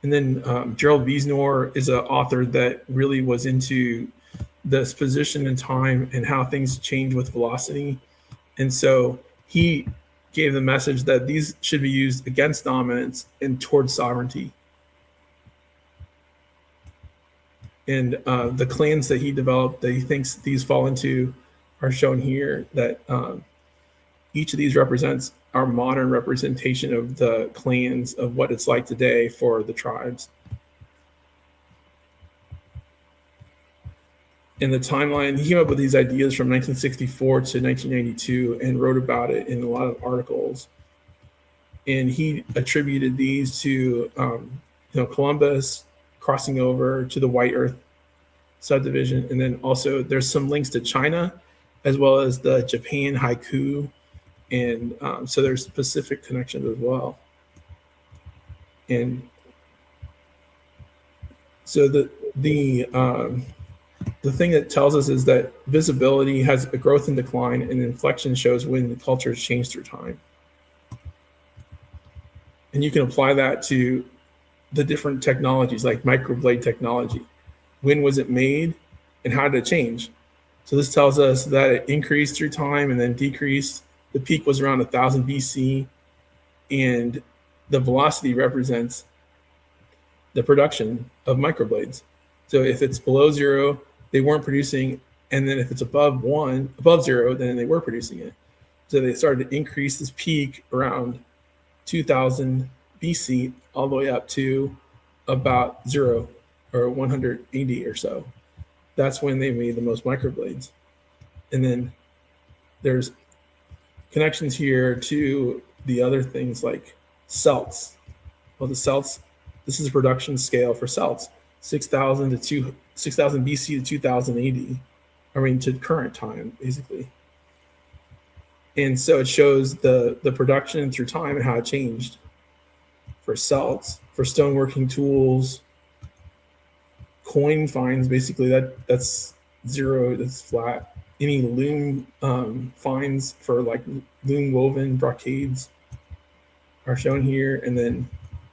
And then Gerald Wiesnor is an author that really was into this position in time and how things change with velocity. And so he gave the message that these should be used against dominance and towards sovereignty. And the clans that he developed that he thinks these fall into are shown here, that each of these represents our modern representation of the clans of what it's like today for the tribes. In the timeline, he came up with these ideas from 1964 to 1992 and wrote about it in a lot of articles. And he attributed these to Columbus crossing over to the White Earth subdivision. And then also there's some links to China as well as the Japan haiku. And so there's Pacific connections as well. And so the thing that tells us is that visibility has a growth and decline, and inflection shows when the culture has changed through time. And you can apply that to the different technologies like microblade technology. When was it made and how did it change? So this tells us that it increased through time and then decreased. The peak was around 1000 BC, and the velocity represents the production of microblades. So if it's below zero, they weren't producing, and then if it's above zero, then they were producing it. So they started to increase this peak around 2000 BC all the way up to about 0 or 180 or so. That's when they made the most microblades. And then there's connections here to the other things like celts. Well, the celts, this is a production scale for celts, 6000 BC to 2000 AD. I mean, to current time, basically. And so it shows the production through time and how it changed for celts, for stoneworking tools, coin finds, basically that's zero, that's flat. Any loom finds for like loom woven brocades are shown here. And then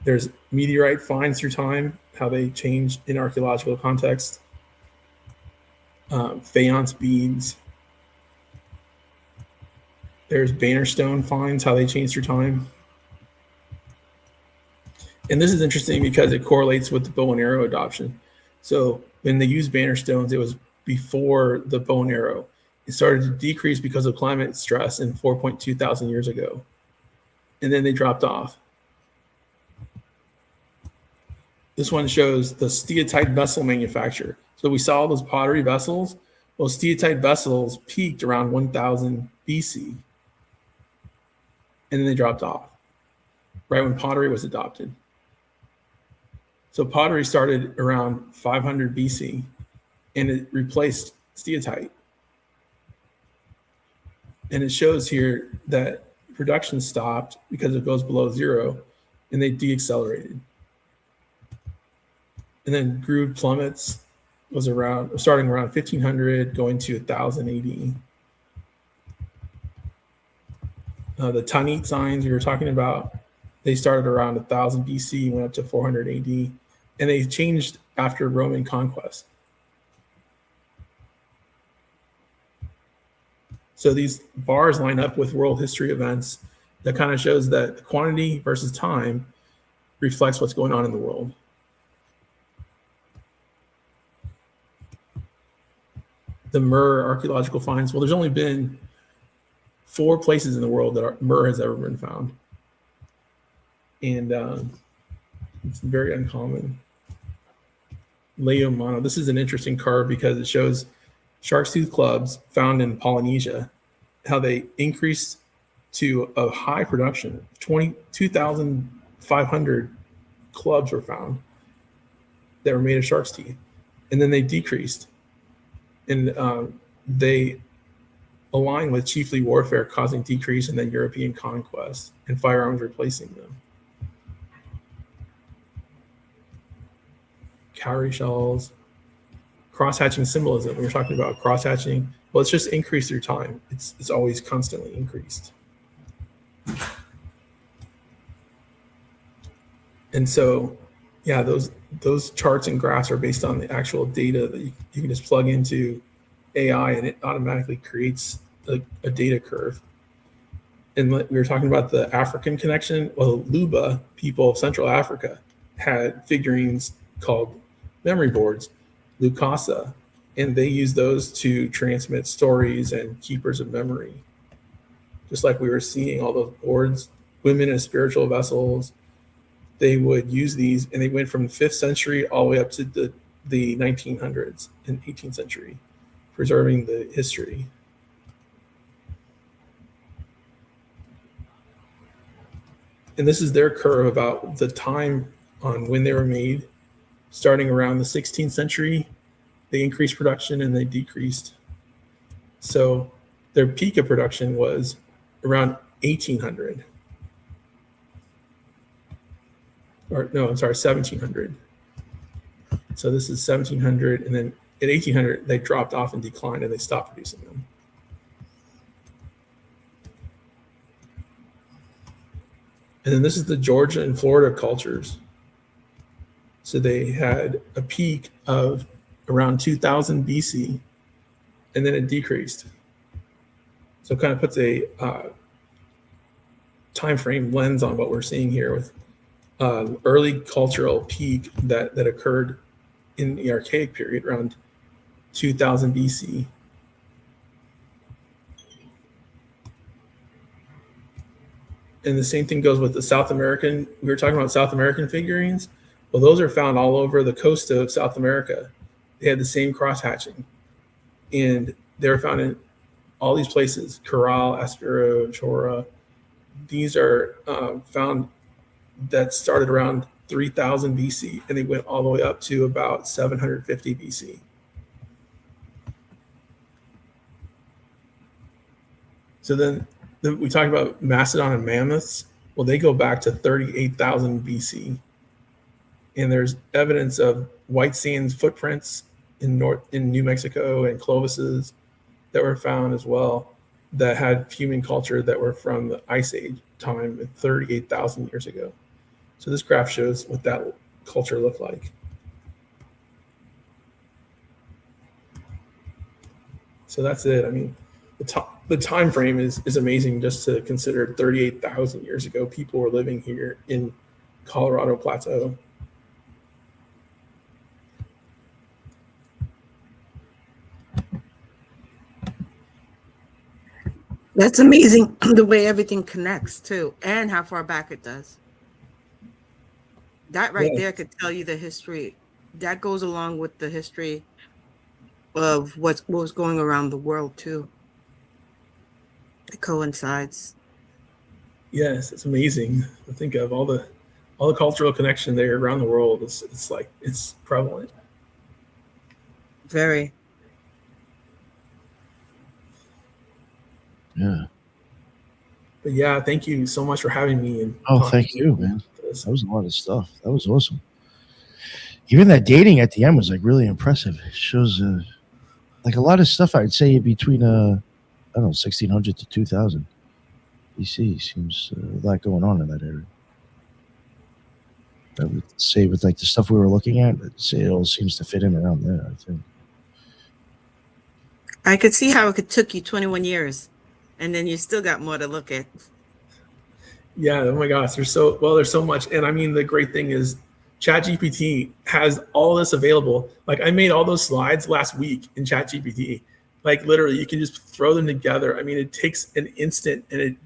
there's meteorite finds through time, how they change in archaeological context. Faience beads. There's banner stone finds, how they change through time. And this is interesting because it correlates with the bow and arrow adoption. So when they used banner stones, it was before the bow and arrow. It started to decrease because of climate stress in 4.2 thousand years ago. And then they dropped off. This one shows the steatite vessel manufacture. So we saw those pottery vessels. Well, steatite vessels peaked around 1000 BC. And then they dropped off right when pottery was adopted. So pottery started around 500 BC and it replaced steatite. And it shows here that production stopped because it goes below zero and they deaccelerated. And then groove plummets was starting around 1500, going to 1000 AD. The Tanit signs we were talking about, they started around 1000 BC, went up to 400 AD, and they changed after Roman conquest. So these bars line up with world history events. That kind of shows that quantity versus time reflects what's going on in the world. The myrrh archaeological finds, well, there's only been 4 places in the world that myrrh has ever been found. And it's very uncommon. Leomano, this is an interesting carve because it shows shark's tooth clubs found in Polynesia, how they increased to a high production. 22,500 clubs were found that were made of shark's teeth. And then they decreased. And they align with chiefly warfare causing decrease and then European conquest and firearms replacing them. Cowrie shells, cross-hatching symbolism. We were talking about cross-hatching. Well, it's just increased through time. It's always constantly increased. And so, yeah, those charts and graphs are based on the actual data that you can just plug into AI and it automatically creates a data curve. And we were talking about the African connection. Well, Luba people of Central Africa had figurines called memory boards, Lukasa, and they used those to transmit stories and keepers of memory. Just like we were seeing all those boards, women as spiritual vessels, they would use these, and they went from the 5th century all the way up to the 1900s and 18th century, preserving the history. And this is their curve about the time on when they were made. Starting around the 16th century, they increased production and they decreased. So their peak of production was around 1800. Or no, I'm sorry, 1700. So this is 1700, and then at 1800, they dropped off and declined and they stopped producing them. And then this is the Georgia and Florida cultures. So they had a peak of around 2000 BC, and then it decreased. So it kind of puts a time frame lens on what we're seeing here with early cultural peak that occurred in the Archaic period around 2000 BC. And the same thing goes with the South American. We were talking about South American figurines. Well, those are found all over the coast of South America. They had the same cross-hatching. And they're found in all these places, Corral, Aspero, Chora. These are found that started around 3000 BC, and they went all the way up to about 750 BC. So then we talked about Mastodon and mammoths. Well, they go back to 38,000 BC. And there's evidence of white sands footprints in New Mexico and Clovises that were found as well that had human culture that were from the Ice Age time 38,000 years ago. So this graph shows what that culture looked like. So that's it. I mean, the time frame is amazing just to consider 38,000 years ago. People were living here in Colorado Plateau. That's amazing the way everything connects too, and how far back it does. That right there could tell you the history. That goes along with the history of what was going around the world too. It coincides. Yes, it's amazing to think of all the cultural connection there around the world. It's prevalent. Very. Yeah. But yeah, thank you so much for having me. And thank you, man. That was a lot of stuff. That was awesome. Even that dating at the end was like really impressive. It shows like a lot of stuff. I'd say between I don't know 1600 to 2000 BC seems a lot going on in that area. I would say with like the stuff we were looking at, I'd say it all seems to fit in around there. I think. I could see how it could took you 21 years, and then you still got more to look at. Yeah. Oh my gosh. There's so much. And I mean, the great thing is ChatGPT has all this available. Like I made all those slides last week in ChatGPT. Like literally you can just throw them together. I mean, it takes an instant and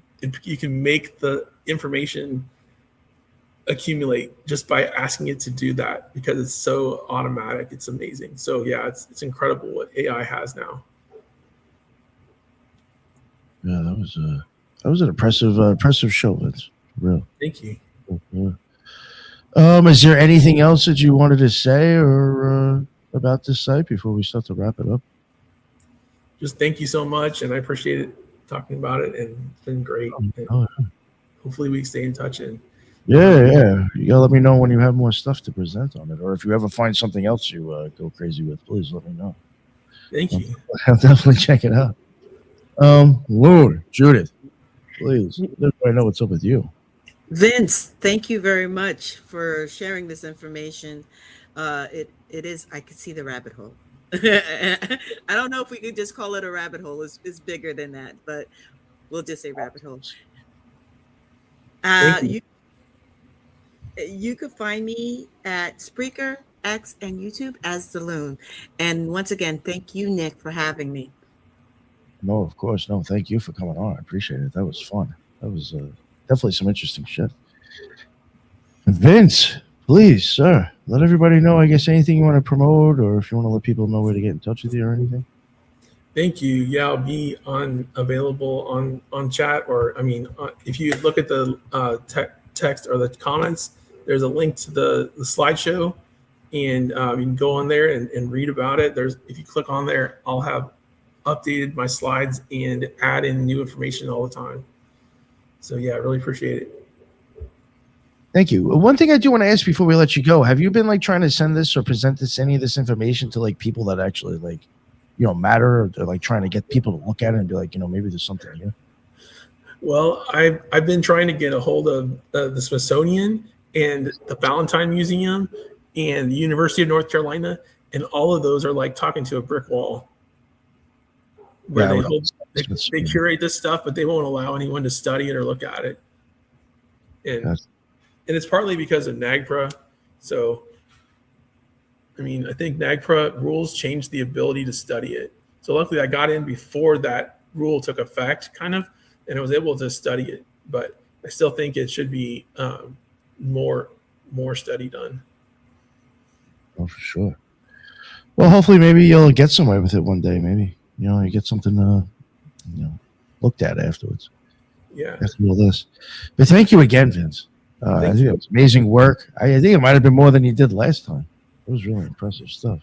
you can make the information accumulate just by asking it to do that because it's so automatic. It's amazing. So yeah, it's incredible what AI has now. Yeah, that was an impressive show. Vince. Real. Thank you. Yeah. Is there anything else that you wanted to say or about this site before we start to wrap it up? Just thank you so much, and I appreciate it talking about it, and it's been great. Yeah. Hopefully, we stay in touch. And yeah, you gotta let me know when you have more stuff to present on it, or if you ever find something else you go crazy with, please let me know. Thank you. I'll definitely check it out. Lord, Judith, please let everybody know what's up with you. Vince, thank you very much for sharing this information. It is, I could see the rabbit hole. I don't know if we could just call it a rabbit hole. It's bigger than that, but we'll just say rabbit hole. You could find me at Spreaker, X, and YouTube as The Loon. And once again, thank you, Nick, for having me. No, of course. No, thank you for coming on. I appreciate it. That was fun. That was definitely some interesting shit. Vince, please, sir, let everybody know, I guess, anything you want to promote or if you want to let people know where to get in touch with you or anything. Thank you. Yeah, I'll be available on chat, or I mean, if you look at the text or the comments, there's a link to the slideshow, and you can go on there and read about it. If you click on there, I'll have updated my slides and add in new information all the time. So yeah, I really appreciate it. Thank you. One thing I do want to ask before we let you go, have you been like trying to send this or present any of this information to like people that actually like, matter, or they're like trying to get people to look at it and be like, maybe there's something here? Well, I've been trying to get a hold of the Smithsonian and the Ballantyne Museum and the University of North Carolina, and all of those are like talking to a brick wall. Where they curate this stuff, but they won't allow anyone to study it or look at it. And it's partly because of NAGPRA. So, I mean, I think NAGPRA rules changed the ability to study it. So luckily I got in before that rule took effect, kind of, and I was able to study it. But I still think it should be more study done. Oh, for sure. Well, hopefully maybe you'll get somewhere with it one day, maybe. You get something, looked at afterwards. Yeah. After all this. But thank you again, Vince. I think it was amazing work. I think it might have been more than you did last time. It was really impressive stuff.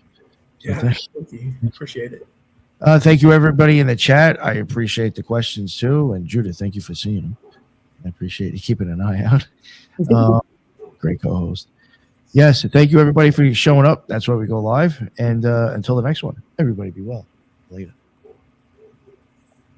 So yeah, thank you. Appreciate it. Thank you, everybody in the chat. I appreciate the questions, too. And Judith, thank you for seeing them. I appreciate you keeping an eye out. Great co-host. Yes, thank you, everybody, for showing up. That's why we go live. And until the next one, everybody be well. Later.